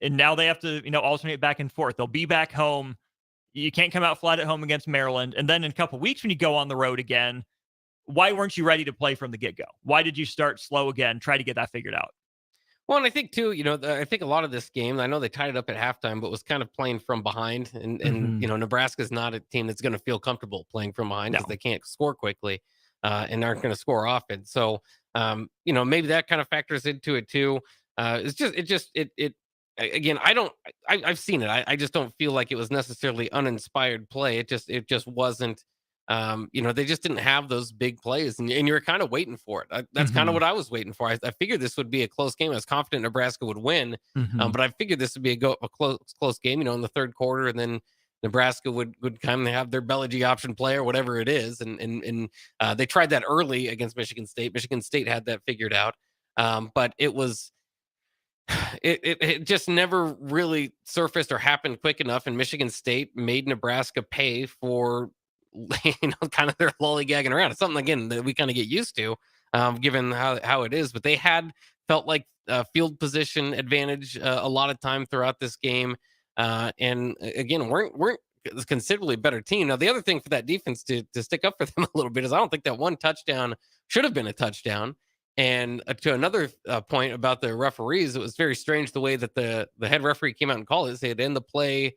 and now they have to, alternate back and forth. They'll be back home. You can't come out flat at home against Maryland. And then in a couple weeks when you go on the road again, why weren't you ready to play from the get-go? Why did you start slow again? Try to get that figured out. Well, and I think too, I think a lot of this game, I know they tied it up at halftime, but was kind of playing from behind. And Nebraska's not a team that's going to feel comfortable playing from behind because they can't score quickly and aren't going to score often. So, maybe that kind of factors into it too. I've seen it. I just don't feel like it was necessarily uninspired play. It just wasn't. They just didn't have those big plays, and you're kind of waiting for it. That's kind of what I was waiting for. I figured this would be a close game. I was confident Nebraska would win, but I figured this would be a close game. In the third quarter, and then Nebraska would kind of have their Bella G option play or whatever it is, and they tried that early against Michigan State. Michigan State had that figured out, but it was. It just never really surfaced or happened quick enough, and Michigan State made Nebraska pay for kind of their lollygagging around. It's something again that we kind of get used to, given how it is. But they felt like field position advantage a lot of time throughout this game, and again weren't a considerably better team. Now the other thing for that defense to stick up for them a little bit is I don't think that one touchdown should have been a touchdown. And to another point about the referees, it was very strange the way that the head referee came out and called it. Said in the play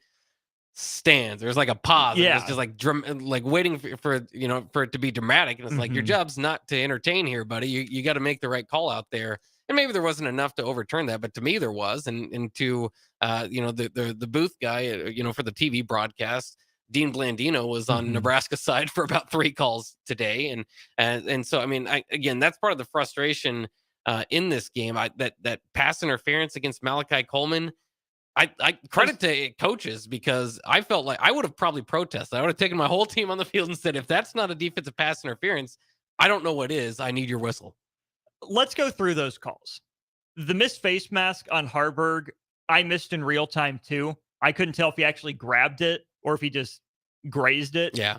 stands. There's like a pause. Yeah. It's just like waiting for it to be dramatic. And it's like your job's not to entertain here, buddy. You got to make the right call out there. And maybe there wasn't enough to overturn that, but to me there was. And to the booth guy, for the TV broadcast, Dean Blandino was on Nebraska's side for about 3 calls today. And so, I mean, again, that's part of the frustration in this game. That pass interference against Malachi Coleman, I credit to coaches because I felt like I would have probably protested. I would have taken my whole team on the field and said, if that's not a defensive pass interference, I don't know what is. I need your whistle. Let's go through those calls. The missed face mask on Harburg, I missed in real time too. I couldn't tell if he actually grabbed it or if he just grazed it. Yeah.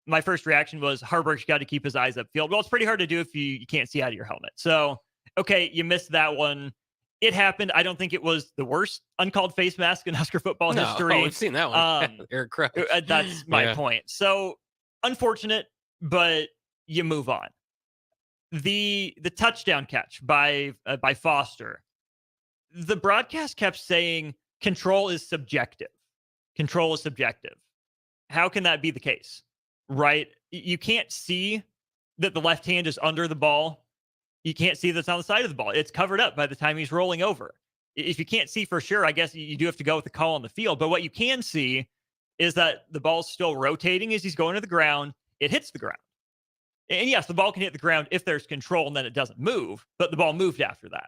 My first reaction was Harburg's got to keep his eyes upfield. Well, it's pretty hard to do if you can't see out of your helmet. So, okay, you missed that one. It happened. I don't think it was the worst uncalled face mask in Husker football history. Oh, we've seen that one. Eric Crouch. That's my point. So, unfortunate, but you move on. The touchdown catch by Foster. The broadcast kept saying control is subjective. Control is subjective. How can that be the case? Right? You can't see that the left hand is under the ball. You can't see that's on the side of the ball. It's covered up by the time he's rolling over. If you can't see for sure, I guess you do have to go with the call on the field. But what you can see is that the ball's still rotating as he's going to the ground. It hits the ground. And yes, the ball can hit the ground if there's control and then it doesn't move, but the ball moved after that.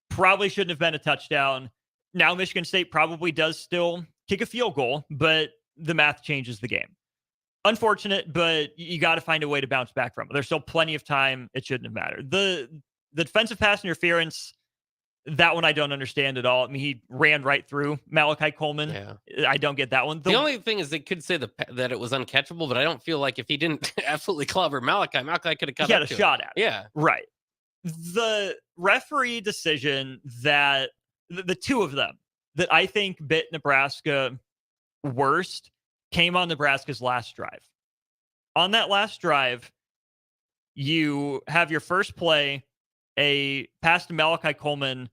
Probably shouldn't have been a touchdown. Now Michigan State probably does still kick a field goal, but the math changes the game. Unfortunate, but you got to find a way to bounce back from it. There's still plenty of time. It shouldn't have mattered. The defensive pass interference, that one I don't understand at all. I mean, he ran right through Malachi Coleman. Yeah. I don't get that one. The only thing is they could say that it was uncatchable, but I don't feel like if he didn't absolutely clobber Malachi could have cut he had a shot at it. Yeah. Right. The referee decision that the two of them that I think bit Nebraska worst came on Nebraska's last drive. On that last drive, you have your first play, a pass to Malachi Coleman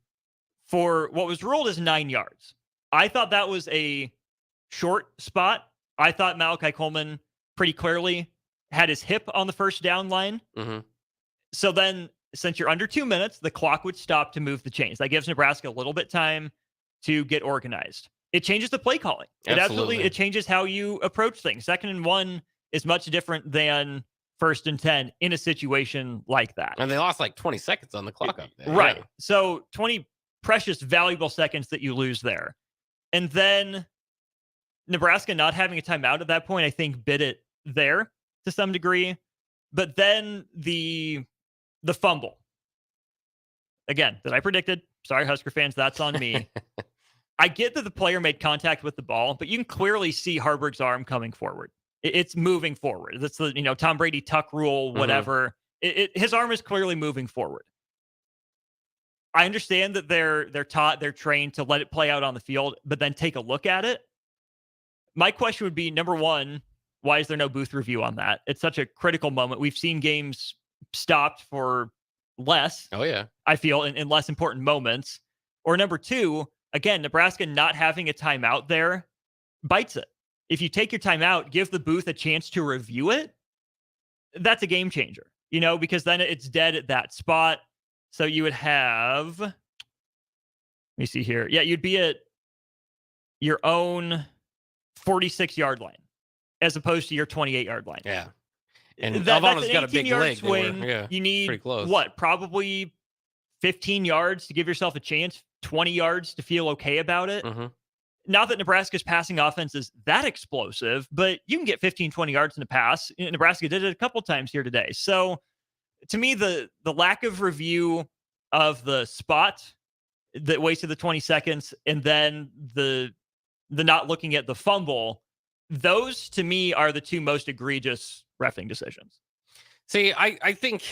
for what was ruled as 9 yards. I thought that was a short spot. I thought Malachi Coleman pretty clearly had his hip on the first down line. So then, since you're under 2 minutes, the clock would stop to move the chains. That gives Nebraska a little bit time to get organized. It changes the play calling. It changes how you approach things. 2nd and 1 is much different than 1st and 10 in a situation like that. And they lost like 20 seconds on the clock up there. Right. Yeah. So 20 precious, valuable seconds that you lose there. And then Nebraska not having a timeout at that point, I think, bit it there to some degree. But then the fumble. Again, that I predicted. Sorry, Husker fans, that's on me. I get that the player made contact with the ball, but you can clearly see Harburg's arm coming forward. It's moving forward. That's the Tom Brady tuck rule, whatever. His arm is clearly moving forward. I understand that they're trained to let it play out on the field, but then take a look at it. My question would be, number one, why is there no booth review on that? It's such a critical moment. We've seen games stopped for less. Oh, yeah. I feel in less important moments. Or number two, again, Nebraska not having a timeout there bites it. If you take your timeout, give the booth a chance to review it, that's a game changer, because then it's dead at that spot. So you would have, let me see here. Yeah, you'd be at your own 46-yard line as opposed to your 28-yard line. Yeah. And that's Alvano's an got a big 18-yard leg. swing. You need, what, probably 15 yards to give yourself a chance, 20 yards to feel okay about it. Not that Nebraska's passing offense is that explosive, but you can get 15, 20 yards in a pass. Nebraska did it a couple times here today. So to me, the lack of review of the spot that wasted the 20 seconds and then the not looking at the fumble, those to me are the two most egregious reffing decisions. See, I think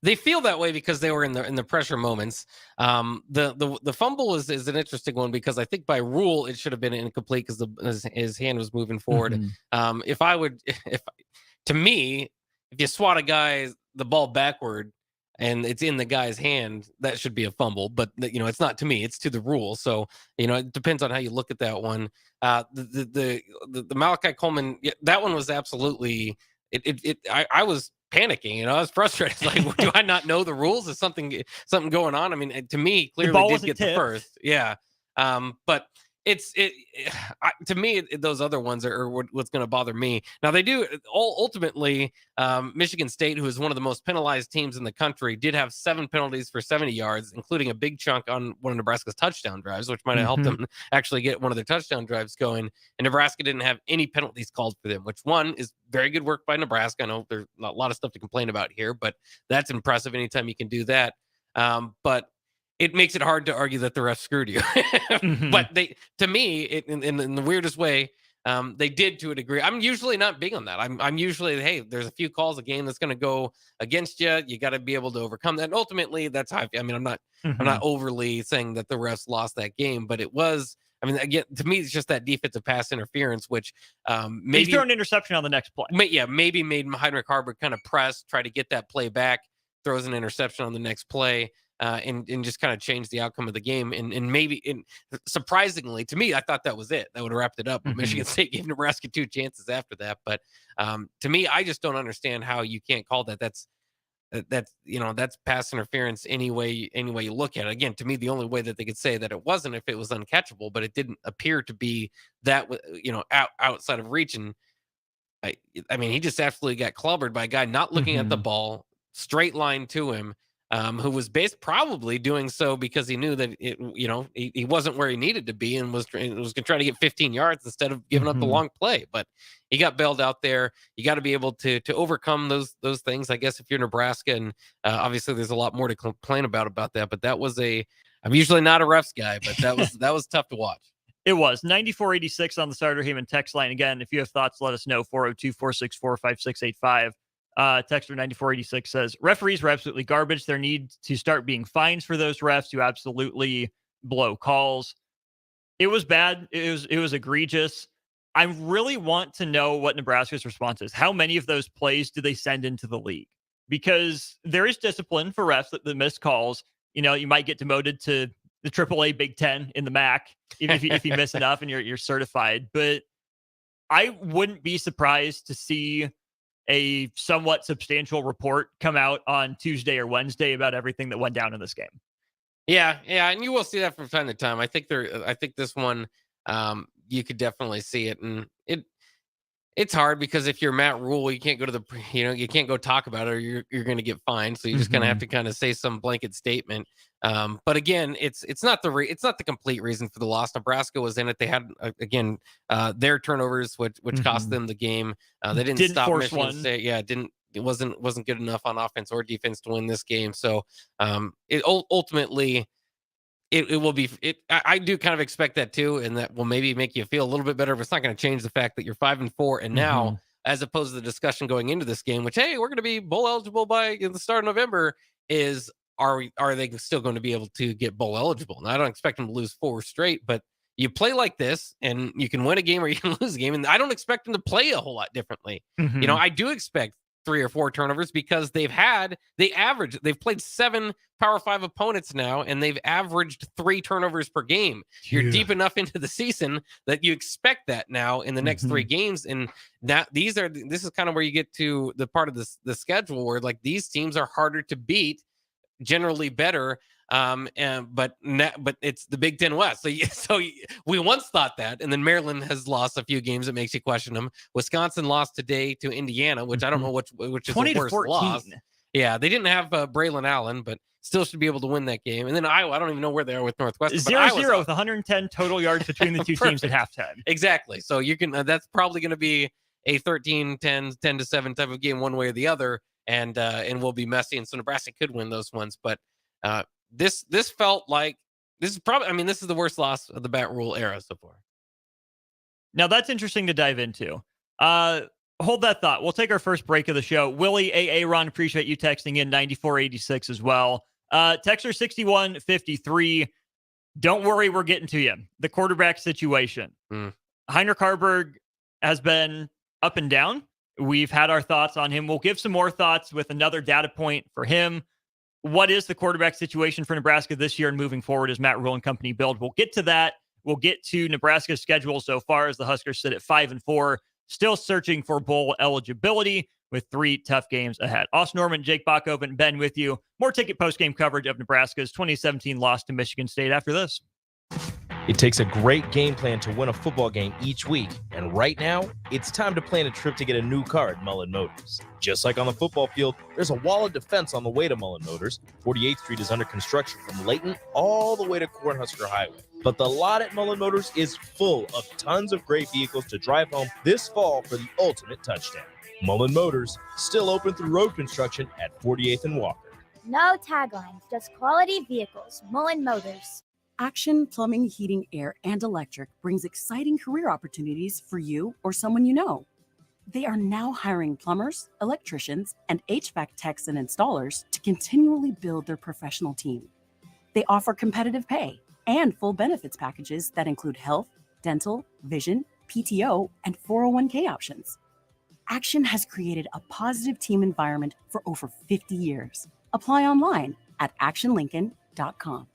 they feel that way because they were in the pressure moments. The fumble is an interesting one because I think by rule it should have been incomplete because his hand was moving forward. If you swat the ball backward and it's in the guy's hand, that should be a fumble. But it's not to me; it's to the rule. So it depends on how you look at that one. The Malachi Coleman, that one was absolutely. I was panicking, I was frustrated. Like, do I not know the rules? Is something going on? I mean, to me, clearly did get the first. Yeah. But to me, those other ones are what's going to bother me. Now they do ultimately, Michigan State, who is one of the most penalized teams in the country, did have 7 penalties for 70 yards, including a big chunk on one of Nebraska's touchdown drives, which might have helped them actually get one of their touchdown drives going. And Nebraska didn't have any penalties called for them, which one is very good work by Nebraska. I know there's a lot of stuff to complain about here, but that's impressive anytime you can do that. But it makes it hard to argue that the refs screwed you. But to me, in the weirdest way, they did to a degree. I'm usually not big on that. I'm usually, hey, there's a few calls a game that's going to go against you. You got to be able to overcome that. And ultimately, that's how I'm not overly saying that the refs lost that game, but it was. I mean, again, to me, it's just that defensive pass interference, which maybe throw an interception on the next play. Maybe made Heinrich Harburg kind of press, try to get that play back, throws an interception on the next play. And just kind of change the outcome of the game. And maybe, surprisingly, to me, I thought that was it. That would have wrapped it up. But Michigan State gave Nebraska 2 chances after that. But to me, I just don't understand how you can't call that. That's pass interference any way you look at it. Again, to me, the only way that they could say that it wasn't if it was uncatchable, but it didn't appear to be that, outside of reach. And I mean, he just absolutely got clobbered by a guy not looking at the ball, straight line to him. Who was probably doing so because he knew that he wasn't where he needed to be and was going to try to get 15 yards instead of giving up the long play. But he got bailed out there. You got to be able to overcome those things, I guess, if you're Nebraska. And obviously, there's a lot more to complain about that. But that was I'm usually not a refs guy, but that was tough to watch. It was 9486 on the Starter Heyman text line. Again, if you have thoughts, let us know. 402-464-5685. Texter 9486 says referees were absolutely garbage. There needs to start being fines for those refs who absolutely blow calls. It was bad. It was egregious. I really want to know what Nebraska's response is. How many of those plays do they send into the league? Because there is discipline for refs that miss calls. You might get demoted to the AAA Big Ten in the MAC, even if you miss enough and you're certified. But I wouldn't be surprised to see a somewhat substantial report come out on Tuesday or Wednesday about everything that went down in this game. Yeah, and you will see that from time to time. I think this one, you could definitely see it, and it's hard because if you're Matt Rule, you can't go to you can't go talk about it, or you're going to get fined. So you just kind of have to kind of say some blanket statement. But again, it's not the complete reason for the loss. Nebraska was in it. They had their turnovers, which cost them the game. They didn't stop force Michigan one. State. Yeah, it wasn't good enough on offense or defense to win this game. So it ultimately. It will be. I do kind of expect that too, and that will maybe make you feel a little bit better. But it's not going to change the fact that you're 5-4, and now, as opposed to the discussion going into this game, which we're going to be bowl eligible by the start of November, is are they still going to be able to get bowl eligible? And I don't expect them to lose 4 straight, but you play like this, and you can win a game or you can lose a game, and I don't expect them to play a whole lot differently. I do expect 3 or 4 turnovers because they've played 7 Power 5 opponents now, and they've averaged 3 turnovers per game. You're deep enough into the season that you expect that now in the next 3 games. And this is kind of where you get to the part of the schedule where like these teams are harder to beat, generally better. But it's the Big Ten West. So we once thought that, and then Maryland has lost a few games that makes you question them. Wisconsin lost today to Indiana, which I don't know which is the worst loss. Yeah, they didn't have Braylon Allen, but still should be able to win that game. And then Iowa, I don't even know where they are with Northwestern. 0-0 with 110 total yards between the two teams at halftime. Exactly. So you can. That's probably going to be a 13-10, 10-7 type of game, one way or the other, and will be messy. And so Nebraska could win those ones, but. This felt like this is probably. This is the worst loss of the Matt Rule era so far. Now that's interesting to dive into. Hold that thought. We'll take our first break of the show. Willie, Ron, appreciate you texting in 9486 as well. Texter 6153. Don't worry, we're getting to you. The quarterback situation. Heinrich Harburg has been up and down. We've had our thoughts on him. We'll give some more thoughts with another data point for him. What is the quarterback situation for Nebraska this year and moving forward as Matt Rule and company build? We'll get to that. We'll get to Nebraska's schedule so far as the Huskers sit at 5-4, still searching for bowl eligibility with 3 tough games ahead. Austin Norman, Jake Bachhoven, and Ben with you. More ticket postgame coverage of Nebraska's 2017 loss to Michigan State after this. It takes a great game plan to win a football game each week, and right now, it's time to plan a trip to get a new car at Mullen Motors. Just like on the football field, there's a wall of defense on the way to Mullen Motors. 48th Street is under construction from Layton all the way to Cornhusker Highway. But the lot at Mullen Motors is full of tons of great vehicles to drive home this fall for the ultimate touchdown. Mullen Motors, still open through road construction at 48th and Walker. No taglines, just quality vehicles. Mullen Motors. Action Plumbing, Heating, Air, and Electric brings exciting career opportunities for you or someone you know. They are now hiring plumbers, electricians, and HVAC techs and installers to continually build their professional team. They offer competitive pay and full benefits packages that include health, dental, vision, PTO, and 401k options. Action has created a positive team environment for over 50 years. Apply online at actionlincoln.com.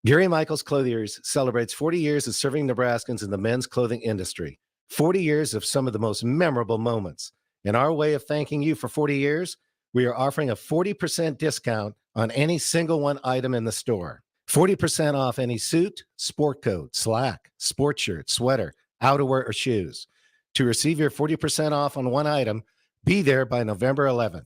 Gary Michaels Clothiers celebrates 40 years of serving Nebraskans in the men's clothing industry. 40 years of some of the most memorable moments. In our way of thanking you for 40 years, we are offering a 40% discount on any single one item in the store. 40% off any suit, sport coat, slack, sport shirt, sweater, outerwear, or shoes. To receive your 40% off on one item, be there by November 11th.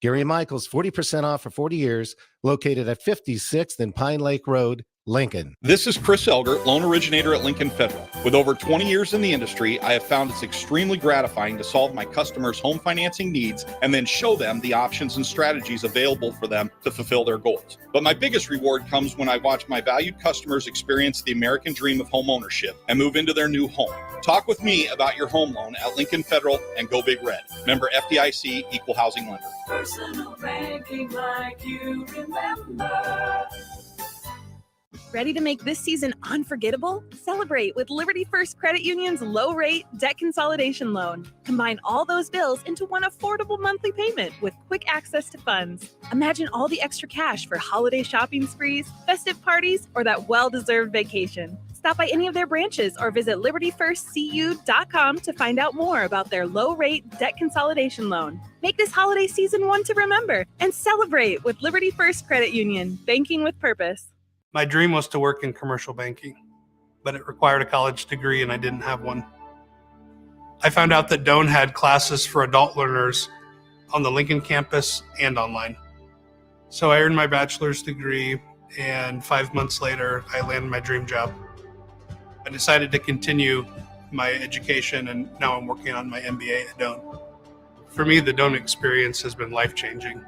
Gary Michaels, 40% off for 40 years, located at 56th and Pine Lake Road, Lincoln. This is Chris Elgert, loan originator at Lincoln Federal. With over 20 years in the industry, I have found it's extremely gratifying to solve my customers' home financing needs and then show them the options and strategies available for them to fulfill their goals. But my biggest reward comes when I watch my valued customers experience the American dream of home ownership and move into their new home. Talk with me about your home loan at Lincoln Federal and Go Big Red. Member FDIC, Equal Housing Lender. Personal banking like you remember. Ready to make this season unforgettable? Celebrate with Liberty First Credit Union's low-rate debt consolidation loan. Combine all those bills into one affordable monthly payment with quick access to funds. Imagine all the extra cash for holiday shopping sprees, festive parties, or that well-deserved vacation. Stop by any of their branches or visit libertyfirstcu.com to find out more about their low-rate debt consolidation loan. Make this holiday season one to remember and celebrate with Liberty First Credit Union, banking with purpose. My dream was to work in commercial banking, but it required a college degree and I didn't have one. I found out that Doane had classes for adult learners on the Lincoln campus and online. So I earned my bachelor's degree, and 5 months later, I landed my dream job. I decided to continue my education, and now I'm working on my MBA at Doane. For me, the Doane experience has been life-changing.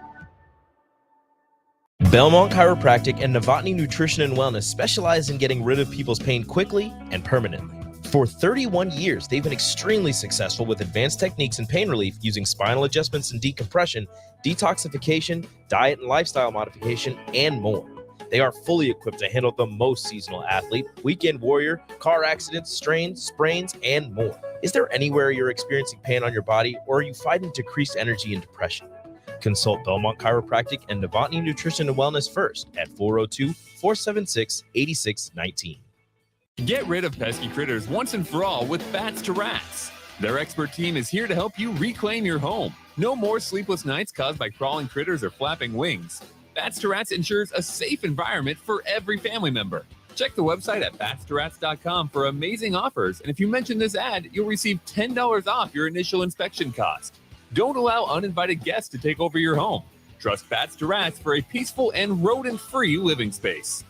Belmont Chiropractic and Novotny Nutrition and Wellness specialize in getting rid of people's pain quickly and permanently. For 31 years, they've been extremely successful with advanced techniques in pain relief using spinal adjustments and decompression, detoxification, diet and lifestyle modification, and more. They are fully equipped to handle the most seasonal athlete, weekend warrior, car accidents, strains, sprains, and more. Is there anywhere you're experiencing pain on your body, or are you fighting decreased energy and depression? Consult Belmont Chiropractic and Novotny Nutrition and Wellness first at 402-476-8619. Get rid of pesky critters once and for all with Bats to Rats. Their expert team is here to help you reclaim your home. No more sleepless nights caused by crawling critters or flapping wings. Bats to Rats ensures a safe environment for every family member. Check the website at batstoRats.com for amazing offers, and if you mention this ad, you'll receive $10 off your initial inspection cost. Don't allow uninvited guests to take over your home. Trust Bats to Rats for a peaceful and rodent-free living space.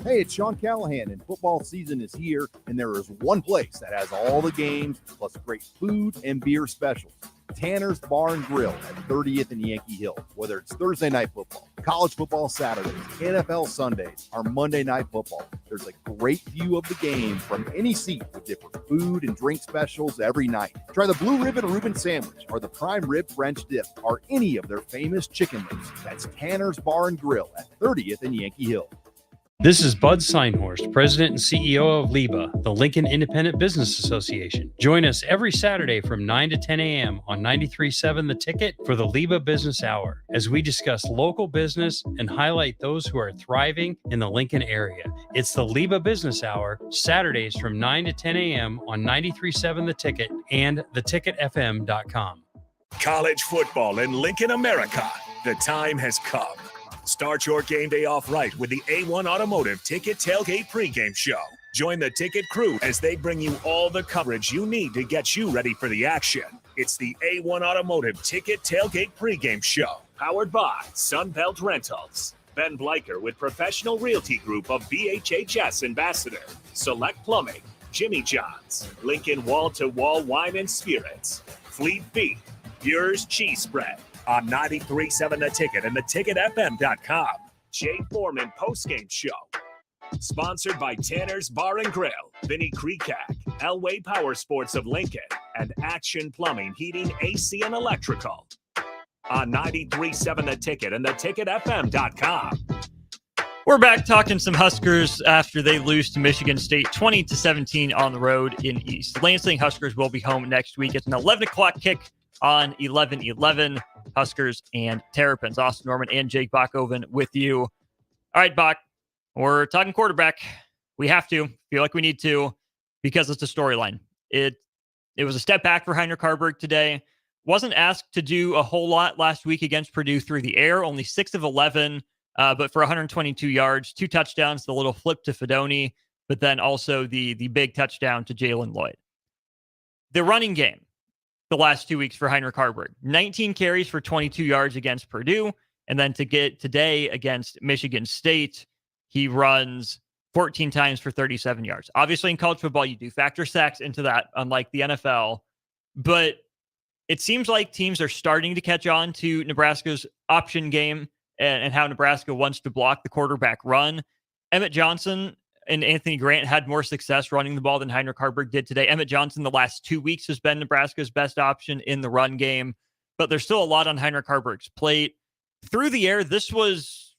Hey, it's Sean Callahan, and football season is here, and there is one place that has all the games, plus great food and beer specials. Tanner's Bar and Grill at 30th and Yankee Hill. Whether it's Thursday night football, college football Saturdays, NFL Sundays, or Monday night football, there's a great view of the game from any seat with different food and drink specials every night. Try the Blue Ribbon Reuben Sandwich or the Prime Rib French Dip or any of their famous chicken wings. That's Tanner's Bar and Grill at 30th and Yankee Hill. This is Bud Seinhorst, President and CEO of LIBA, the Lincoln Independent Business Association. Join us every Saturday from 9 to 10 a.m. on 93.7 The Ticket for the LIBA Business Hour, as we discuss local business and highlight those who are thriving in the Lincoln area. It's the LIBA Business Hour, Saturdays from 9 to 10 a.m. on 93.7 The Ticket and theticketfm.com. College football in Lincoln, America. The time has come. Start your game day off right with the A1 Automotive Ticket Tailgate pregame show. Join the Ticket crew as they bring you all the coverage you need to get you ready for the action. It's the A1 Automotive Ticket Tailgate pregame show, powered by Sunbelt Rentals. Ben Bleicher with Professional Realty Group of BHHS Ambassador, Select Plumbing, Jimmy John's, Lincoln Wall-to-Wall Wine and Spirits, Fleet Beef, Yours Cheese Spread, on 93.7 The Ticket and theticketfm.com. Jay Foreman Postgame Show. Sponsored by Tanner's Bar and Grill, Vinnie Kreekak, Elway Power Sports of Lincoln, and Action Plumbing, Heating, AC, and Electrical. On 93.7 The Ticket and theticketfm.com. We're back talking some Huskers after they lose to Michigan State 20-17 on the road in East Lansing. Huskers will be home next week. It's an 11 o'clock kick on 11/11. Huskers and Terrapins. Austin Norman and Jake Bachhoven with you. All right, Bach, we're talking quarterback. We have to. Feel like we need to because it's a storyline. It was a step back for Heinrich Haarberg today. Wasn't asked to do a whole lot last week against Purdue through the air. Only 6 of 11, but for 122 yards, 2 touchdowns, the little flip to Fedoni, but then also the big touchdown to Jalen Lloyd. The running game the last 2 weeks for Heinrich Haarberg. 19 carries for 22 yards against Purdue. And then to get today against Michigan State, he runs 14 times for 37 yards. Obviously, in college football, you do factor sacks into that, unlike the NFL. But it seems like teams are starting to catch on to Nebraska's option game and how Nebraska wants to block the quarterback run. Emmett Johnson and Anthony Grant had more success running the ball than Heinrich Haarberg did today. Emmett Johnson the last 2 weeks has been Nebraska's best option in the run game, but there's still a lot on Heinrich Haarberg's plate. Through the air, this was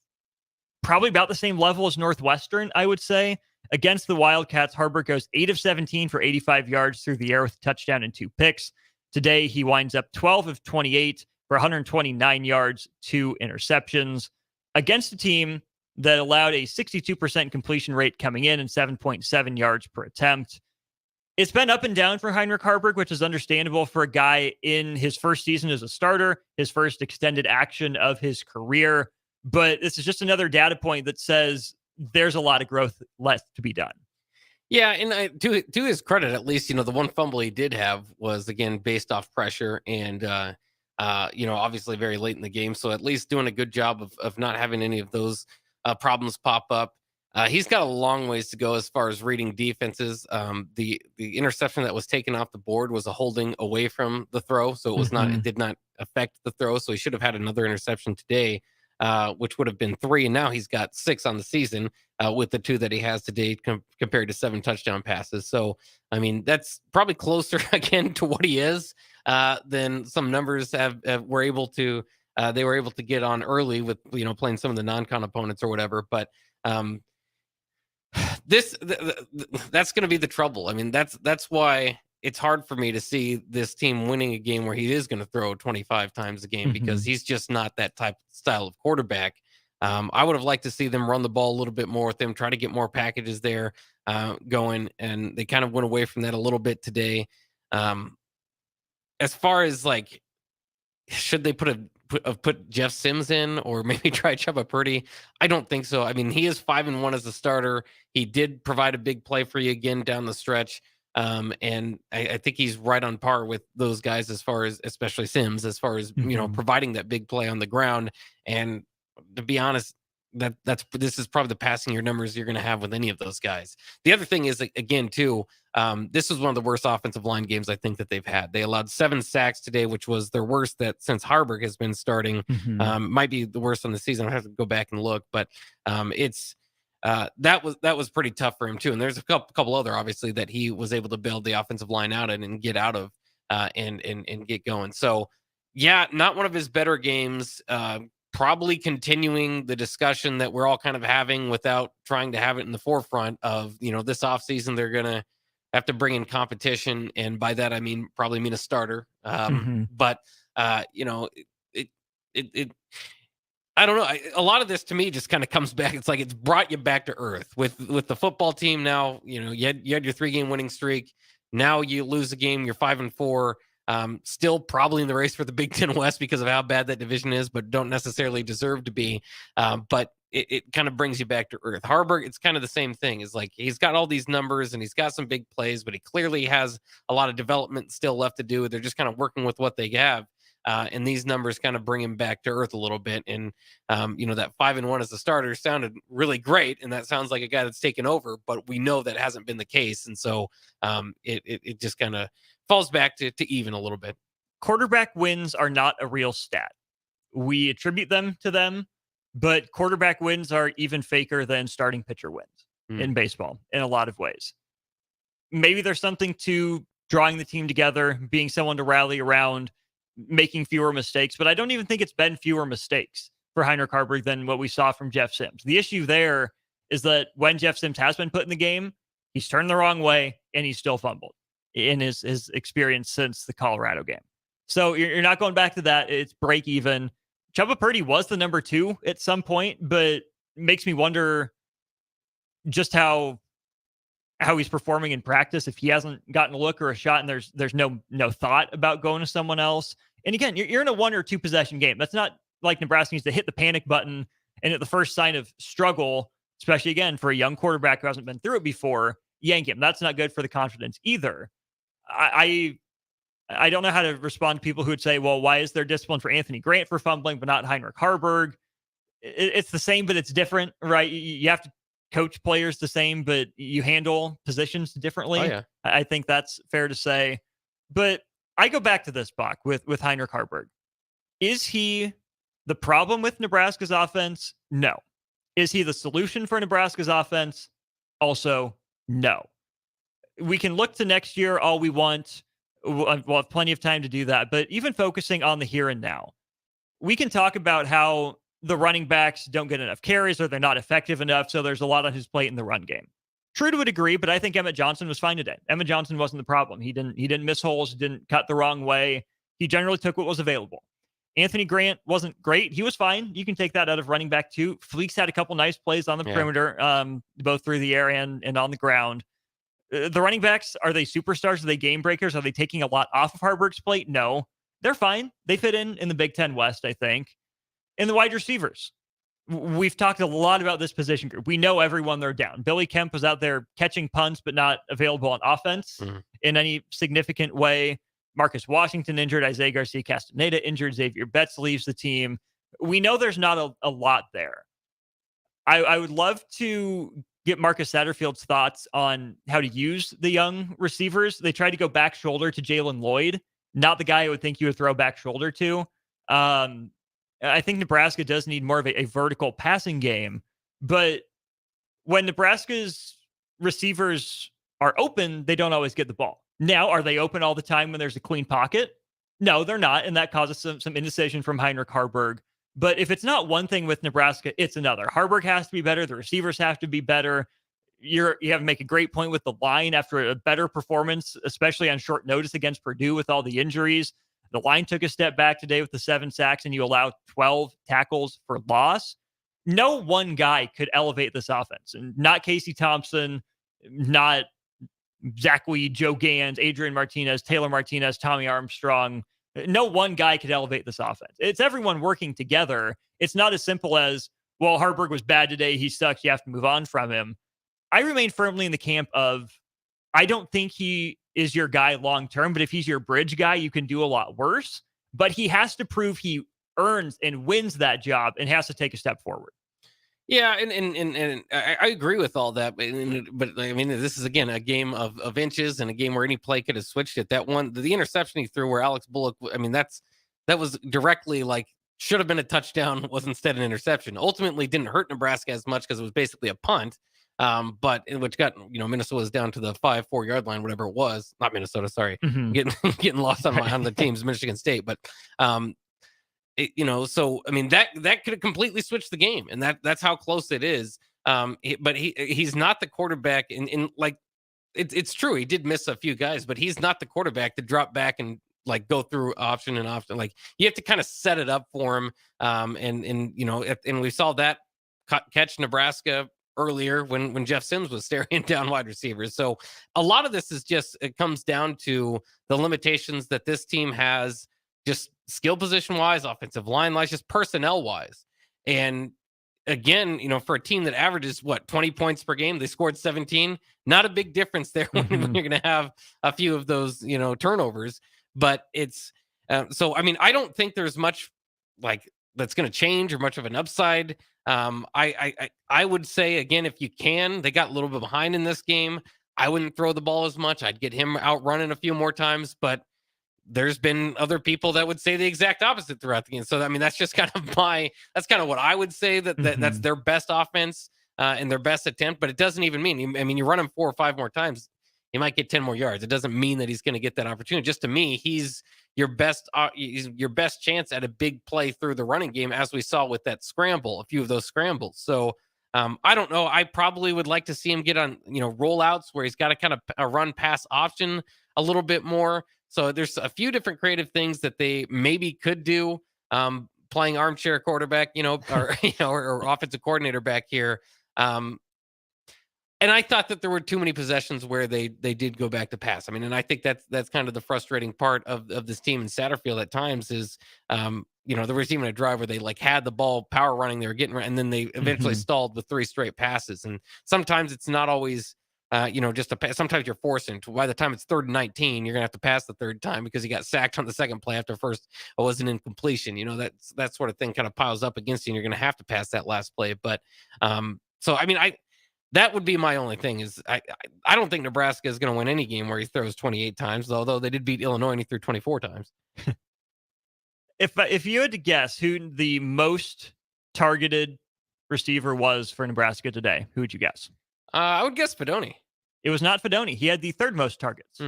probably about the same level as Northwestern, I would say. Against the Wildcats, Haarberg goes 8 of 17 for 85 yards through the air with a touchdown and 2 picks. Today, he winds up 12 of 28 for 129 yards, 2 interceptions. Against a team that allowed a 62% completion rate coming in and 7.7 yards per attempt. It's been up and down for Heinrich Haarberg, which is understandable for a guy in his first season as a starter, his first extended action of his career. But this is just another data point that says there's a lot of growth left to be done. Yeah, and to his credit, at least, the one fumble he did have was, again, based off pressure and, obviously very late in the game. So at least doing a good job of not having any of those problems pop up. He's got a long ways to go as far as reading defenses. The interception that was taken off the board was a holding away from the throw, so it did not affect the throw. So he should have had another interception today, which would have been 3, and now he's got 6 on the season with the 2 that he has today compared to 7 touchdown passes. So I mean, that's probably closer again to what he is than some numbers were able to. They were able to get on early with playing some of the non-con opponents or whatever, but. That's going to be the trouble. I mean, that's why it's hard for me to see this team winning a game where he is going to throw 25 times a game because he's just not that style of quarterback. I would have liked to see them run the ball a little bit more with him, try to get more packages there going, and they kind of went away from that a little bit today. As far as should they put Jeff Sims in or maybe try Chuba Purdy? I don't think so. I mean, he is 5-1 as a starter. He did provide a big play for you again down the stretch. And I think he's right on par with those guys as far as, especially Sims, as far as, providing that big play on the ground. And to be honest, this is probably the passing year numbers you're going to have with any of those guys. The other thing is, again, too, this is one of the worst offensive line games I think that they've had. They allowed 7 sacks today, which was their worst that since Haarberg has been starting. Might be the worst on the season. I have to go back and look, but that was pretty tough for him too. And there's a couple other obviously that he was able to build the offensive line out and get out of and get going. So yeah, not one of his better games. Probably continuing the discussion that we're all kind of having without trying to have it in the forefront of, this offseason, they're going to have to bring in competition. And by that, I mean, probably mean a starter. But, I don't know. A lot of this to me just kind of comes back. It's like it's brought you back to earth with the football team. Now, you had your 3-game winning streak. Now you lose a game, you're 5-4. Still probably in the race for the Big Ten West because of how bad that division is, but don't necessarily deserve to be. But it kind of brings you back to earth. Haarberg, it's kind of the same thing. It's like he's got all these numbers and he's got some big plays, but he clearly has a lot of development still left to do. They're just kind of working with what they have. And these numbers kind of bring him back to earth a little bit. And, that 5-1 as a starter sounded really great. And that sounds like a guy that's taken over, but we know that hasn't been the case. And so it just kind of falls back to even a little bit. Quarterback wins are not a real stat. We attribute them to them, but quarterback wins are even faker than starting pitcher wins in baseball in a lot of ways. Maybe there's something to drawing the team together, being someone to rally around, making fewer mistakes, but I don't even think it's been fewer mistakes for Heinrich Haarberg than what we saw from Jeff Sims. The issue there is that when Jeff Sims has been put in the game, he's turned the wrong way and he's still fumbled in his experience since the Colorado game. So you're not going back to that. It's break even. Chuba Purdy was the number 2 at some point, but makes me wonder just how he's performing in practice if he hasn't gotten a look or a shot and there's no thought about going to someone else. And again, you're in a 1 or 2 possession game. That's not like Nebraska needs to hit the panic button and at the first sign of struggle, especially again for a young quarterback who hasn't been through it before, yank him. That's not good for the confidence either. I don't know how to respond to people who would say, well, why is there discipline for Anthony Grant for fumbling, but not Heinrich Haarberg? It's the same, but it's different, right? You have to coach players the same, but you handle positions differently. Oh, yeah. I think that's fair to say. But I go back to this, Bach, with Heinrich Haarberg. Is he the problem with Nebraska's offense? No. Is he the solution for Nebraska's offense? Also, no. We can look to next year all we want. We'll have plenty of time to do that. But even focusing on the here and now, we can talk about how the running backs don't get enough carries or they're not effective enough, so there's a lot on his plate in the run game. True would agree, but I think Emmett Johnson was fine today. Emmett Johnson wasn't the problem. He didn't miss holes, didn't cut the wrong way. He generally took what was available. Anthony Grant wasn't great. He was fine. You can take that out of running back too. Fleeks had a couple nice plays on the perimeter, both through the air and on the ground. The running backs, are they superstars? Are they game breakers? Are they taking a lot off of Harburg's plate? No. They're fine. They fit in the Big Ten West, I think. And the wide receivers. We've talked a lot about this position group. We know everyone they're down. Billy Kemp was out there catching punts, but not available on offense in any significant way. Marcus Washington injured. Isaiah Garcia Castaneda injured. Xavier Betts leaves the team. We know there's not a lot there. I would love to get Marcus Satterfield's thoughts on how to use the young receivers. They tried to go back shoulder to Jalen Lloyd, not the guy I would think you would throw back shoulder to. I think Nebraska does need more of a vertical passing game, but when Nebraska's receivers are open, they don't always get the ball. Now, are they open all the time when there's a clean pocket? No, they're not, and that causes some indecision from Heinrich Haarberg. But if it's not one thing with Nebraska, it's another. Haarberg has to be better. The receivers have to be better. You have to make a great point with the line after a better performance, especially on short notice against Purdue with all the injuries. The line took a step back today with the 7 sacks, and you allow 12 tackles for loss. No one guy could elevate this offense, and not Casey Thompson, not Zach Weed, Joe Gans, Adrian Martinez, Taylor Martinez, Tommy Armstrong. No one guy could elevate this offense. It's everyone working together. It's not as simple as, well, Haarberg was bad today. He sucks. You have to move on from him. I remain firmly in the camp of, I don't think he is your guy long-term, but if he's your bridge guy, you can do a lot worse. But he has to prove he earns and wins that job and has to take a step forward. Yeah, and I agree with all that, but I mean, this is again a game of inches and a game where any play could have switched it. That one, the interception he threw where Alex Bullock, I mean, that was directly like should have been a touchdown, was instead an interception. Ultimately, didn't hurt Nebraska as much because it was basically a punt, but which got Minnesota was down to the 5-4 yard line, whatever it was. Not Minnesota, sorry, getting lost on the teams, Michigan State, but. So I mean that could have completely switched the game, and that's how close it is. But he's not the quarterback, in like it's true he did miss a few guys, but he's not the quarterback to drop back and like go through option and option. Like you have to kind of set it up for him. And we saw that catch Nebraska earlier when Jeff Sims was staring down wide receivers. So a lot of this is just it comes down to the limitations that this team has. Just skill position wise, offensive line wise, just personnel wise. And again, for a team that averages 20 points per game, they scored 17. Not a big difference there when you're going to have a few of those, turnovers. But it's so. I mean, I don't think there's much like that's going to change or much of an upside. I would say again, if you can, they got a little bit behind in this game. I wouldn't throw the ball as much. I'd get him out running a few more times, but. There's been other people that would say the exact opposite throughout the game. So, I mean, that's just kind of that's kind of what I would say that's their best offense and their best attempt. But it doesn't even mean, you run him 4 or 5 more times, he might get 10 more yards. It doesn't mean that he's going to get that opportunity. Just to me, he's your best chance at a big play through the running game, as we saw with that scramble, a few of those scrambles. So, I don't know. I probably would like to see him get on, rollouts where he's got to kind of a run pass option a little bit more. So there's a few different creative things that they maybe could do. Playing armchair quarterback, or offensive coordinator back here. And I thought that there were too many possessions where they did go back to pass. I mean, and I think that's kind of the frustrating part of this team in Satterfield at times is, there was even a drive where they had the ball power running, they were getting, and then they eventually stalled with 3 straight passes. And sometimes it's not always. Sometimes you're forced into, by the time it's 3rd and 19, you're gonna have to pass the 3rd time because he got sacked on the 2nd play after first it was an incompletion. That sort of thing kind of piles up against you, and you're gonna have to pass that last play. But so I mean, that would be my only thing is I don't think Nebraska is gonna win any game where he throws 28 times, although they did beat Illinois and he threw 24 times. If you had to guess who the most targeted receiver was for Nebraska today, who would you guess? I would guess Fedoni. It was not Fedoni. He had the 3rd most targets.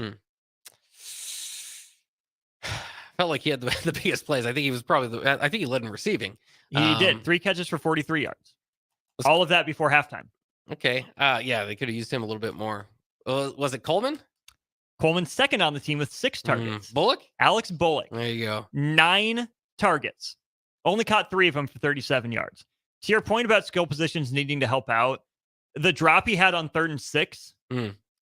felt like he had the biggest plays. I think he was probably I think he led in receiving. He did 3 catches for 43 yards. All of that before halftime. Okay. Yeah, they could have used him a little bit more. Was it Coleman? Coleman's second on the team with 6 targets. Bullock? Alex Bullock. There you go. 9 targets. Only caught 3 of them for 37 yards. To your point about skill positions needing to help out, the drop he had on 3rd and 6,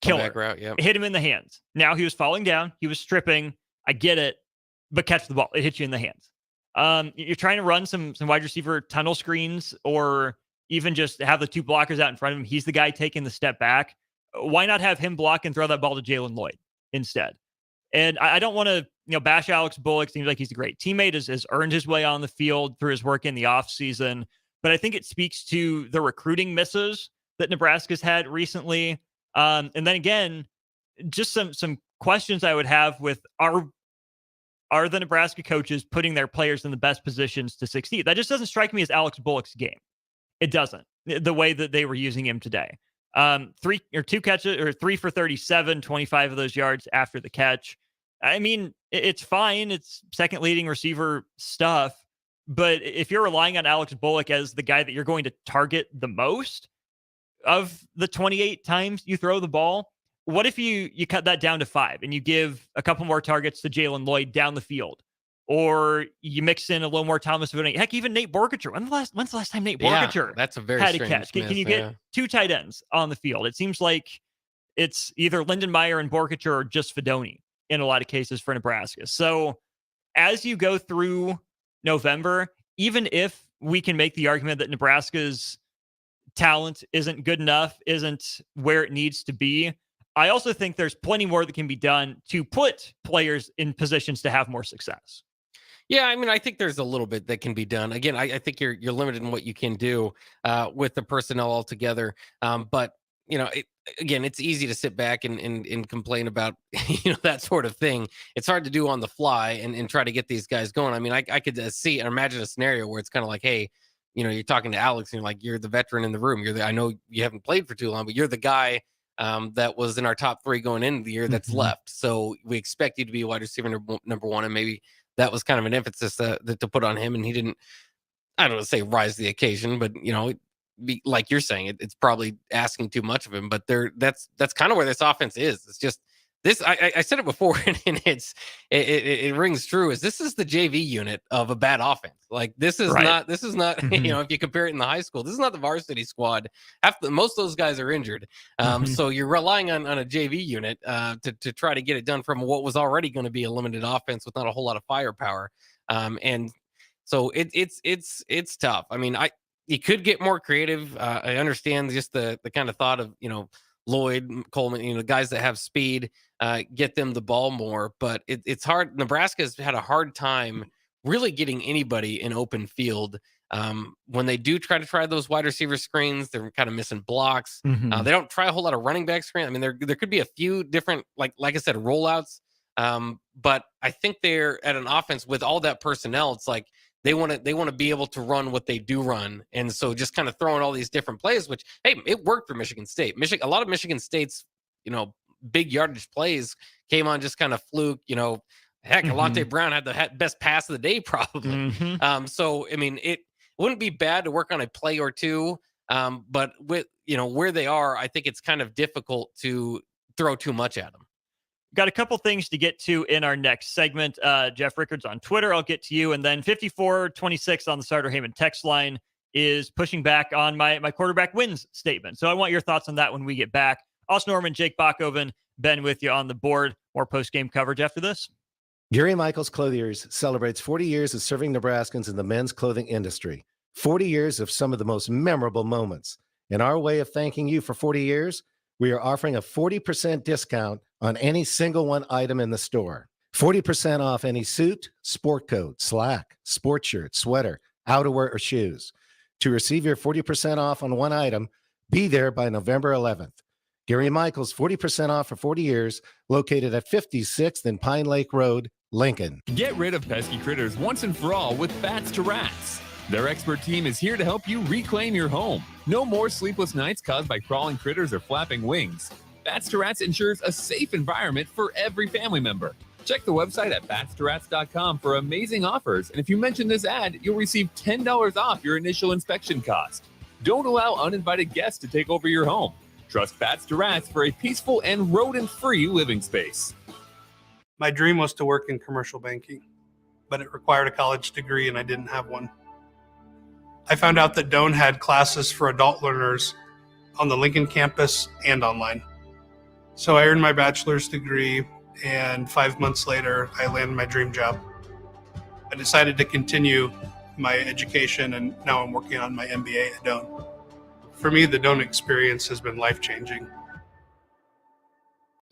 killer. Route, yep. Hit him in the hands. Now he was falling down. He was stripping. I get it, but catch the ball. It hits you in the hands. You're trying to run some wide receiver tunnel screens or even just have the 2 blockers out in front of him. He's the guy taking the step back. Why not have him block and throw that ball to Jalen Lloyd instead? And I don't want to bash Alex Bullock. Seems like he's a great teammate, has earned his way on the field through his work in the offseason. But I think it speaks to the recruiting misses that Nebraska's had recently. And then again, just some questions I would have with are the Nebraska coaches putting their players in the best positions to succeed? That just doesn't strike me as Alex Bullock's game. It doesn't, the way that they were using him today. 2 catches or 3 for 37, 25 of those yards after the catch. I mean, it's fine. It's second leading receiver stuff. But if you're relying on Alex Bullock as the guy that you're going to target the most of the 28 times you throw the ball, what if you cut that down to 5 and you give a couple more targets to Jalen Lloyd down the field? Or you mix in a little more Thomas Vinay. Heck, even Nate Borkacher. When's the last time Nate Borkacher that's a very had a strange catch? Can you get 2 tight ends on the field? It seems like it's either Lindenmeyer and Borkacher or just Fedoni in a lot of cases for Nebraska. So as you go through November, even if we can make the argument that Nebraska's talent isn't good enough, isn't where it needs to be, I also think there's plenty more that can be done to put players in positions to have more success. Yeah, I mean, I think there's a little bit that can be done. Again, I think you're limited in what you can do with the personnel altogether. But it's easy to sit back and complain about that sort of thing. It's hard to do on the fly and try to get these guys going. I mean, I could see and imagine a scenario where it's kind of like, hey, you're talking to Alex and you're like, you're the veteran in the room. I know you haven't played for too long, but you're the guy that was in our top 3 going into the year that's left. So we expect you to be a wide receiver number 1, and maybe that was kind of an emphasis to put on him, and he didn't, I don't want to say rise to the occasion, but like you're saying, it's probably asking too much of him. But that's kind of where this offense is. It's just this. I said it before, and it rings true. This is the JV unit of a bad offense. Like this is not. This is not. If you compare it in the high school, this is not the varsity squad. Most of those guys are injured. So you're relying on a JV unit to try to get it done from what was already going to be a limited offense with not a whole lot of firepower. And so it's tough. I mean, you could get more creative. I understand just the kind of thought of Lloyd, Coleman, guys that have speed, get them the ball more. But it's hard. Nebraska's had a hard time really getting anybody in open field. When they do try those wide receiver screens, they're kind of missing blocks. They don't try a whole lot of running back screen. I mean, there could be a few different, like I said, rollouts. But I think they're at an offense with all that personnel. It's like they want to be able to run what they do run. And so just kind of throwing all these different plays, which, hey, it worked for Michigan State. A lot of Michigan State's, big yardage plays came on just kind of fluke, heck, Alante Brown had the best pass of the day probably. So, I mean, it wouldn't be bad to work on a play or two. But with, where they are, I think it's kind of difficult to throw too much at them. Got a couple things to get to in our next segment. Jeff Rickards on Twitter, I'll get to you. And then 5426 on the Starter Heyman text line is pushing back on my quarterback wins statement. So I want your thoughts on that when we get back. Austin Norman, Jake Bachhoven, Ben with you on the board. More post-game coverage after this. Gary Michaels Clothiers celebrates 40 years of serving Nebraskans in the men's clothing industry. 40 years of some of the most memorable moments. In our way of thanking you for 40 years, we are offering a 40% discount on any single one item in the store. 40% off any suit, sport coat, slack, sport shirt, sweater, outerwear, or shoes. To receive your 40% off on one item, be there by November 11th. Gary Michaels, 40% off for 40 years, located at 56th and Pine Lake Road, Lincoln. Get rid of pesky critters once and for all with Bats to Rats. Their expert team is here to help you reclaim your home. No more sleepless nights caused by crawling critters or flapping wings. Bats to Rats ensures a safe environment for every family member. Check the website at batstoRats.com for amazing offers, and if you mention this ad, you'll receive $10 off your initial inspection cost. Don't allow uninvited guests to take over your home. Trust Bats to Rats for a peaceful and rodent-free living space. My dream was to work in commercial banking, but it required a college degree and I didn't have one. I found out that Doane had classes for adult learners on the Lincoln campus and online. So I earned my bachelor's degree, and 5 months later, I landed my dream job. I decided to continue my education, and now I'm working on my MBA at Doane. For me, the Doane experience has been life-changing.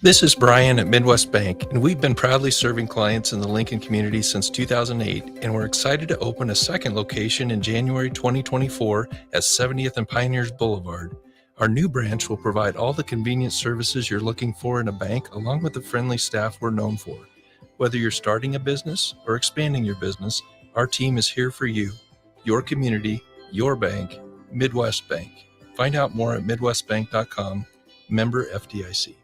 This is Brian at Midwest Bank, and we've been proudly serving clients in the Lincoln community since 2008, and we're excited to open a second location in January 2024 at 70th and Pioneers Boulevard. Our new branch will provide all the convenient services you're looking for in a bank, along with the friendly staff we're known for. Whether you're starting a business or expanding your business, our team is here for you. Your community, your bank, Midwest Bank. Find out more at midwestbank.com, member FDIC.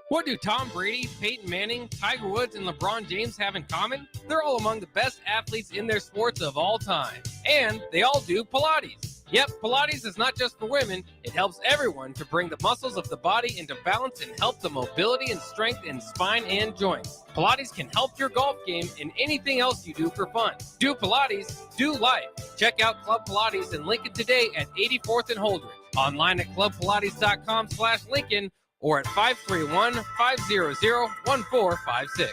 What do Tom Brady, Peyton Manning, Tiger Woods, and LeBron James have in common? They're all among the best athletes in their sports of all time. And they all do Pilates. Yep, Pilates is not just for women. It helps everyone to bring the muscles of the body into balance and help the mobility and strength in spine and joints. Pilates can help your golf game and anything else you do for fun. Do Pilates, do life. Check out Club Pilates in Lincoln today at 84th and Holdridge. Online at clubpilates.com/Lincoln or at 531-500-1456.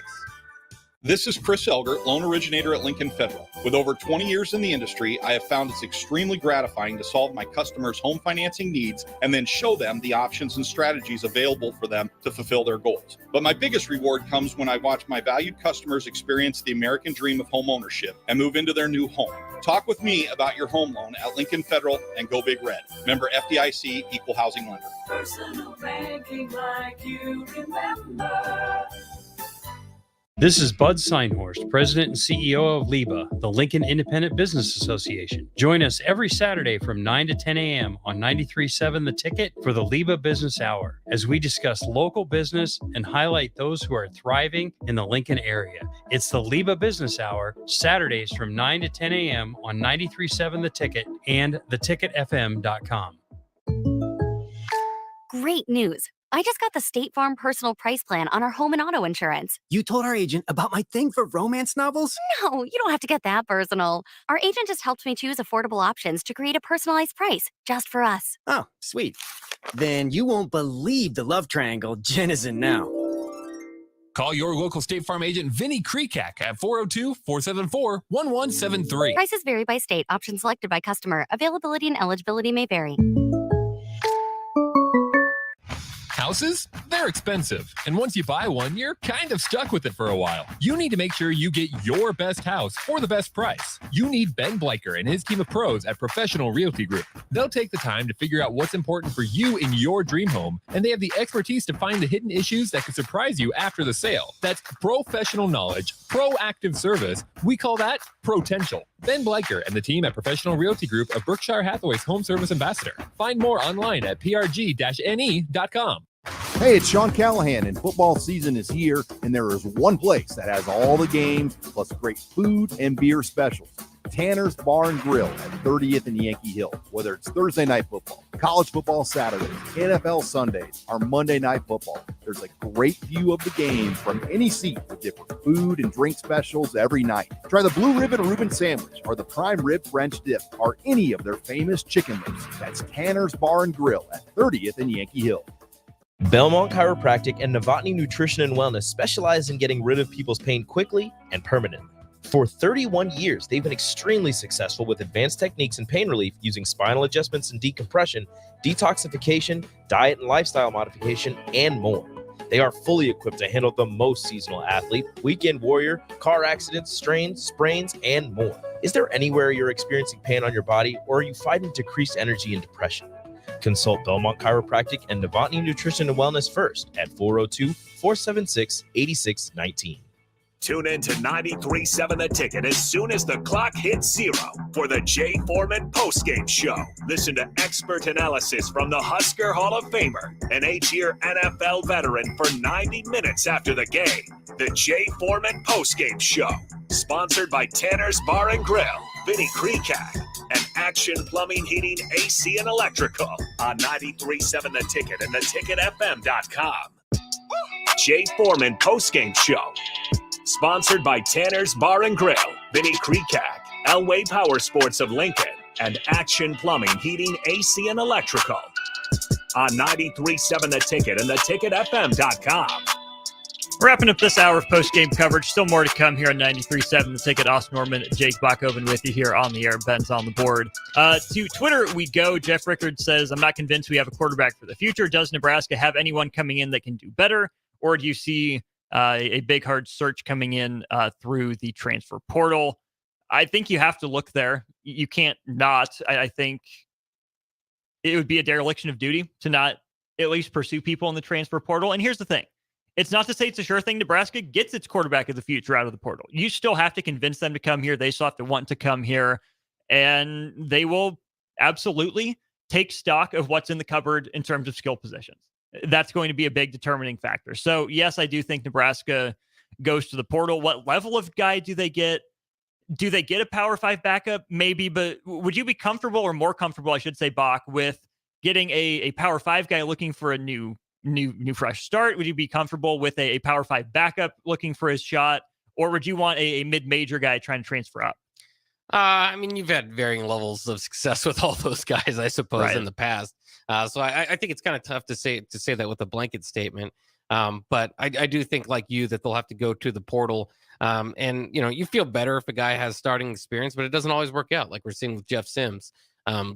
This is Chris Elgert, loan originator at Lincoln Federal. With over 20 years in the industry, I have found it's extremely gratifying to solve my customers' home financing needs and then show them the options and strategies available for them to fulfill their goals. But my biggest reward comes when I watch my valued customers experience the American dream of home ownership and move into their new home. Talk with me about your home loan at Lincoln Federal and Go Big Red. Member FDIC, Equal Housing Lender. Personal banking like you remember. This is Bud Seinhorst, President and CEO of LIBA, the Lincoln Independent Business Association. Join us every Saturday from 9 to 10 a.m. on 93.7 The Ticket for the LIBA Business Hour, as we discuss local business and highlight those who are thriving in the Lincoln area. It's the LIBA Business Hour, Saturdays from 9 to 10 a.m. on 93.7 The Ticket and theticketfm.com. Great news. I just got the State Farm personal price plan on our home and auto insurance. You told our agent about my thing for romance novels? No, you don't have to get that personal. Our agent just helped me choose affordable options to create a personalized price just for us. Oh, sweet. Then you won't believe the love triangle Jen is in now. Call your local State Farm agent, Vinny Krekak, at 402-474-1173. Prices vary by state. Options selected by customer. Availability and eligibility may vary. Houses? They're expensive. And once you buy one, you're kind of stuck with it for a while. You need to make sure you get your best house for the best price. You need Ben Bleicher and his team of pros at Professional Realty Group. They'll take the time to figure out what's important for you in your dream home, and they have the expertise to find the hidden issues that could surprise you after the sale. That's professional knowledge, proactive service. We call that potential. Ben Bleicher and the team at Professional Realty Group of Berkshire Hathaway's Home Service Ambassador. Find more online at prg-ne.com. Hey, it's Sean Callahan, and football season is here, and there is one place that has all the games, plus great food and beer specials. Tanner's Bar and Grill at 30th and Yankee Hill. Whether it's Thursday night football, college football Saturdays, NFL Sundays, or Monday night football, there's a great view of the game from any seat with different food and drink specials every night. Try the Blue Ribbon Reuben Sandwich or the Prime Rib French Dip or any of their famous chicken lips. That's Tanner's Bar and Grill at 30th and Yankee Hill. Belmont Chiropractic and Novotny Nutrition and Wellness specialize in getting rid of people's pain quickly and permanently. For 31 years, they've been extremely successful with advanced techniques in pain relief using spinal adjustments and decompression, detoxification, diet and lifestyle modification, and more. They are fully equipped to handle the most seasonal athlete, weekend warrior, car accidents, strains, sprains, and more. Is there anywhere you're experiencing pain on your body, or are you fighting decreased energy and depression? Consult Belmont Chiropractic and Novotny Nutrition and Wellness first at 402-476-8619. Tune in to 93.7 The Ticket as soon as the clock hits 0 for the Jay Foreman Postgame Show. Listen to expert analysis from the Husker Hall of Famer, an 8-year NFL veteran, for 90 minutes after the game. The Jay Foreman Postgame Show, sponsored by Tanner's Bar and Grill, Vinny Kreekak, and Action Plumbing, Heating, AC, and Electrical on 93.7 The Ticket and theticketfm.com. Jay Foreman Postgame Show, sponsored by Tanner's Bar and Grill, Vinny Kreekak, Elway Power Sports of Lincoln, and Action Plumbing, Heating, AC, and Electrical on 93.7 The Ticket and theticketfm.com. Wrapping up this hour of post-game coverage. Still more to come here on 93.7 The Ticket. Austin Norman, Jake Bachhoven with you here on the air. Ben's on the board. To Twitter we go. Jeff Rickard says, I'm not convinced we have a quarterback for the future. Does Nebraska have anyone coming in that can do better? Or do you see a big, hard search coming in through the transfer portal? I think you have to look there. You can't not. I think it would be a dereliction of duty to not at least pursue people in the transfer portal. And here's the thing. It's not to say it's a sure thing Nebraska gets its quarterback of the future out of the portal. You still have to convince them to come here. They still have to want to come here. And they will absolutely take stock of what's in the cupboard in terms of skill positions. That's going to be a big determining factor. So, yes, I do think Nebraska goes to the portal. What level of guy do they get? Do they get a Power 5 backup? Maybe, but would you be comfortable, or more comfortable, I should say, Bach, with getting a Power 5 guy looking for a new fresh start? Would you be comfortable with a Power 5 backup looking for his shot? Or would you want a mid-major guy trying to transfer up? I mean, you've had varying levels of success with all those guys, I suppose, in the past. So I think it's kind of tough to say that with a blanket statement. But I do think, like you, that they'll have to go to the portal. And, you feel better if a guy has starting experience, but it doesn't always work out, like we're seeing with Jeff Sims.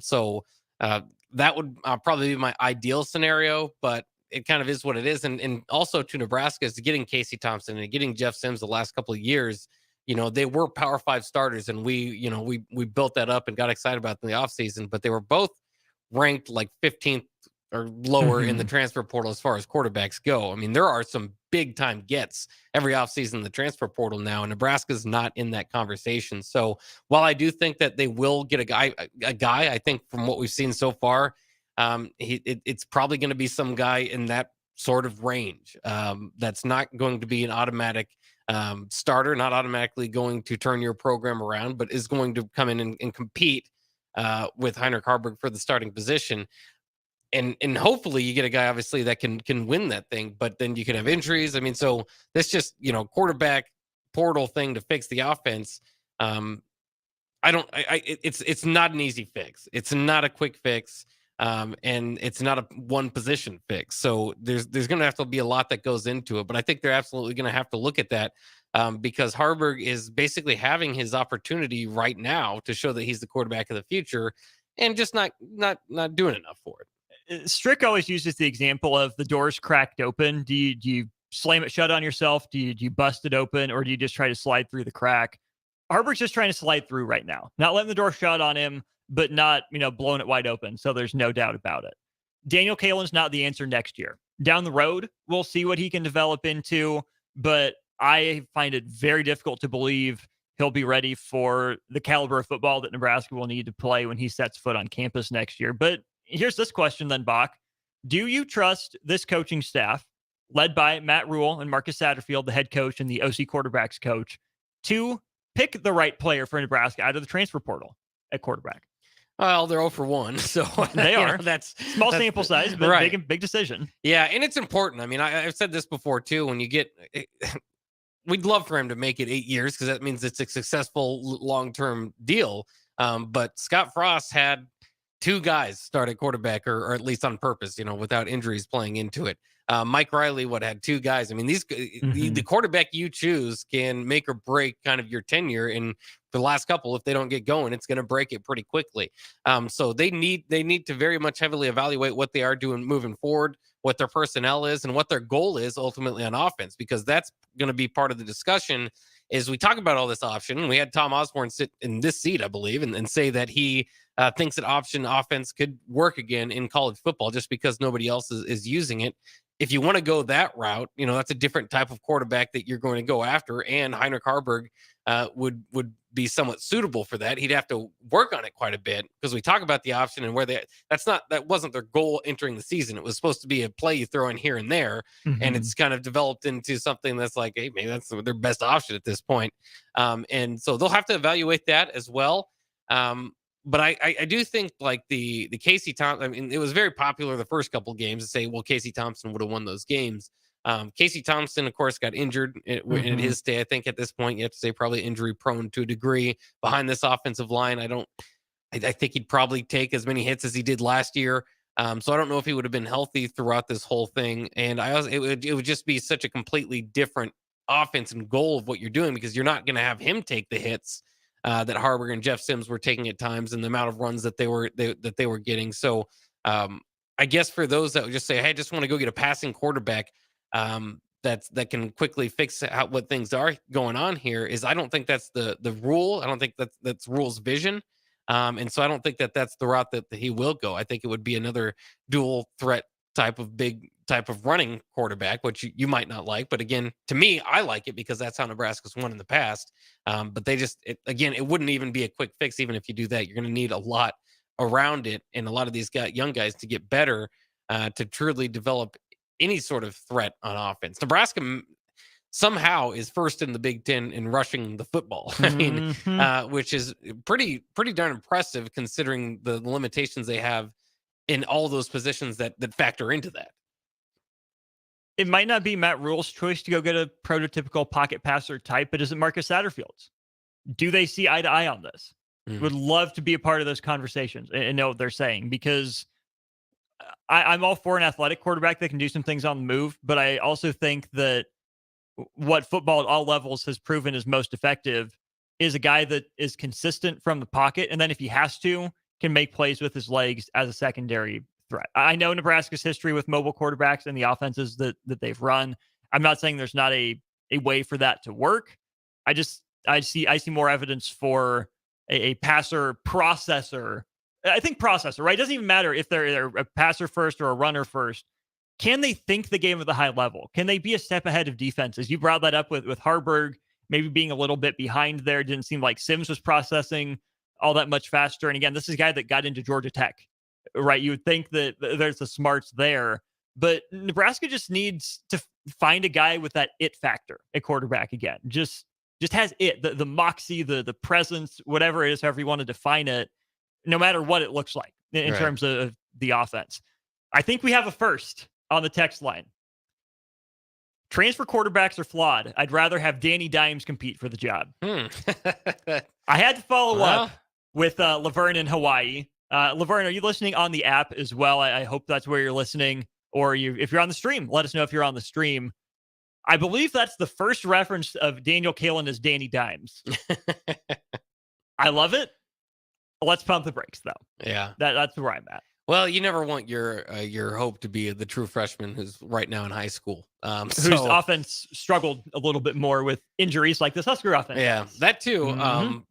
So that would probably be my ideal scenario, but it kind of is what it is. And also to Nebraska is getting Casey Thompson and getting Jeff Sims the last couple of years. They were Power 5 starters, and we built that up and got excited about in the offseason, but they were both ranked like 15th or lower in the transfer portal as far as quarterbacks go. I mean, there are some big time gets every offseason in the transfer portal now, and Nebraska's not in that conversation. So while I do think that they will get a guy, I think from what we've seen so far, it's probably going to be some guy in that sort of range. That's not going to be an automatic starter, not automatically going to turn your program around, but is going to come in and compete with Heinrich Harburg for the starting position. And hopefully you get a guy, obviously, that can win that thing, but then you can have injuries. I mean, so this just, quarterback portal thing to fix the offense. It's not an easy fix. It's not a quick fix. And it's not a one position fix. So there's going to have to be a lot that goes into it, but I think they're absolutely going to have to look at that because Harburg is basically having his opportunity right now to show that he's the quarterback of the future and just not doing enough for it. Strick always uses the example of the doors cracked open. Do you slam it shut on yourself? Do you bust it open, or do you just try to slide through the crack? Harburg's just trying to slide through right now, not letting the door shut on him, but not, blowing it wide open. So there's no doubt about it. Daniel Kalen's not the answer next year. Down the road, we'll see what he can develop into, but I find it very difficult to believe he'll be ready for the caliber of football that Nebraska will need to play when he sets foot on campus next year. But here's this question then, Bach. Do you trust this coaching staff, led by Matt Rule and Marcus Satterfield, the head coach and the OC quarterbacks coach, to pick the right player for Nebraska out of the transfer portal at quarterback? Well, they're 0 for 1, so they are. That's small sample size, but right. big decision. Yeah, and it's important. I mean, I've said this before too. When you get, we'd love for him to make it 8 years because that means it's a successful long-term deal. But Scott Frost had 2 guys start at quarterback, or at least on purpose, without injuries playing into it. Mike Riley had 2 guys. I mean, the quarterback you choose can make or break kind of your tenure. And the last couple, if they don't get going, it's going to break it pretty quickly. So they need to very much heavily evaluate what they are doing moving forward, what their personnel is, and what their goal is ultimately on offense, because that's going to be part of the discussion. Is we talk about all this option, and we had Tom Osborne sit in this seat, I believe, and say that he thinks that option offense could work again in college football just because nobody else is using it. if you want to go that route, that's a different type of quarterback that you're going to go after. And Heinrich Harburg would be somewhat suitable for that. He'd have to work on it quite a bit because we talk about the option and that wasn't their goal entering the season. It was supposed to be a play you throw in here and there. And it's kind of developed into something that's like, hey, maybe that's their best option at this point. And so they'll have to evaluate that as well. But I do think like the Casey Thompson, I mean, it was very popular the first couple of games to say, well, Casey Thompson would have won those games. Casey Thompson, of course, got injured in his stay. I think at this point, you have to say probably injury prone to a degree behind this offensive line. I think he'd probably take as many hits as he did last year. So I don't know if he would have been healthy throughout this whole thing. And it would just be such a completely different offense and goal of what you're doing because you're not going to have him take the hits that Harburg and Jeff Sims were taking at times and the amount of runs that they were getting. So I guess for those that would just say, hey, I just want to go get a passing quarterback that can quickly fix what things are going on here is I don't think that's the rule. I don't think that's rule's vision. And so I don't think that's the route that he will go. I think it would be another dual threat type of running quarterback, which you might not like. But again, to me, I like it because that's how Nebraska's won in the past. But it wouldn't even be a quick fix. Even if you do that, you're going to need a lot around it and a lot of these young guys to get better to truly develop any sort of threat on offense. Nebraska somehow is first in the Big Ten in rushing the football. I mean, which is pretty darn impressive considering the limitations they have in all those positions that factor into that. It might not be Matt Rule's choice to go get a prototypical pocket passer type, but is it Marcus Satterfield's? Do they see eye to eye on this? Would love to be a part of those conversations and know what they're saying because I'm all for an athletic quarterback that can do some things on the move, but I also think that what football at all levels has proven is most effective is a guy that is consistent from the pocket. And then if he has to, can make plays with his legs as a secondary threat. I know Nebraska's history with mobile quarterbacks and the offenses that they've run. I'm not saying there's not a way for that to work. I see more evidence for a passer processor. I think processor, right? It doesn't even matter if they're a passer first or a runner first. Can they think the game at the high level? Can they be a step ahead of defenses? You brought that up with Harburg maybe being a little bit behind there. It didn't seem like Sims was processing all that much faster. And again, this is a guy that got into Georgia Tech, right? You would think that there's the smarts there, but Nebraska just needs to find a guy with that it factor at quarterback again. Just has it, the moxie, the presence, whatever it is, however you want to define it, no matter what it looks like in terms of the offense. I think we have a first on the text line. Transfer quarterbacks are flawed. I'd rather have Danny Dimes compete for the job. I had to follow up with Laverne in Hawaii. Laverne, are you listening on the app as well? I hope that's where you're listening. Or if you're on the stream, let us know if you're on the stream. I believe that's the first reference of Daniel Kalen as Danny Dimes. I love it. Let's pump the brakes, though. Yeah. That's where I'm at. Well, you never want your hope to be the true freshman who's right now in high school. Whose offense struggled a little bit more with injuries like this Husker offense. Yeah, that too.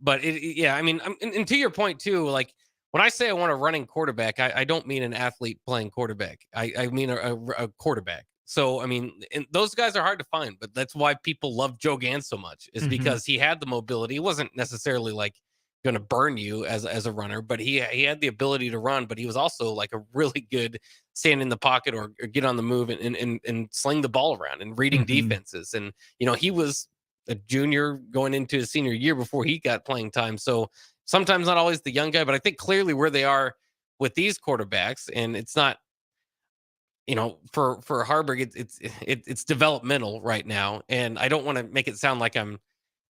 But I mean, and to your point too, like when I say I want a running quarterback, I don't mean an athlete playing quarterback. I mean a quarterback. So, I mean, and those guys are hard to find, but that's why people love Joe Gans so much is because he had the mobility. He wasn't necessarily like going to burn you as a runner, but he had the ability to run, but he was also like a really good stand in the pocket or get on the move and sling the ball around and reading defenses. And, he was a junior going into his senior year before he got playing time. So sometimes not always the young guy, but I think clearly where they are with these quarterbacks, and it's not, for Harburg, it's developmental right now. And I don't want to make it sound like I'm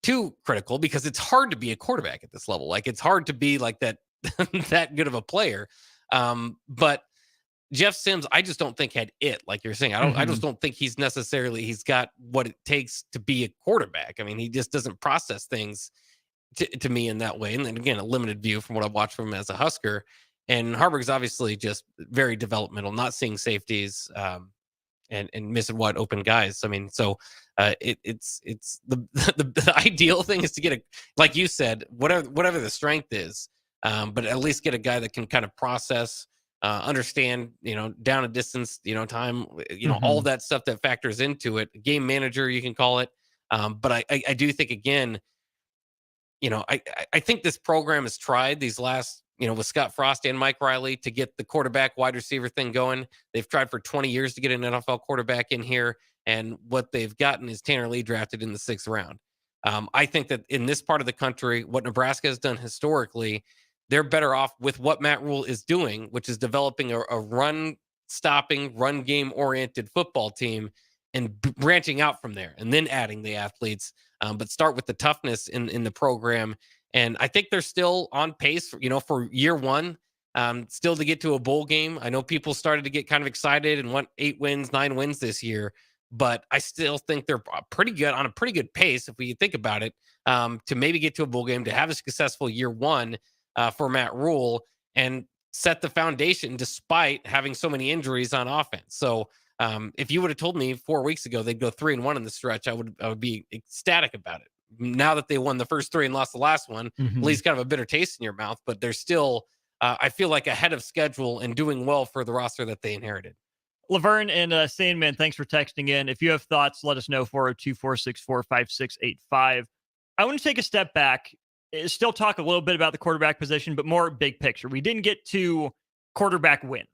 too critical because it's hard to be a quarterback at this level. Like it's hard to be like that, that good of a player. But Jeff Sims, I just don't think had it, like you're saying. I just don't think he's got what it takes to be a quarterback. I mean, he just doesn't process things to me in that way. And then again, a limited view from what I've watched from him as a Husker. And Harburg's obviously just very developmental, not seeing safeties and missing wide open guys. I mean, so it's the ideal thing is to get like you said, whatever the strength is, but at least get a guy that can kind of process understand, down a distance, time, all that stuff that factors into it. Game manager, you can call it. But I do think, again, I think this program has tried these last, with Scott Frost and Mike Riley to get the quarterback wide receiver thing going. They've tried for 20 years to get an NFL quarterback in here. And what they've gotten is Tanner Lee drafted in the 6th round. I think that in this part of the country, what Nebraska has done historically, they're better off with what Matt Rule is doing, which is developing a run-stopping, run game-oriented football team and branching out from there and then adding the athletes. But start with the toughness in the program. And I think they're still on pace, for year one, still to get to a bowl game. I know people started to get kind of excited and want 8 wins, 9 wins this year. But I still think they're pretty good, on a pretty good pace, if we think about it, to maybe get to a bowl game, to have a successful year one for Matt Rule and set the foundation despite having so many injuries on offense. So if you would have told me 4 weeks ago they'd go 3-1 in the stretch, I would be ecstatic about it. Now that they won the first 3 and lost the last one, at least kind of a bitter taste in your mouth, but they're still, I feel like, ahead of schedule and doing well for the roster that they inherited. Laverne and Sandman, thanks for texting in. If you have thoughts, let us know. 402-464-5685. I want to take a step back, still talk a little bit about the quarterback position, but more big picture. We didn't get to quarterback wins.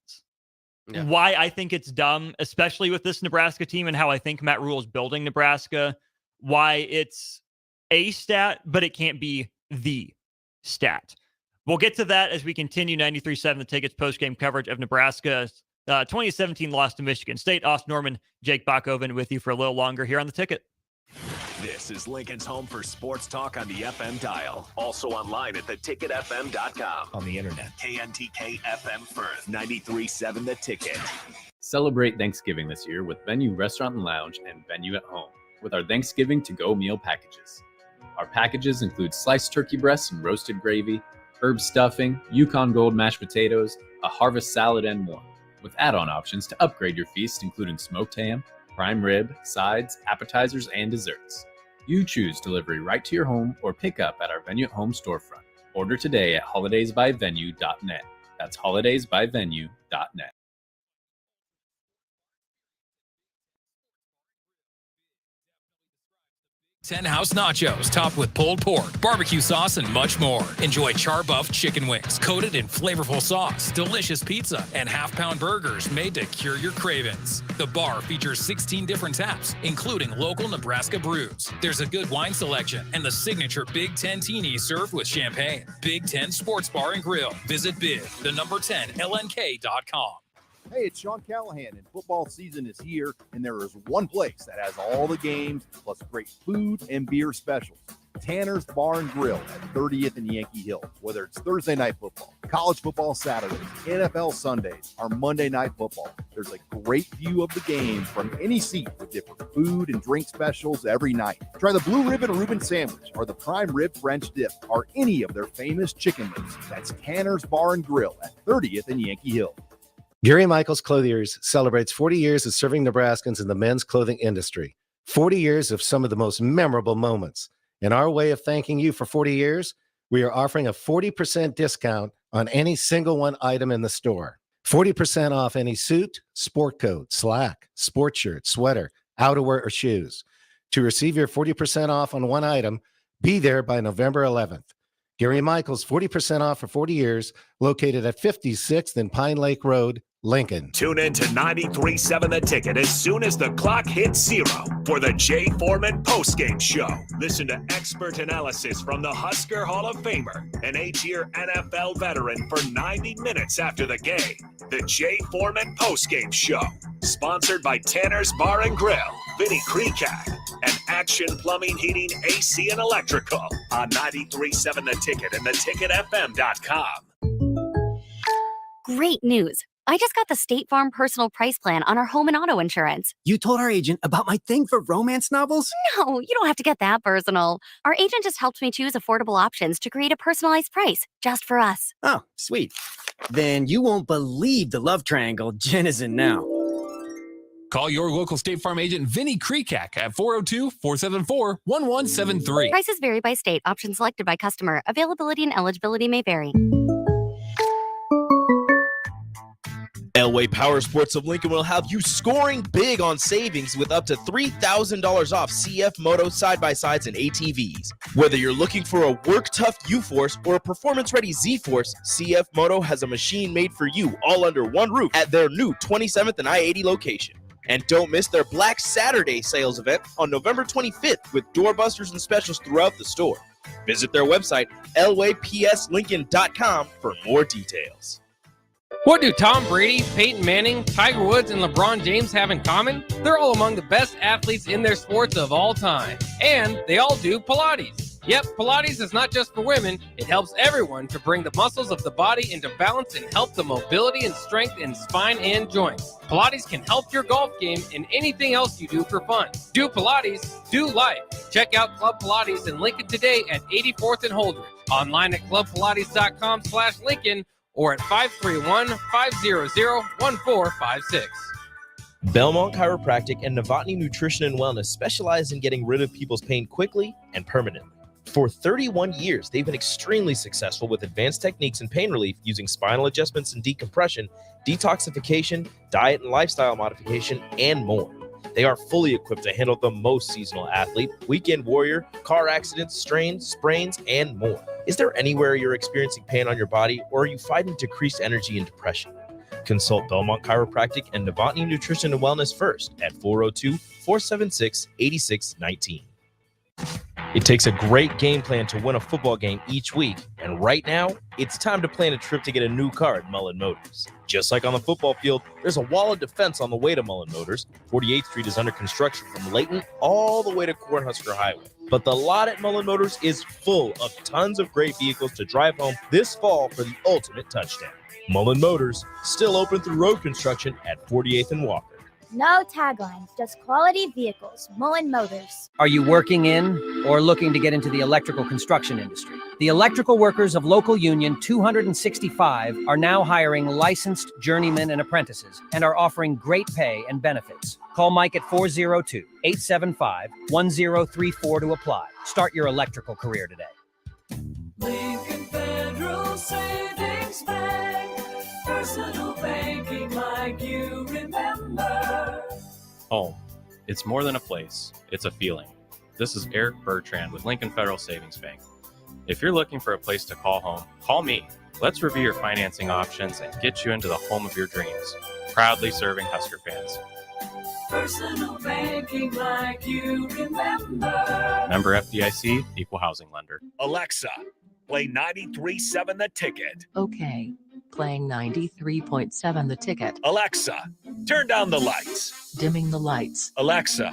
Yeah. Why I think it's dumb, especially with this Nebraska team and how I think Matt Rule is building Nebraska. Why it's a stat, but it can't be the stat. We'll get to that as we continue 93.7 The Ticket's post-game coverage of Nebraska's 2017 loss to Michigan State. Austin Norman, Jake Bachhoven with you for a little longer here on The Ticket. This is Lincoln's home for sports talk on the FM dial. Also online at theticketfm.com. On the internet. KNTK FM Firth, 93.7 The Ticket. Celebrate Thanksgiving this year with Venue Restaurant and Lounge and Venue at Home with our Thanksgiving to-go meal packages. Our packages include sliced turkey breasts and roasted gravy, herb stuffing, Yukon Gold mashed potatoes, a harvest salad, and more, with add-on options to upgrade your feast, including smoked ham, prime rib, sides, appetizers, and desserts. You choose delivery right to your home or pick up at our Venue at Home storefront. Order today at holidaysbyvenue.net. That's holidaysbyvenue.net. 10 House Nachos, topped with pulled pork, barbecue sauce, and much more. Enjoy char-buffed chicken wings, coated in flavorful sauce, delicious pizza, and half-pound burgers made to cure your cravings. The bar features 16 different taps, including local Nebraska brews. There's a good wine selection and the signature Big Ten Teenie served with champagne. Big Ten Sports Bar and Grill. Visit big10lnk.com. Hey, it's Sean Callahan, and football season is here, and there is one place that has all the games, plus great food and beer specials. Tanner's Bar and Grill at 30th and Yankee Hill. Whether it's Thursday night football, college football Saturdays, NFL Sundays, or Monday night football, there's a great view of the game from any seat with different food and drink specials every night. Try the Blue Ribbon Reuben Sandwich or the Prime Rib French Dip or any of their famous chicken wings. That's Tanner's Bar and Grill at 30th and Yankee Hill. Gary Michaels Clothiers celebrates 40 years of serving Nebraskans in the men's clothing industry. 40 years of some of the most memorable moments. In our way of thanking you for 40 years, we are offering a 40% discount on any single one item in the store. 40% off any suit, sport coat, slack, sport shirt, sweater, outerwear, or shoes. To receive your 40% off on one item, be there by November 11th. Gary Michaels, 40% off for 40 years, located at 56th and Pine Lake Road, Lincoln. Tune in to 93.7 The Ticket as soon as the clock hits 0 for the Jay Foreman Postgame Show. Listen to expert analysis from the Husker Hall of Famer, an 8-year NFL veteran, for 90 minutes after the game. The Jay Foreman Postgame Show, sponsored by Tanner's Bar and Grill, Vinny Kreekak, and Action Plumbing, Heating, AC, and Electrical on 93.7 The Ticket and theticketfm.com. Great news. I just got the State Farm Personal Price Plan on our home and auto insurance. You told our agent about my thing for romance novels? No, you don't have to get that personal. Our agent just helped me choose affordable options to create a personalized price just for us. Oh, sweet. Then you won't believe the love triangle Jen is in now. Call your local State Farm agent, Vinny Kreekak, at 402-474-1173. Prices vary by state. Options selected by customer. Availability and eligibility may vary. Elway Power Sports of Lincoln will have you scoring big on savings with up to $3,000 off CF Moto side-by-sides and ATVs. Whether you're looking for a work-tough U-Force or a performance-ready Z-Force, CF Moto has a machine made for you all under one roof at their new 27th and I-80 location. And don't miss their Black Saturday sales event on November 25th with doorbusters and specials throughout the store. Visit their website, elwaypslincoln.com, for more details. What do Tom Brady, Peyton Manning, Tiger Woods, and LeBron James have in common? They're all among the best athletes in their sports of all time. And they all do Pilates. Yep, Pilates is not just for women. It helps everyone to bring the muscles of the body into balance and help the mobility and strength in spine and joints. Pilates can help your golf game and anything else you do for fun. Do Pilates, do life. Check out Club Pilates in Lincoln today at 84th and Holdridge. Online at clubpilates.com/Lincoln or at 531-500-1456. Belmont Chiropractic and Novotny Nutrition and Wellness specialize in getting rid of people's pain quickly and permanently. For 31 years, they've been extremely successful with advanced techniques in pain relief using spinal adjustments and decompression, detoxification, diet and lifestyle modification, and more. They are fully equipped to handle the most seasonal athlete, weekend warrior, car accidents, strains, sprains, and more. Is there anywhere you're experiencing pain on your body, or are you fighting decreased energy and depression? Consult Belmont Chiropractic and Novotny Nutrition and Wellness first at 402-476-8619. It takes a great game plan to win a football game each week, and right now, it's time to plan a trip to get a new car at Mullen Motors. Just like on the football field, there's a wall of defense on the way to Mullen Motors. 48th Street is under construction from Layton all the way to Cornhusker Highway. But the lot at Mullen Motors is full of tons of great vehicles to drive home this fall for the ultimate touchdown. Mullen Motors, still open through road construction at 48th and Walker. No taglines, just quality vehicles. Mullen Motors. Are you working in or looking to get into the electrical construction industry? The electrical workers of Local Union 265 are now hiring licensed journeymen and apprentices and are offering great pay and benefits. Call Mike at 402-875-1034 to apply. Start your electrical career today. Lincoln Federal Savings Bank. Personal banking like you remember. Home. It's more than a place, it's a feeling. This is Eric Bertrand with Lincoln Federal Savings Bank. If you're looking for a place to call home, call me. Let's review your financing options and get you into the home of your dreams. Proudly serving Husker fans. Personal banking like you remember. Member FDIC, Equal Housing Lender. Alexa, play 93.7 The Ticket. Okay, playing 93.7 The Ticket. Alexa, turn down the lights. Dimming the lights. Alexa,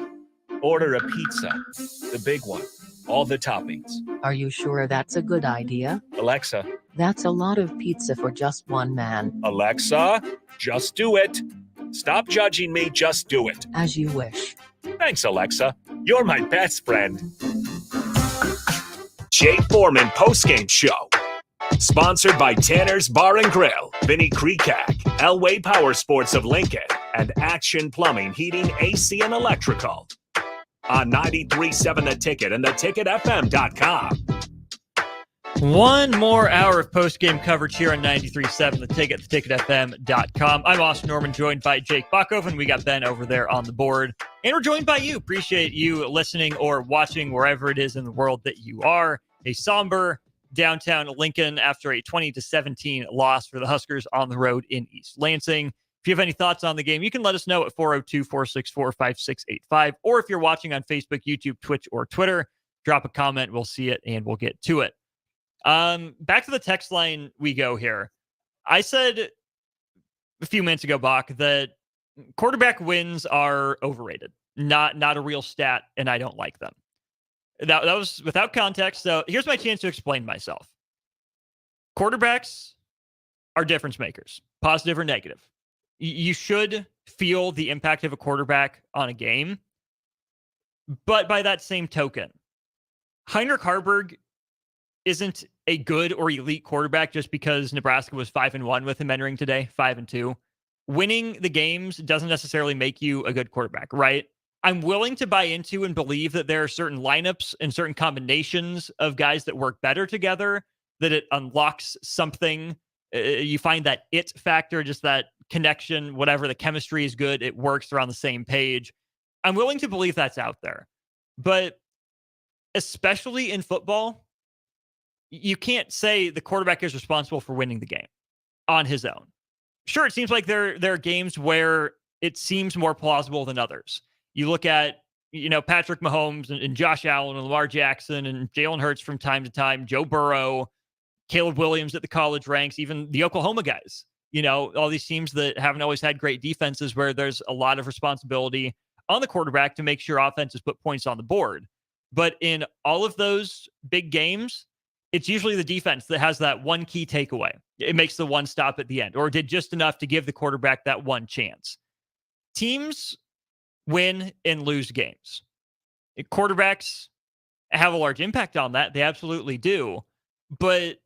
order a pizza. The big one. All the toppings. Are you sure that's a good idea? Alexa. That's a lot of pizza for just one man. Alexa, just do it. Stop judging me, just do it. As you wish. Thanks, Alexa. You're my best friend. Jay Foreman Postgame Show. Sponsored by Tanner's Bar and Grill, Vinny Kreekak, Elway Power Sports of Lincoln, and Action Plumbing, Heating, AC, and Electrical. On 93.7 The Ticket and theticketfm.com. One more hour of post-game coverage here on 93.7 The Ticket, theticketfm.com. I'm Austin Norman, joined by Jake Buckhoven. We got Ben over there on the board. And we're joined by you. Appreciate you listening or watching wherever it is in the world that you are. A somber downtown Lincoln after a 20-17 loss for the Huskers on the road in East Lansing. If you have any thoughts on the game, you can let us know at 402-464-5685. Or if you're watching on Facebook, YouTube, Twitch, or Twitter, drop a comment. We'll see it and we'll get to it. Back to the text line we go here. I said a few minutes ago, Bach, that quarterback wins are overrated. Not a real stat, and I don't like them. That was without context. So here's my chance to explain myself. Quarterbacks are difference makers, positive or negative. You should feel the impact of a quarterback on a game. But by that same token, Heinrich Harburg isn't a good or elite quarterback just because Nebraska was 5-1 with him entering today, 5-2. Winning the games doesn't necessarily make you a good quarterback, right? I'm willing to buy into and believe that there are certain lineups and certain combinations of guys that work better together, that it unlocks something. You find that it factor, just that connection, whatever, the chemistry is good. It works. They're on the same page. I'm willing to believe that's out there. But especially in football, you can't say the quarterback is responsible for winning the game on his own. Sure, it seems like there are games where it seems more plausible than others. You look at, Patrick Mahomes and Josh Allen and Lamar Jackson and Jalen Hurts from time to time, Joe Burrow, Caleb Williams at the college ranks, even the Oklahoma guys. All these teams that haven't always had great defenses where there's a lot of responsibility on the quarterback to make sure offenses put points on the board. But in all of those big games, it's usually the defense that has that one key takeaway. It makes the one stop at the end, or did just enough to give the quarterback that one chance. Teams win and lose games. Quarterbacks have a large impact on that. They absolutely do. But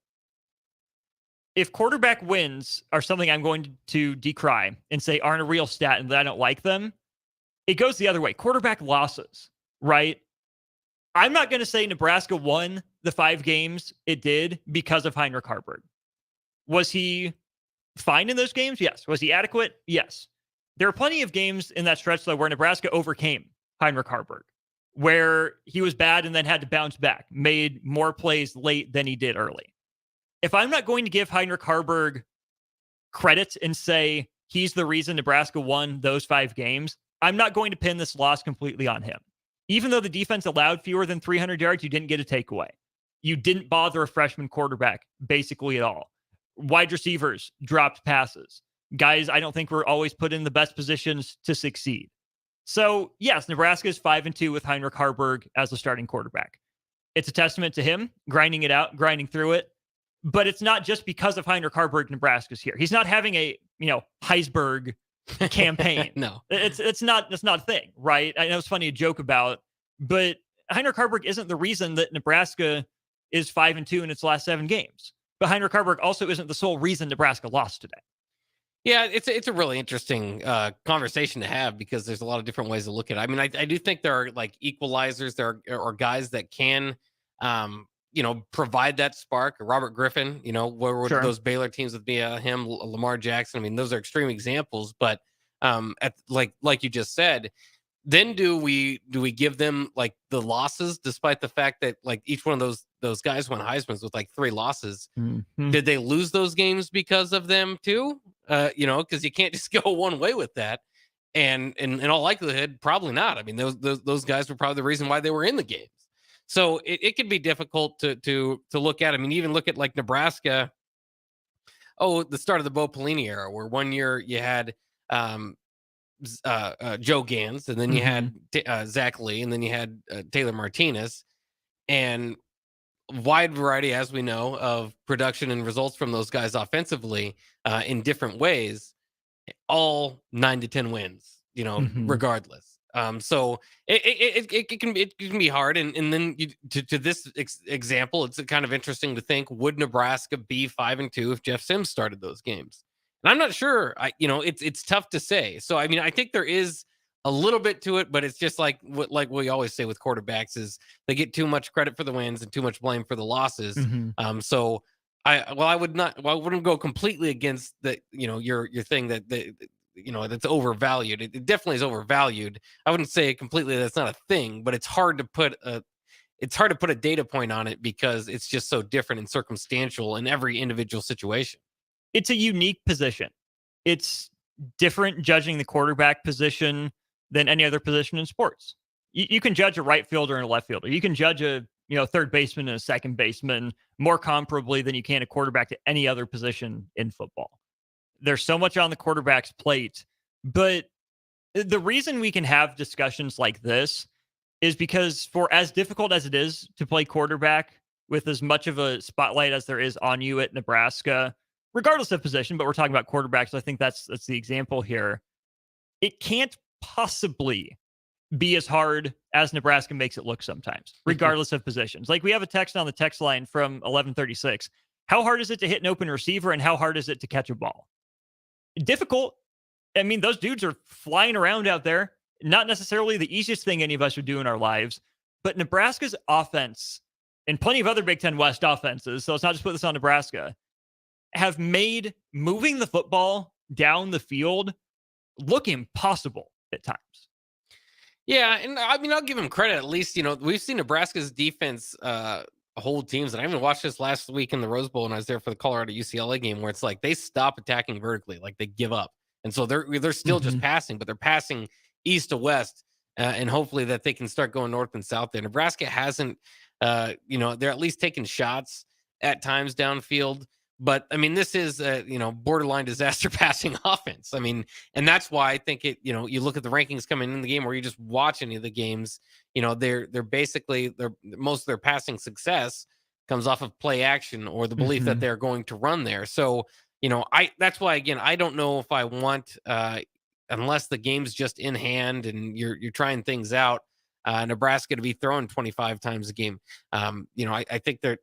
if quarterback wins are something I'm going to decry and say aren't a real stat and that I don't like them, it goes the other way. Quarterback losses, right? I'm not going to say Nebraska won the 5 games it did because of Heinrich Haarberg. Was he fine in those games? Yes. Was he adequate? Yes. There are plenty of games in that stretch, though, where Nebraska overcame Heinrich Haarberg, where he was bad and then had to bounce back, made more plays late than he did early. If I'm not going to give Heinrich Haarberg credit and say he's the reason Nebraska won those 5 games, I'm not going to pin this loss completely on him. Even though the defense allowed fewer than 300 yards, you didn't get a takeaway. You didn't bother a freshman quarterback basically at all. Wide receivers dropped passes. Guys, I don't think were always put in the best positions to succeed. So, yes, Nebraska is 5-2 with Heinrich Haarberg as the starting quarterback. It's a testament to him, grinding it out, grinding through it. But it's not just because of Heinrich Haarberg Nebraska's here. He's not having a, Heisberg campaign. No. It's not a thing, right? I know it's funny to joke about, but Heinrich Haarberg isn't the reason that Nebraska is 5-2 in its last 7 games. But Heinrich Haarberg also isn't the sole reason Nebraska lost today. Yeah, it's a really interesting conversation to have because there's a lot of different ways to look at it. I mean, I do think there are like equalizers. There are guys that can, provide that spark. Robert Griffin, where were those Baylor teams with him, Lamar Jackson? I mean, those are extreme examples. But like you just said, then do we give them like the losses, despite the fact that like each one of those guys won Heisman's with like 3 losses? Mm-hmm. Did they lose those games because of them too? Because you can't just go one way with that. And in all likelihood, probably not. I mean, those guys were probably the reason why they were in the games. So it can be difficult to look at. I mean, even look at like Nebraska. Oh, the start of the Bo Pelini era, where one year you had Joe Gans, and then you had Zach Lee, and then you had Taylor Martinez, and wide variety, as we know, of production and results from those guys offensively in different ways, all 9 to 10 wins, regardless. So it can be hard. And then to this example, it's kind of interesting to think, would Nebraska be 5-2 if Jeff Sims started those games? And I'm not sure. It's tough to say. So, I mean, I think there is a little bit to it, but it's just like we always say with quarterbacks is they get too much credit for the wins and too much blame for the losses. So I wouldn't go completely against that, your thing that that's overvalued. It definitely is overvalued. I wouldn't say completely that's not a thing, but it's hard to put a data point on it because it's just so different and circumstantial in every individual situation. It's a unique position. It's different judging the quarterback position than any other position in sports. You can judge a right fielder and a left fielder. You can judge a third baseman and a second baseman more comparably than you can a quarterback to any other position in football. There's so much on the quarterback's plate, but the reason we can have discussions like this is because for as difficult as it is to play quarterback with as much of a spotlight as there is on you at Nebraska, regardless of position, but we're talking about quarterbacks, so I think that's the example here. It can't possibly be as hard as Nebraska makes it look sometimes, regardless of positions. Like we have a text on the text line from 1136. How hard is it to hit an open receiver and how hard is it to catch a ball? Difficult. I mean, those dudes are flying around out there. Not necessarily the easiest thing any of us would do in our lives, but Nebraska's offense and plenty of other Big Ten West offenses, so let's not just put this on Nebraska, have made moving the football down the field look impossible at times. Yeah, and I mean, I'll give him credit. At least, we've seen Nebraska's defense hold teams, and I even watched this last week in the Rose Bowl when I was there for the Colorado UCLA game, where it's like they stop attacking vertically, like they give up, and so they're still just passing, but they're passing east to west, and hopefully that they can start going north and south there. Nebraska hasn't, they're at least taking shots at times downfield. But I mean, this is borderline disaster passing offense. I mean, and that's why I think you look at the rankings coming in the game, or you just watch any of the games, they're basically most of their passing success comes off of play action or the belief that they're going to run there. So, that's why, again, I don't know if I want, unless the game's just in hand and you're trying things out, Nebraska to be throwing 25 times a game. I think they're,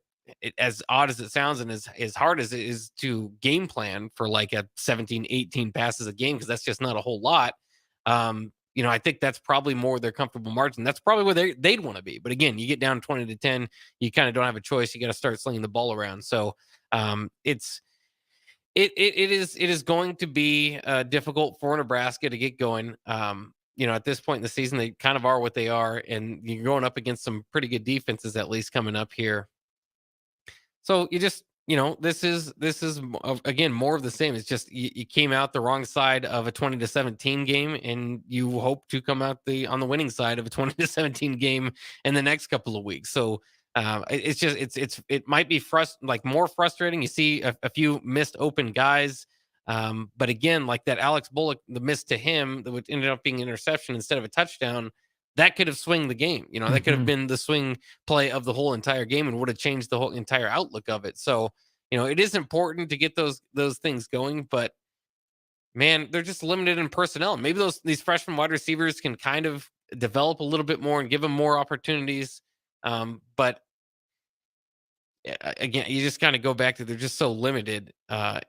as odd as it sounds and as hard as it is to game plan for like a 17, 18 passes a game, because that's just not a whole lot. I think that's probably more their comfortable margin. That's probably where they'd want to be. But again, you get down 20-10, you kind of don't have a choice. You got to start slinging the ball around. So it is going to be difficult for Nebraska to get going. At this point in the season, they kind of are what they are, and you're going up against some pretty good defenses at least coming up here. So you just, this is again more of the same. It's just you came out the wrong side of a 20-17 game, and you hope to come out on the winning side of a 20-17 game in the next couple of weeks. So it might be more frustrating. You see a few missed open guys, but again, like that Alex Bullock, the miss to him that ended up being an interception instead of a touchdown. That could have swung the game. That could have been the swing play of the whole entire game and would have changed the whole entire outlook of it. So, it is important to get those things going, but man, they're just limited in personnel. Maybe these freshman wide receivers can kind of develop a little bit more and give them more opportunities. But again, you just kind of go back to they're just so limited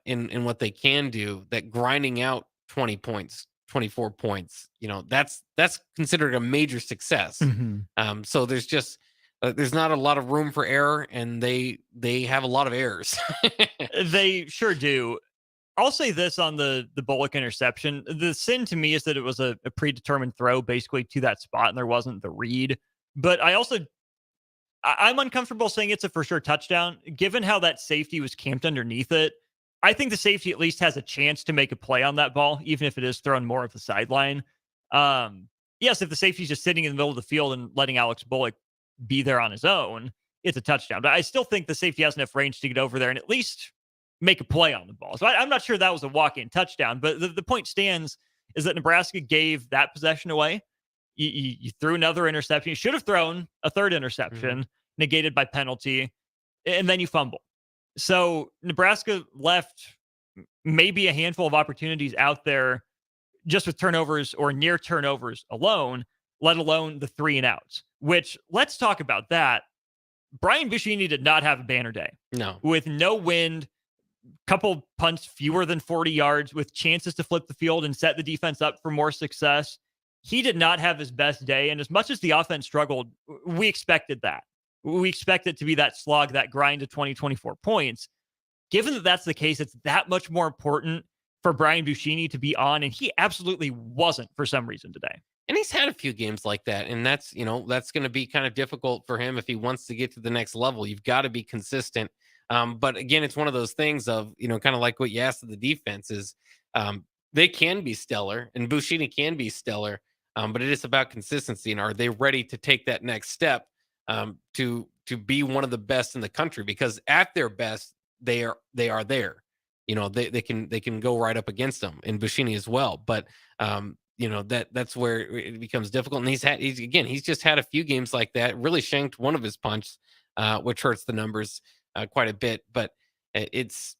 in what they can do, that grinding out 20 points, 24 points, that's considered a major success. So there's just there's not a lot of room for error, and they have a lot of errors. They sure do. I'll say this on the Bullock interception. The sin to me is that it was a predetermined throw basically to that spot, and there wasn't the read. But I'm uncomfortable saying it's a for sure touchdown, given how that safety was camped underneath it. I think the safety at least has a chance to make a play on that ball, even if it is thrown more of the sideline. Yes, if the safety's just sitting in the middle of the field and letting Alex Bullock be there on his own, it's a touchdown. But I still think the safety has enough range to get over there and at least make a play on the ball. So I'm not sure that was a walk-in touchdown, but the point stands is that Nebraska gave that possession away. You threw another interception. You should have thrown a third interception, negated by penalty, and then you fumble. So Nebraska left maybe a handful of opportunities out there just with turnovers or near turnovers alone, let alone the 3 and outs, which let's talk about that. Brian Buschini did not have a banner day. No. With no wind, couple punts fewer than 40 yards with chances to flip the field and set the defense up for more success. He did not have his best day. And as much as the offense struggled, we expected that. We expect it to be that slog, that grind to 20-24 points. Given that that's the case, it's that much more important for Brian Buschini to be on, and he absolutely wasn't for some reason today. And he's had a few games like that, and that's going to be kind of difficult for him if he wants to get to the next level. You've got to be consistent. But again, it's one of those things of, kind of like what you asked of the defense is they can be stellar, and Buschini can be stellar, but it is about consistency. And are they ready to take that next step to be one of the best in the country? Because at their best, they are there. They can go right up against them, and Buschini as well. But that's where it becomes difficult. And he's just had a few games like that. Really shanked one of his punches, which hurts the numbers quite a bit. But it's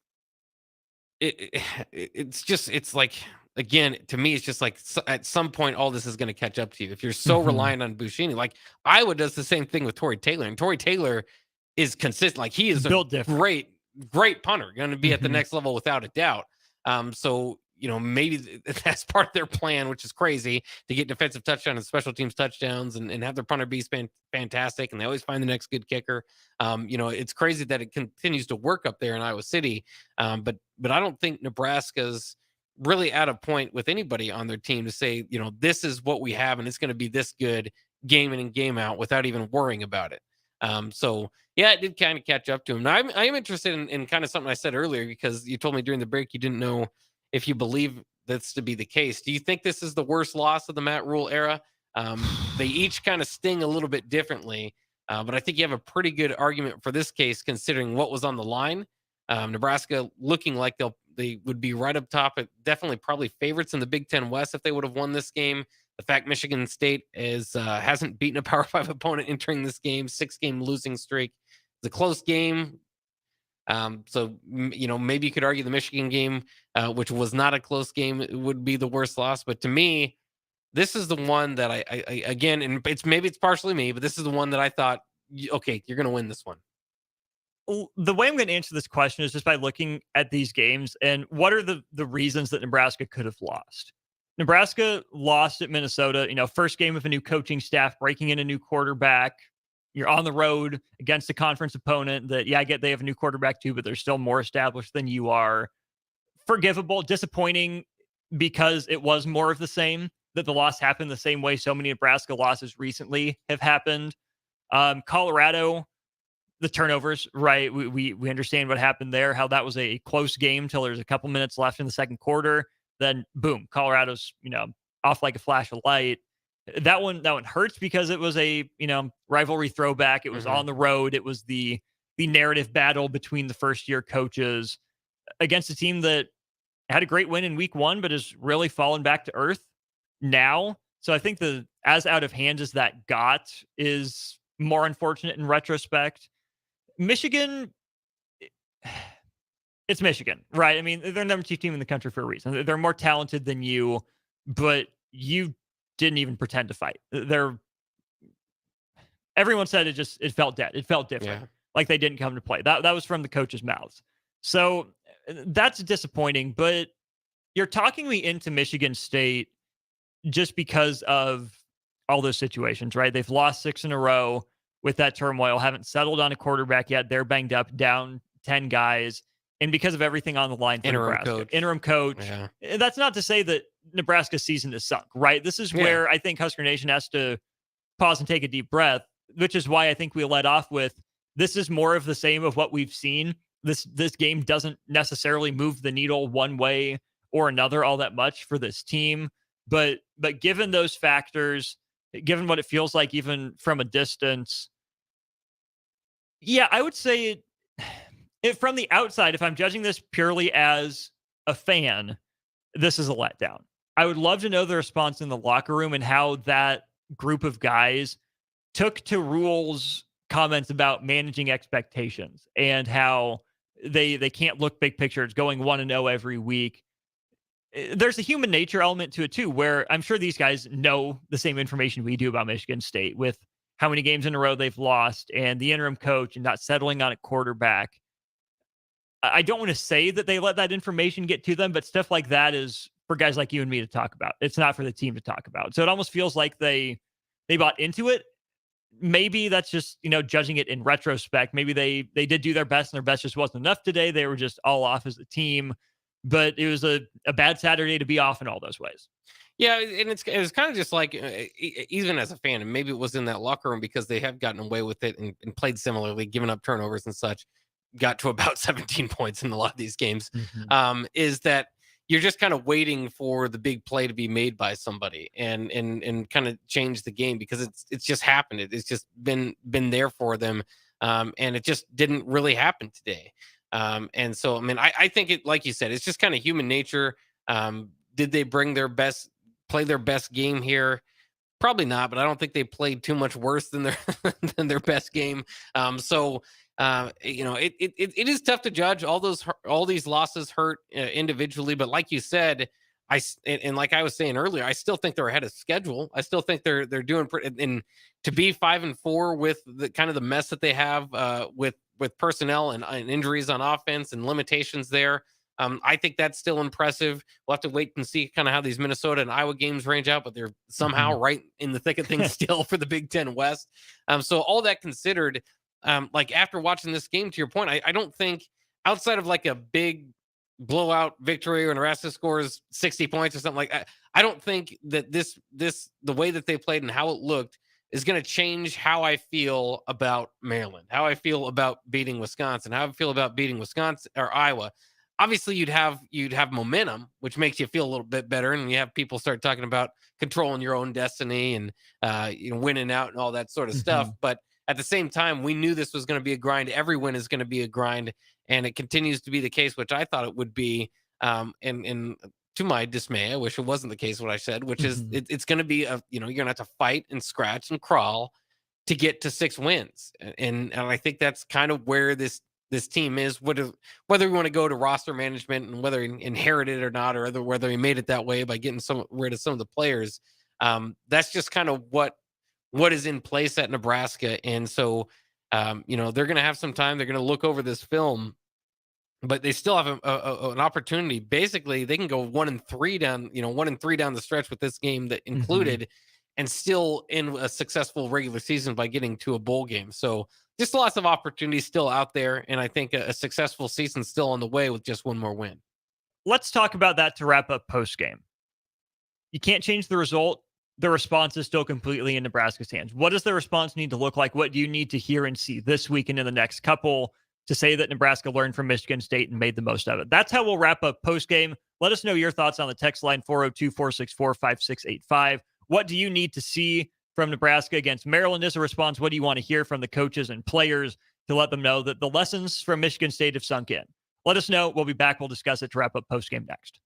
like, again, to me, it's just like at some point, all this is going to catch up to you. If you're so reliant on Buschini, like Iowa does the same thing with Tory Taylor, and Tory Taylor is consistent. Like he is built a great punter, going to be at the next level without a doubt. So maybe that's part of their plan, which is crazy, to get defensive touchdown and special teams touchdowns and have their punter be fantastic. And they always find the next good kicker. It's crazy that it continues to work up there in Iowa City. But I don't think Nebraska's really at a point with anybody on their team to say, this is what we have and it's going to be this good game in and game out without even worrying about it. So yeah, it did kind of catch up to him. Now I am interested in kind of something I said earlier, because you told me during the break you didn't know if you believe that's to be the case. Do you think this is the worst loss of the Matt Rule era? They each kind of sting a little bit differently, but I think you have a pretty good argument for this case considering what was on the line. Nebraska looking like they would be right up top, definitely probably favorites in the Big Ten West if they would have won this game. The fact Michigan State hasn't beaten a Power 5 opponent entering this game, 6-game losing streak. It's a close game. So, maybe you could argue the Michigan game, which was not a close game, would be the worst loss. But to me, this is the one that I again, and it's partially me, but this is the one that I thought, okay, you're going to win this one. The way I'm going to answer this question is just by looking at these games and what are the reasons that Nebraska could have lost. Nebraska lost at Minnesota, first game of a new coaching staff, breaking in a new quarterback. You're on the road against a conference opponent that, I get they have a new quarterback too, but they're still more established than you are. Forgivable, disappointing because it was more of the same, that the loss happened the same way so many Nebraska losses recently have happened. Colorado, the turnovers, right? We understand what happened there, how that was a close game till there's a couple minutes left in the second quarter. Then boom, Colorado's, off like a flash of light. That one hurts because it was a, rivalry throwback. It was on the road. It was the narrative battle between the first year coaches against a team that had a great win in week 1, but has really fallen back to earth now. So I think as out of hand as that got is more unfortunate in retrospect. Michigan, it's Michigan, right? I mean, they're number 2 team in the country for a reason. They're more talented than you, but you didn't even pretend to fight. Everyone said it felt dead. It felt different. Like they didn't come to play. That was from the coach's mouths. So that's disappointing, but you're talking me into Michigan State just because of all those situations, right? They've lost 6 in a row with that turmoil, haven't settled on a quarterback yet. They're banged up, down 10 guys. And because of everything on the line for interim coach. Yeah. That's not to say that Nebraska's season is sunk, right? This is where I think Husker Nation has to pause and take a deep breath, which is why I think we led off with, this is more of the same of what we've seen. This game doesn't necessarily move the needle one way or another all that much for this team. But given those factors, given what it feels like even from a distance, I would say from the outside, if I'm judging this purely as a fan, this is a letdown. I would love to know the response in the locker room and how that group of guys took to Rule's comments about managing expectations and how they can't look big picture. It's going 1-0 every week. There's a human nature element to it too, where I'm sure these guys know the same information we do about Michigan State with how many games in a row they've lost and the interim coach and not settling on a quarterback. I don't want to say that they let that information get to them, but stuff like that is for guys like you and me to talk about. It's not for the team to talk about. So it almost feels like they bought into it. Maybe that's just, judging it in retrospect. Maybe they did do their best and their best just wasn't enough today. They were just all off as a team, but it was a bad Saturday to be off in all those ways. Yeah, and it was kind of just like, even as a fan, and maybe it was in that locker room because they have gotten away with it and played similarly, giving up turnovers and such, got to about 17 points in a lot of these games, is that you're just kind of waiting for the big play to be made by somebody and kind of change the game because it's just happened. It's just been there for them, and it just didn't really happen today. And so, I mean, I think it, like you said, it's just kind of human nature. Did they play their best game here? Probably not, but I don't think they played too much worse than their best game. It is tough to judge. All these losses hurt individually, but like you said, and like I was saying earlier, I still think they're ahead of schedule. I still think they're doing and to be 5-4 with the kind of the mess that they have with personnel and injuries on offense and limitations there. I think that's still impressive. We'll have to wait and see kind of how these Minnesota and Iowa games range out, but they're somehow right in the thick of things still for the Big Ten West. So all that considered, like after watching this game, to your point, I don't think outside of like a big blowout victory or Nebraska scores 60 points or something like that. I don't think that the way that they played and how it looked is going to change how I feel about Maryland, how I feel about beating Wisconsin, how I feel about beating Wisconsin or Iowa. Obviously, you'd have momentum, which makes you feel a little bit better, and you have people start talking about controlling your own destiny and winning out and all that sort of stuff. But at the same time, we knew this was going to be a grind. Every win is going to be a grind, and it continues to be the case, which I thought it would be. And to my dismay, I wish it wasn't the case what I said, which is it's going to be you're going to have to fight and scratch and crawl to get to 6 wins, and I think that's kind of where this team is. Whether we want to go to roster management and whether he inherited it or not, or whether he made it that way by getting rid of some of the players, that's just kind of what is in place at Nebraska. And so, they're going to have some time. They're going to look over this film, but they still have an opportunity. Basically, they can go 1-3 down, 1-3 down the stretch with this game that included, and still in a successful regular season by getting to a bowl game. So just lots of opportunities still out there. And I think a successful season still on the way with just one more win. Let's talk about that to wrap up post game. You can't change the result. The response is still completely in Nebraska's hands. What does the response need to look like? What do you need to hear and see this week and in the next couple to say that Nebraska learned from Michigan State and made the most of it? That's how we'll wrap up post game. Let us know your thoughts on the text line 402-464-5685. What do you need to see from Nebraska against Maryland as a response? What do you want to hear from the coaches and players to let them know that the lessons from Michigan State have sunk in? Let us know. We'll be back. We'll discuss it to wrap up postgame next.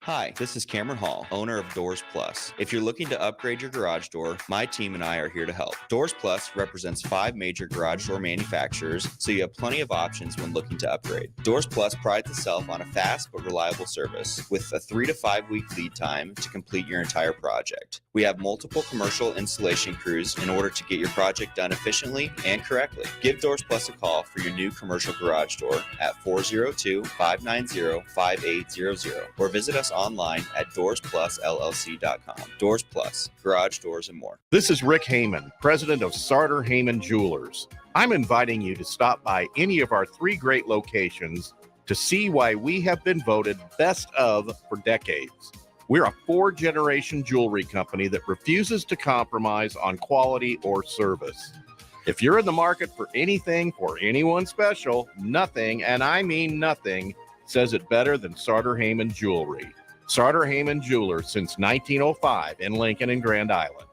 Hi, this is Cameron Hall, owner of Doors Plus. If you're looking to upgrade your garage door, my team and I are here to help. Doors Plus represents 5 major garage door manufacturers, so you have plenty of options when looking to upgrade. Doors Plus prides itself on a fast but reliable service with a 3 to 5 week lead time to complete your entire project. We have multiple commercial installation crews in order to get your project done efficiently and correctly. Give Doors Plus a call for your new commercial garage door at 402-590-5800 or visit us online at doorsplusllc.com. Doors Plus, garage doors and more. This is Rick Heyman, president of Sartor Heyman Jewelers. I'm inviting you to stop by any of our 3 great locations to see why we have been voted best of for decades. We're a 4-generation jewelry company that refuses to compromise on quality or service. If you're in the market for anything for anyone special, nothing, and I mean nothing, says it better than Sartor Heyman Jewelry. Sartor Heyman Jewelers since 1905 in Lincoln and Grand Island.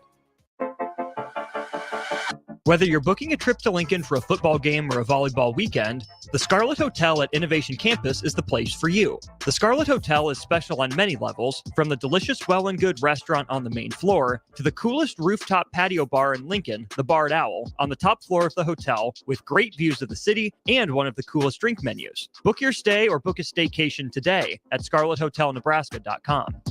Whether you're booking a trip to Lincoln for a football game or a volleyball weekend, the Scarlet Hotel at Innovation Campus is the place for you. The Scarlet Hotel is special on many levels, from the delicious Well and Good restaurant on the main floor to the coolest rooftop patio bar in Lincoln, the Barred Owl, on the top floor of the hotel with great views of the city and one of the coolest drink menus. Book your stay or book a staycation today at scarlethotelnebraska.com.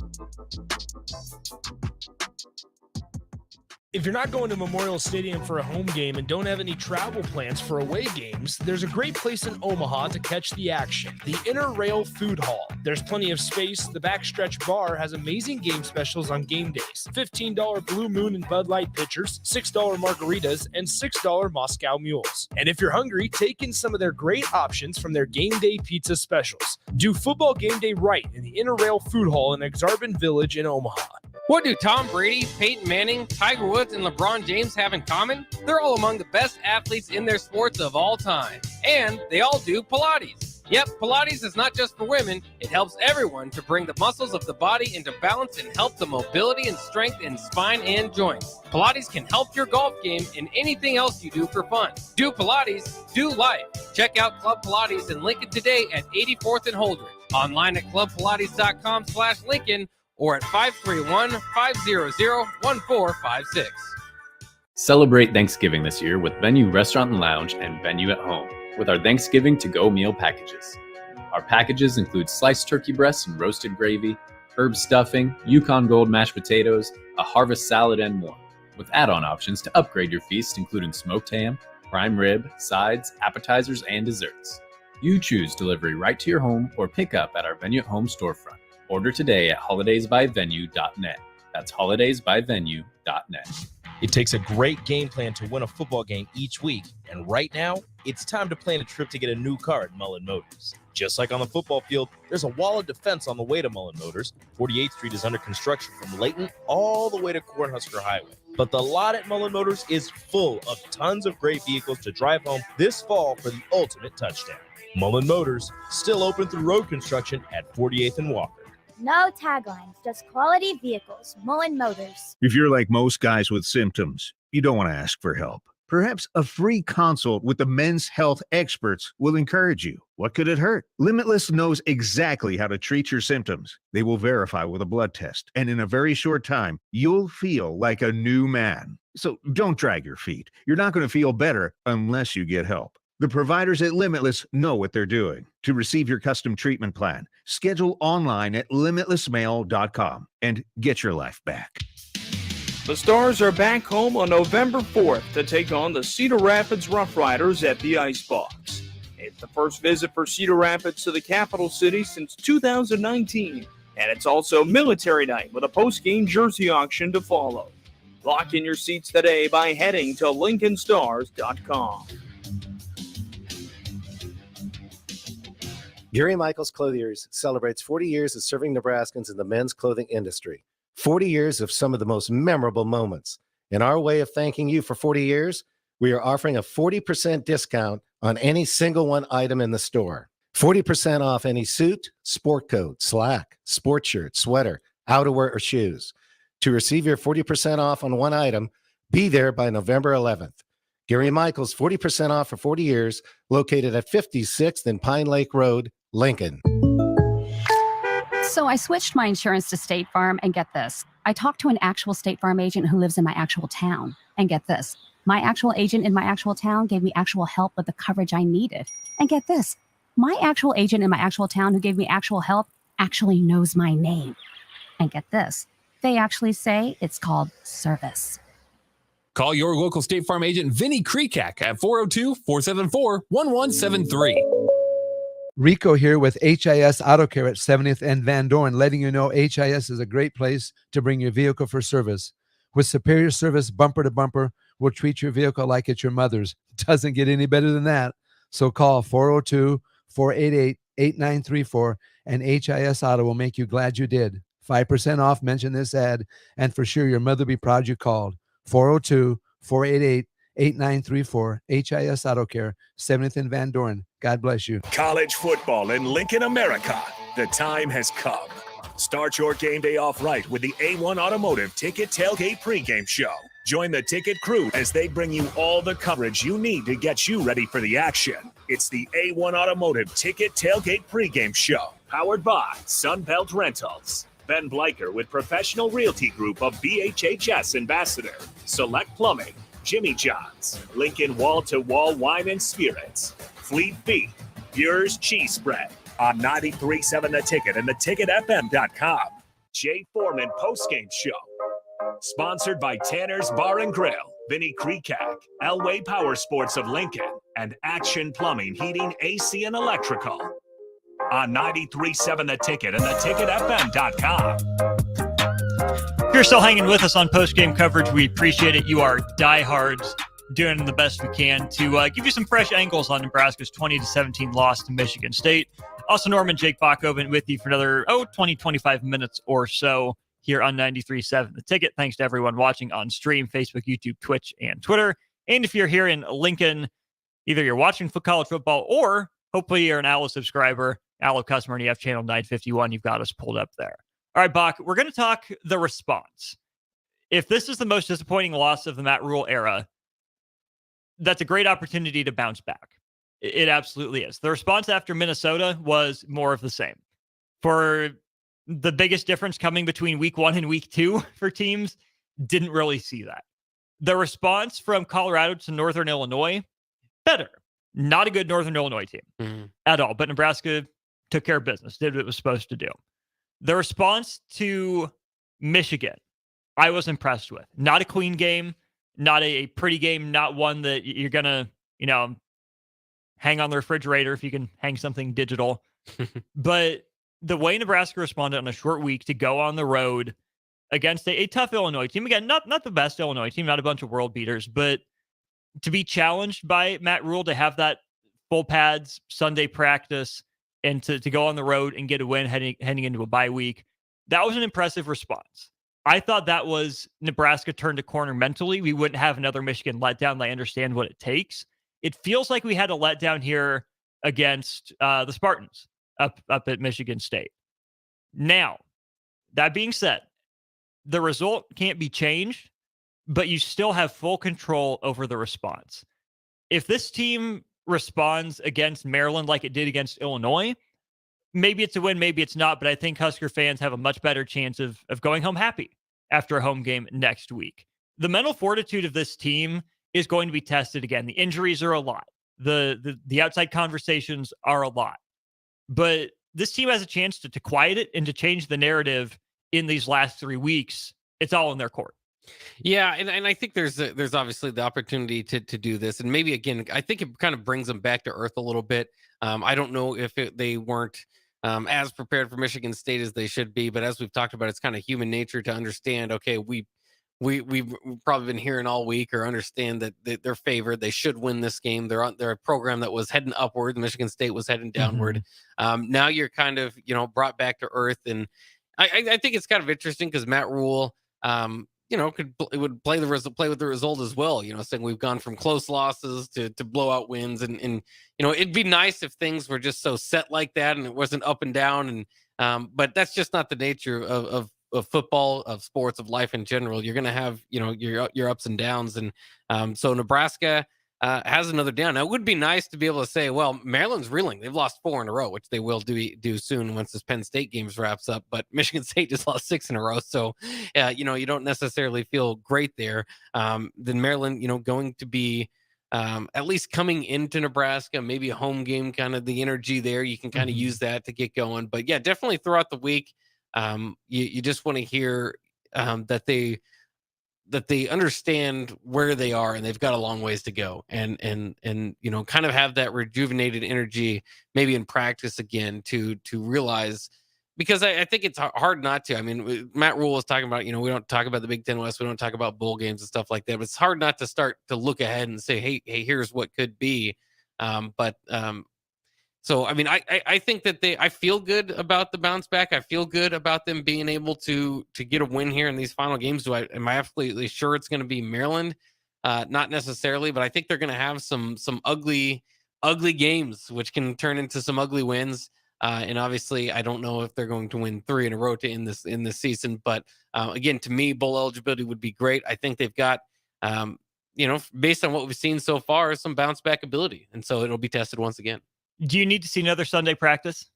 If you're not going to Memorial Stadium for a home game and don't have any travel plans for away games, there's a great place in Omaha to catch the action, the Inner Rail Food Hall. There's plenty of space. The Backstretch Bar has amazing game specials on game days. $15 Blue Moon and Bud Light pitchers, $6 margaritas, and $6 Moscow Mules. And if you're hungry, take in some of their great options from their game day pizza specials. Do football game day right in the Inner Rail Food Hall in Exarban Village in Omaha. What do Tom Brady, Peyton Manning, Tiger Woods, and LeBron James have in common? They're all among the best athletes in their sports of all time. And they all do Pilates. Yep, Pilates is not just for women. It helps everyone to bring the muscles of the body into balance and help the mobility and strength in spine and joints. Pilates can help your golf game and anything else you do for fun. Do Pilates, do life. Check out Club Pilates in Lincoln today at 84th and Holdridge. Online at clubpilates.com/Lincoln or at 531-500-1456. Celebrate Thanksgiving this year with Venue Restaurant and Lounge and Venue at Home with our Thanksgiving to-go meal packages. Our packages include sliced turkey breasts and roasted gravy, herb stuffing, Yukon Gold mashed potatoes, a harvest salad, and more, with add-on options to upgrade your feast, including smoked ham, prime rib, sides, appetizers, and desserts. You choose delivery right to your home or pick up at our Venue at Home storefront. Order today at holidaysbyvenue.net. That's holidaysbyvenue.net. It takes a great game plan to win a football game each week, and right now, it's time to plan a trip to get a new car at Mullen Motors. Just like on the football field, there's a wall of defense on the way to Mullen Motors. 48th Street is under construction from Layton all the way to Cornhusker Highway. But the lot at Mullen Motors is full of tons of great vehicles to drive home this fall for the ultimate touchdown. Mullen Motors, still open through road construction at 48th and Walker. No taglines, just quality vehicles. Mullen Motors. If you're like most guys with symptoms, you don't want to ask for help. Perhaps a free consult with the men's health experts will encourage you. What could it hurt? Limitless knows exactly how to treat your symptoms. They will verify with a blood test, and in a very short time, you'll feel like a new man. So don't drag your feet. You're not going to feel better unless you get help. The providers at Limitless know what they're doing. To receive your custom treatment plan, schedule online at limitlessmail.com and get your life back. The Stars are back home on November 4th to take on the Cedar Rapids Rough Riders at the Icebox. It's the first visit for Cedar Rapids to the capital city since 2019, and it's also military night with a post-game jersey auction to follow. Lock in your seats today by heading to LincolnStars.com. Gary Michaels Clothiers celebrates 40 years of serving Nebraskans in the men's clothing industry. 40 years of some of the most memorable moments. In our way of thanking you for 40 years, we are offering a 40% discount on any single one item in the store. 40% off any suit, sport coat, slack, sport shirt, sweater, outerwear, or shoes. To receive your 40% off on one item, be there by November 11th. Gary Michaels, 40% off for 40 years, located at 56th and Pine Lake Road, Lincoln. So I switched my insurance to State Farm, and get this. I talked to an actual State Farm agent who lives in my actual town. And get this. My actual agent in my actual town gave me actual help with the coverage I needed. And get this. My actual agent in my actual town who gave me actual help actually knows my name. And get this. They actually say it's called service. Call your local State Farm agent, Vinny Kreekak, at 402-474-1173. Rico here with HIS Auto Care at 70th and Van Dorn, letting you know HIS is a great place to bring your vehicle for service. With superior service, bumper to bumper, we'll treat your vehicle like it's your mother's. Doesn't get any better than that. So call 402-488-8934, and HIS Auto will make you glad you did. 5% off, mention this ad, and for sure your mother will be proud you called. 402-488-8934, HIS Auto Care, 70th and Van Dorn. God bless you. College football in Lincoln, America. The time has come. Start your game day off right with the A1 Automotive Ticket Tailgate pregame show. Join the ticket crew as they bring you all the coverage you need to get you ready for the action. It's the A1 Automotive Ticket Tailgate pregame show, powered by Sunbelt Rentals. Ben Bleicher with Professional Realty Group of BHHS Ambassador, Select Plumbing, Jimmy John's, Lincoln Wall to Wall Wine and Spirits, Fleet Feet, Bure's Cheese Spread on 93.7 The Ticket and theticketfm.com. Jay Foreman Postgame Show. Sponsored by Tanner's Bar and Grill, Vinny Kreekak, Elway Power Sports of Lincoln, and Action Plumbing, Heating, AC, and Electrical. On 93.7 The Ticket and theticketfm.com. If you're still hanging with us on post-game coverage, we appreciate it. You are diehards, doing the best we can to give you some fresh angles on Nebraska's 20-17 loss to Michigan State. Also, Norman, Jake Bachoven with you for another 20-25 minutes or so here on 93.7 The Ticket. Thanks to everyone watching on stream, Facebook, YouTube, Twitch, and Twitter. And if you're here in Lincoln, either you're watching college football or hopefully you're an ALLO subscriber, ALLO customer, and you have channel 951. You've got us pulled up there. All right, Bach, we're going to talk the response. If this is the most disappointing loss of the Matt Rule era, that's a great opportunity to bounce back. It absolutely is. The response after Minnesota was more of the same. For the biggest difference coming between week 1 and week 2 for teams, didn't really see that. The response from Colorado to Northern Illinois, better. Not a good Northern Illinois team at all, but Nebraska took care of business, did what it was supposed to do. The response to Michigan, I was impressed with. Not a clean game, not a pretty game, not one that you're going to, hang on the refrigerator if you can hang something digital. But the way Nebraska responded on a short week to go on the road against a tough Illinois team. Again, not the best Illinois team, not a bunch of world beaters, but to be challenged by Matt Rule, to have that full pads Sunday practice and to go on the road and get a win heading into a bye week, that was an impressive response. I thought that was Nebraska turned a corner mentally. We wouldn't have another Michigan letdown. I understand what it takes. It feels like we had a letdown here against the Spartans up at Michigan State. Now, that being said, the result can't be changed, but you still have full control over the response. If this team responds against Maryland like it did against Illinois, maybe it's a win, maybe it's not, but I think Husker fans have a much better chance of going home happy after a home game next week. The mental fortitude of this team is going to be tested again. The injuries are a lot. The outside conversations are a lot. But this team has a chance to quiet it and to change the narrative in these last 3 weeks. It's all in their court. Yeah, and I think there's obviously the opportunity to do this, and maybe again, I think it kind of brings them back to earth a little bit. I don't know if they weren't as prepared for Michigan State as they should be, but as we've talked about, it's kind of human nature to understand. Okay, we've probably been hearing all week or understand that they're favored. They should win this game. They're a program that was heading upward. Michigan State was heading downward. Now you're kind of brought back to earth, and I think it's kind of interesting because Matt Rule. Would play with the result as well. Saying we've gone from close losses to blowout wins, and it'd be nice if things were just so set like that and it wasn't up and down. And but that's just not the nature of football, of sports, of life in general. You're going to have your ups and downs, and so Nebraska has another down. Now, it would be nice to be able to say, well, Maryland's reeling. They've lost 4 in a row, which they will do soon once this Penn State games wraps up. But Michigan State just lost 6 in a row. So, you don't necessarily feel great there. Then Maryland, going to be at least coming into Nebraska, maybe a home game, kind of the energy there. You can kind of use that to get going. But yeah, definitely throughout the week, you just want to hear that they understand where they are and they've got a long ways to go, and kind of have that rejuvenated energy maybe in practice again to realize, because I think it's hard not to. I mean, Matt Rule was talking about, we don't talk about the Big Ten West, we don't talk about bowl games and stuff like that, but it's hard not to start to look ahead and say, hey, here's what could be. So, I mean, I think that I feel good about the bounce back. I feel good about them being able to get a win here in these final games. Am I absolutely sure it's going to be Maryland? Not necessarily, but I think they're going to have some ugly games, which can turn into some ugly wins. And obviously, I don't know if they're going to win 3 in a row in this season. But again, to me, bowl eligibility would be great. I think they've got, based on what we've seen so far, some bounce back ability, and so it'll be tested once again. Do you need to see another Sunday practice?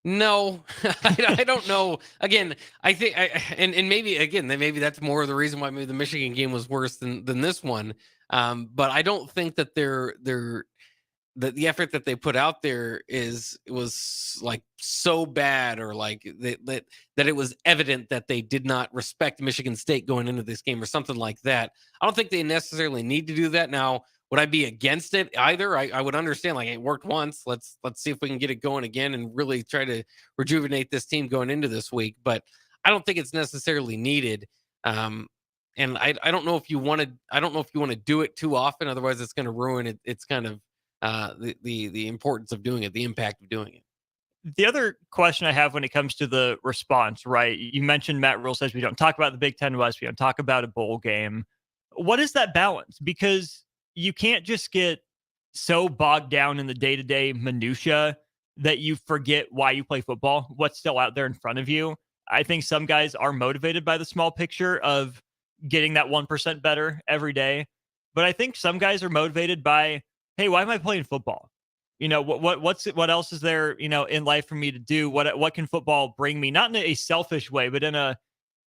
No, I don't know. Again, I think, and maybe that's more of the reason why maybe the Michigan game was worse than this one. But I don't think that the effort that they put out there was like so bad, or like that it was evident that they did not respect Michigan State going into this game or something like that. I don't think they necessarily need to do that. Now, would I be against it either? I would understand, like, it worked once. Let's see if we can get it going again and really try to rejuvenate this team going into this week. But I don't think it's necessarily needed. And I don't know if you want to do it too often. Otherwise, it's going to ruin it. It's kind of the importance of doing it, the impact of doing it. The other question I have when it comes to the response, right? You mentioned Matt Rule says we don't talk about the Big Ten West, we don't talk about a bowl game. What is that balance? Because you can't just get so bogged down in the day-to-day minutia that you forget why you play football, what's still out there in front of you. I think some guys are motivated by the small picture of getting that 1% better every day. But I think some guys are motivated by, hey, why am I playing football? What else is there, in life for me to do? What can football bring me? Not in a selfish way, but in a,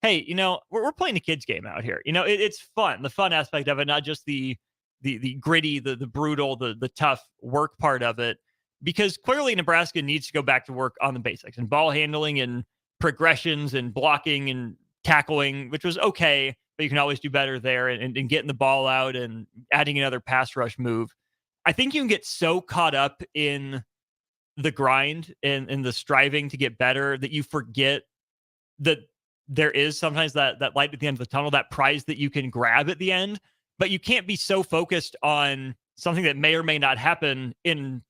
hey, we're playing a kid's game out here. It's fun, the fun aspect of it, not just the gritty, the brutal, the tough work part of it. Because clearly Nebraska needs to go back to work on the basics and ball handling and progressions and blocking and tackling, which was okay, but you can always do better there, and getting the ball out and adding another pass rush move. I think you can get so caught up in the grind and the striving to get better that you forget that there is sometimes that light at the end of the tunnel, that prize that you can grab at the end, but you can't be so focused on something that may or may not happen in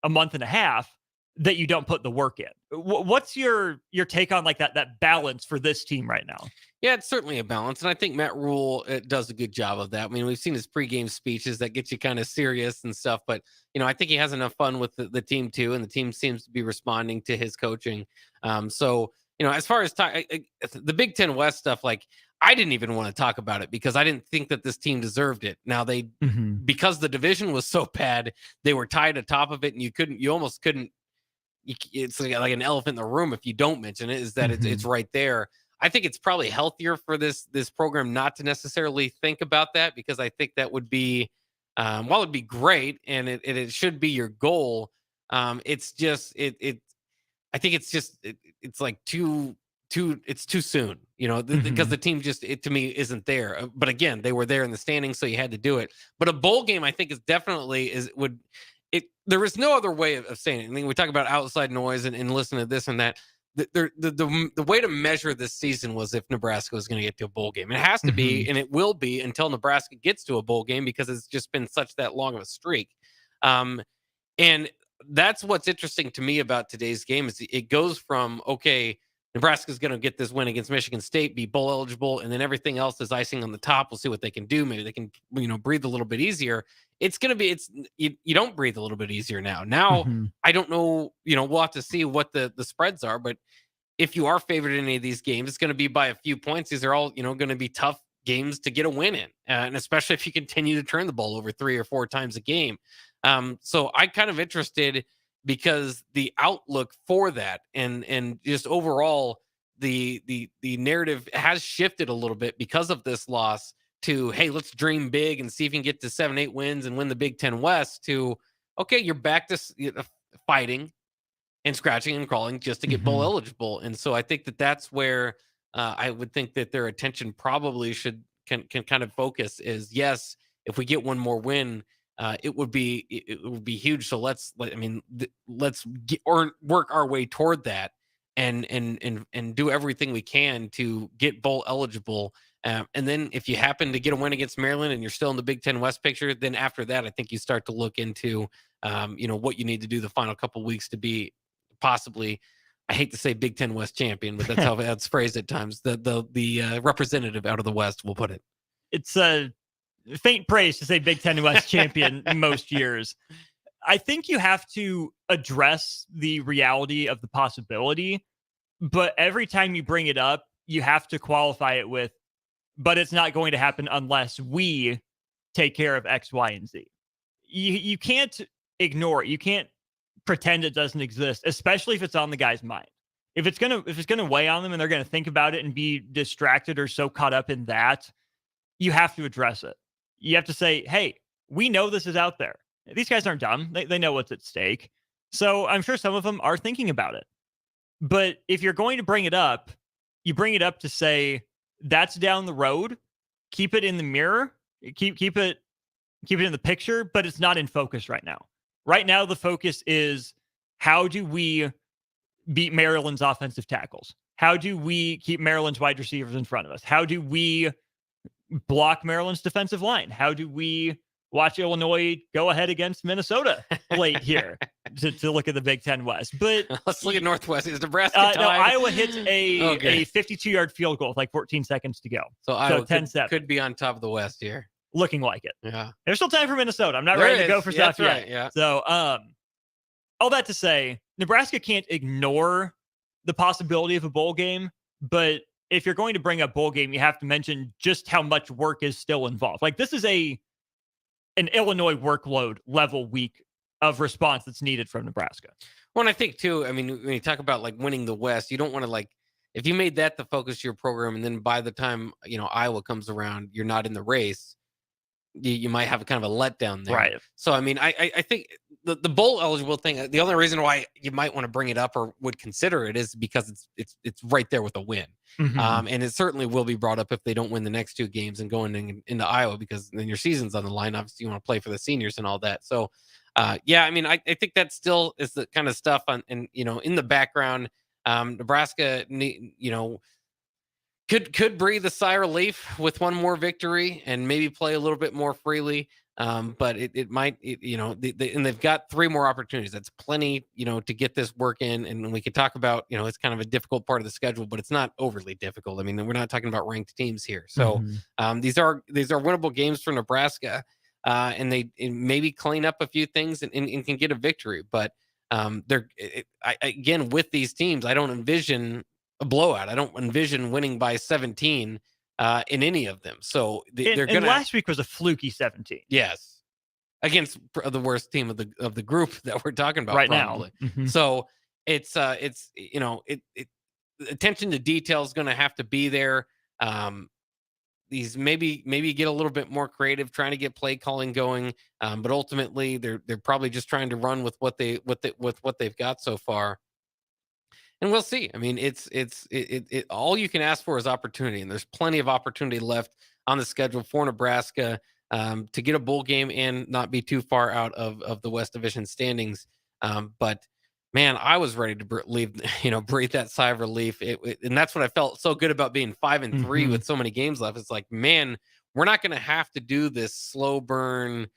a month and a half that you don't put the work in. What's your take on like that balance for this team right now? Yeah, it's certainly a balance, and I think Matt Rule does a good job of that. I mean, we've seen his pregame speeches that get you kind of serious and stuff, but I think he has enough fun with the team too, and the team seems to be responding to his coaching. So as far as the Big Ten West stuff, like I didn't even want to talk about it because I didn't think that this team deserved it. Now because the division was so bad, they were tied atop of it, and you almost couldn't. It's like an elephant in the room if you don't mention it. Is that it's right there. I think it's probably healthier for this program not to necessarily think about that, because I think that would be, while it'd be great and it should be your goal. It's just I think it's just it's like it's too soon, because the team just to me isn't there. But again, they were there in the standings, so you had to do it. But a bowl game, I think, there is no other way of saying it. I mean, we talk about outside noise and listen to this and that. The way to measure this season was if Nebraska was going to get to a bowl game. It has to be, and it will be until Nebraska gets to a bowl game, because it's just been such that long of a streak. And that's what's interesting to me about today's game is it goes from, okay, Nebraska's going to get this win against Michigan State, be bowl eligible, and then everything else is icing on the top. We'll see what they can do. Maybe they can, breathe a little bit easier. It's going to be, you don't breathe a little bit easier now. Now, I don't know, we'll have to see what the spreads are, but if you are favored in any of these games, it's going to be by a few points. These are all, going to be tough games to get a win in. And especially if you continue to turn the ball over 3 or 4 times a game. So I'm kind of interested, because the outlook for that and just overall the narrative has shifted a little bit because of this loss to, hey, let's dream big and see if you can get to 7-8 wins and win the Big Ten West, to, okay, you're back to fighting and scratching and crawling just to get bowl eligible. And so I think that's where I would think that their attention probably can kind of focus is, yes, if we get one more win, it would be huge. So let's work our way toward that and do everything we can to get bowl eligible. And then if you happen to get a win against Maryland and you're still in the Big Ten West picture, then after that, I think you start to look into, what you need to do the final couple of weeks to be possibly, I hate to say Big Ten West champion, but that's how that's phrased at times. The representative out of the West will put it. It's a faint praise to say Big Ten West champion most years. I think you have to address the reality of the possibility, but every time you bring it up, you have to qualify it with, but it's not going to happen unless we take care of X, Y, and Z. You can't ignore it. You can't pretend it doesn't exist, especially if it's on the guy's mind. If it's gonna weigh on them and they're gonna think about it and be distracted or so caught up in that, you have to address it. You have to say, hey, we know this is out there. These guys aren't dumb. They know what's at stake. So I'm sure some of them are thinking about it. But if you're going to bring it up, you bring it up to say, that's down the road. Keep it in the mirror. Keep it in the picture, but it's not in focus right now. Right now, the focus is, how do we beat Maryland's offensive tackles? How do we keep Maryland's wide receivers in front of us? How do we block Maryland's defensive line? How do we watch Illinois go ahead against Minnesota late here to look at the Big Ten West? But let's look at Northwest. Is Nebraska tied? No, Iowa hit a 52-yard field goal with like 14 seconds to go. So Iowa 10-7. Could be on top of the West here. Looking like it. Yeah. There's still time for Minnesota. I'm not ready to go for stuff yet. Right, yeah. So all that to say, Nebraska can't ignore the possibility of a bowl game, but if you're going to bring up bowl game, you have to mention just how much work is still involved. Like, this is an Illinois workload level week of response that's needed from Nebraska. Well, and I think too, I mean, when you talk about like winning the West, you don't want to if you made that the focus of your program, and then by the time, Iowa comes around, you're not in the race, you might have a kind of a letdown there. Right. So, I mean, I think the bowl eligible thing, the only reason why you might want to bring it up or would consider it is because it's right there with a win. And it certainly will be brought up if they don't win the next 2 games and going into Iowa, because then your season's on the line. Obviously, you want to play for the seniors and all that. So yeah, I mean, I think that still is the kind of stuff in the background. Nebraska, could breathe a sigh of relief with one more victory and maybe play a little bit more freely. But it might, and they've got 3 more opportunities. That's plenty, to get this work in. And we could talk about, it's kind of a difficult part of the schedule, but it's not overly difficult. I mean, we're not talking about ranked teams here. So these are winnable games for Nebraska, and they maybe clean up a few things and can get a victory. But again, with these teams, I don't envision a blowout. I don't envision winning by 17 in any of them. So they're going to. Last week was a fluky 17. Yes, against the worst team of the group that we're talking about right probably. now. So it's attention to detail is going to have to be there. These maybe get a little bit more creative, trying to get play calling going. But ultimately, they're probably just trying to run with what they've got so far. And we'll see. I mean, it's all you can ask for is opportunity, and there's plenty of opportunity left on the schedule for Nebraska to get a bowl game and not be too far out of the West Division standings. But man, I was ready to breathe that sigh of relief. And that's what I felt so good about being 5-3 with so many games left. It's like, man, we're not going to have to do this slow burn.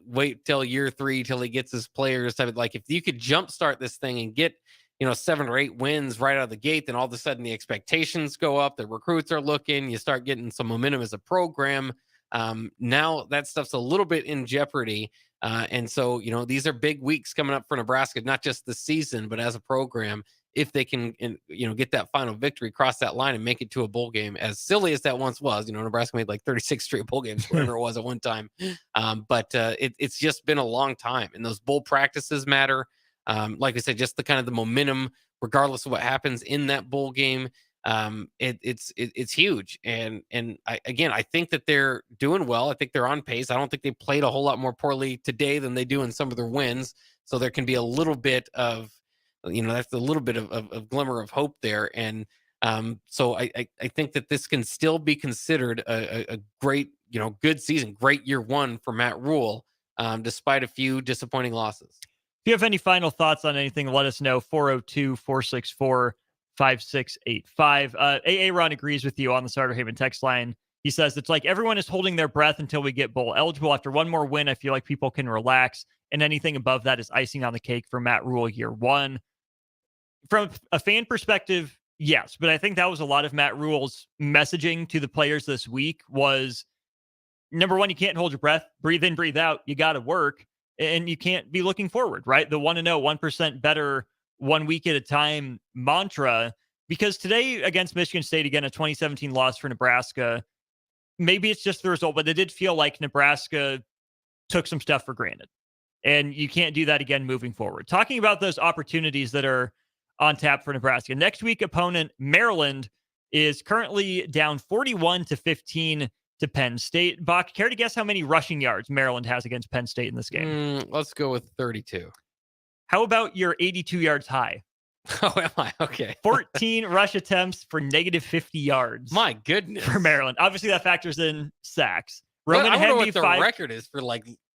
Wait till year 3 till he gets his players. Like, if you could jumpstart this thing and get 7 or 8 wins right out of the gate, then all of a sudden the expectations go up. The recruits are looking. You start getting some momentum as a program. Now that stuff's a little bit in jeopardy. And so, these are big weeks coming up for Nebraska, not just the season, but as a program, if they can, get that final victory, cross that line and make it to a bowl game. As silly as that once was, Nebraska made like 36 straight bowl games, whatever it was at one time. But it's just been a long time, and those bowl practices matter. Like I said, just the kind of the momentum, regardless of what happens in that bowl game, it's huge. And I think that they're doing well. I think they're on pace. I don't think they played a whole lot more poorly today than they do in some of their wins. So there can be a little bit of, that's a little bit of glimmer of hope there. And so I think that this can still be considered a great, good season, great year 1 for Matt Rule, despite a few disappointing losses. If you have any final thoughts on anything, let us know. 402-464-5685. AA Ron agrees with you on the Starter Haven text line. He says, it's like everyone is holding their breath until we get bowl eligible. After one more win, I feel like people can relax, and anything above that is icing on the cake for Matt Rule year 1. From a fan perspective, yes, but I think that was a lot of Matt Rule's messaging to the players this week was, number one, you can't hold your breath, breathe in, breathe out. You got to work. And you can't be looking forward, right? The 1-0, 1% better 1 week at a time mantra. Because today against Michigan State, again, a 2017 loss for Nebraska, maybe it's just the result, but it did feel like Nebraska took some stuff for granted. And you can't do that again moving forward. Talking about those opportunities that are on tap for Nebraska. Next week, opponent Maryland is currently down 41-15 to Penn State. Bach, care to guess how many rushing yards Maryland has against Penn State in this game? Let's go with 32. How about your 82 yards high? Oh, am I? Okay. 14 rush attempts for negative 50 yards. My goodness. For Maryland. Obviously, that factors in sacks. I don't know what the record is for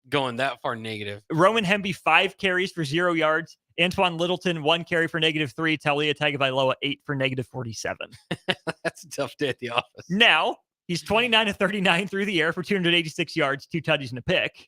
going that far negative. Roman Hemby, 5 carries for 0 yards. Antoine Littleton, 1 carry for -3. Talia Tagovailoa, 8 for -47. That's a tough day at the office. Now, he's 29-39 through the air for 286 yards, 2 tutties and a pick.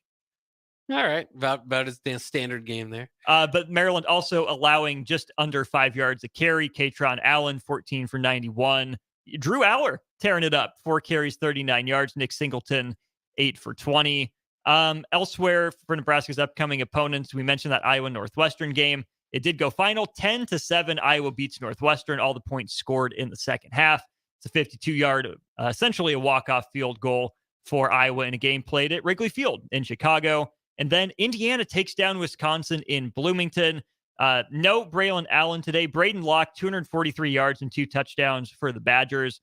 All right. About his standard game there. But Maryland also allowing just under 5 yards a carry. Katron Allen, 14 for 91. Drew Aller tearing it up. 4 carries, 39 yards. Nick Singleton, 8 for 20. Elsewhere for Nebraska's upcoming opponents, we mentioned that Iowa Northwestern game. It did go final 10-7. Iowa beats Northwestern. All the points scored in the second half. It's a 52-yard, essentially a walk-off field goal for Iowa in a game played at Wrigley Field in Chicago. And then Indiana takes down Wisconsin in Bloomington. No Braylon Allen today. Braden Locke, 243 yards and 2 touchdowns for the Badgers.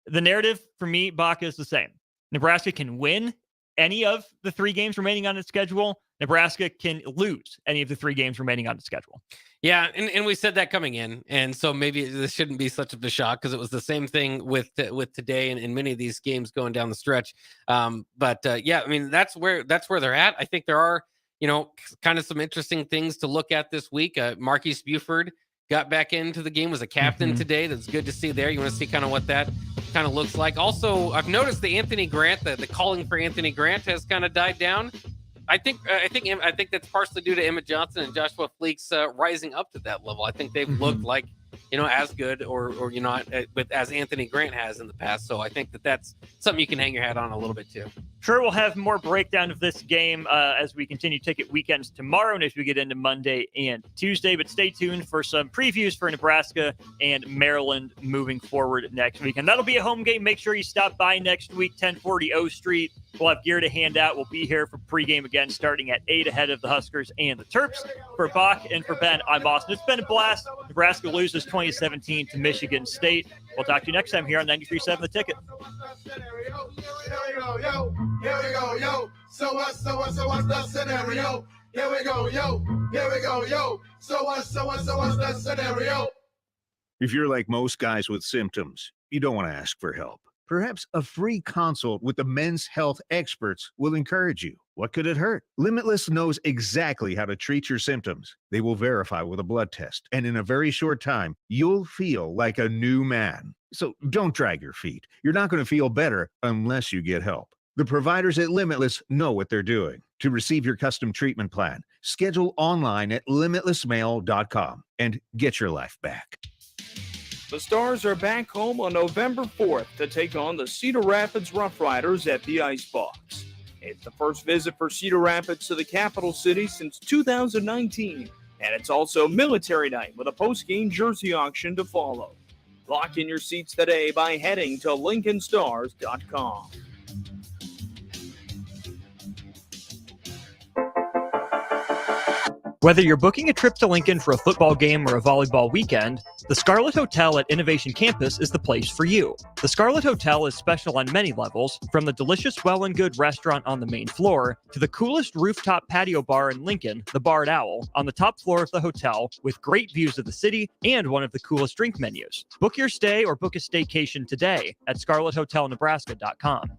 The narrative for me, Baca, is the same. Nebraska can win any of the 3 games remaining on its schedule. Nebraska can lose any of the 3 games remaining on the schedule. Yeah, and we said that coming in, and so maybe this shouldn't be such of a shock because it was the same thing with today and many of these games going down the stretch. But yeah, I mean that's where they're at. I think there are kind of some interesting things to look at this week. Marquise Buford got back into the game, was a captain today. That's good to see there. You want to see kind of what that kind of looks like. Also, I've noticed the Anthony Grant, the calling for Anthony Grant has kind of died down. I think that's partially due to Emmett Johnson and Joshua Fleeks rising up to that level. I think they've looked like, as good or but as Anthony Grant has in the past. So I think that's something you can hang your hat on a little bit too. Sure, we'll have more breakdown of this game as we continue ticket weekends tomorrow and as we get into Monday and Tuesday. But stay tuned for some previews for Nebraska and Maryland moving forward next week. And that'll be a home game. Make sure you stop by next week, 1040 O Street. We'll have gear to hand out. We'll be here for pregame again starting at 8 ahead of the Huskers and the Terps. For Bach and for Ben, I'm Austin. It's been a blast. Nebraska loses 2017 to Michigan State. We'll talk to you next time here on 93.7 The Ticket. Here we go, yo. So what's the scenario? Here we go, yo. So what's the scenario? If you're like most guys with symptoms, you don't want to ask for help. Perhaps a free consult with the men's health experts will encourage you. What could it hurt? Limitless knows exactly how to treat your symptoms. They will verify with a blood test, and in a very short time, you'll feel like a new man. So don't drag your feet. You're not going to feel better unless you get help. The providers at Limitless know what they're doing. To receive your custom treatment plan, schedule online at limitlessmail.com and get your life back. The Stars are back home on November 4th to take on the Cedar Rapids Rough Riders at the Icebox. It's the first visit for Cedar Rapids to the capital city since 2019, and it's also military night with a post-game jersey auction to follow. Lock in your seats today by heading to LincolnStars.com. Whether you're booking a trip to Lincoln for a football game or a volleyball weekend, the Scarlet Hotel at Innovation Campus is the place for you. The Scarlet Hotel is special on many levels, from the delicious Well and Good restaurant on the main floor to the coolest rooftop patio bar in Lincoln, the Barred Owl, on the top floor of the hotel with great views of the city and one of the coolest drink menus. Book your stay or book a staycation today at scarlethotelnebraska.com.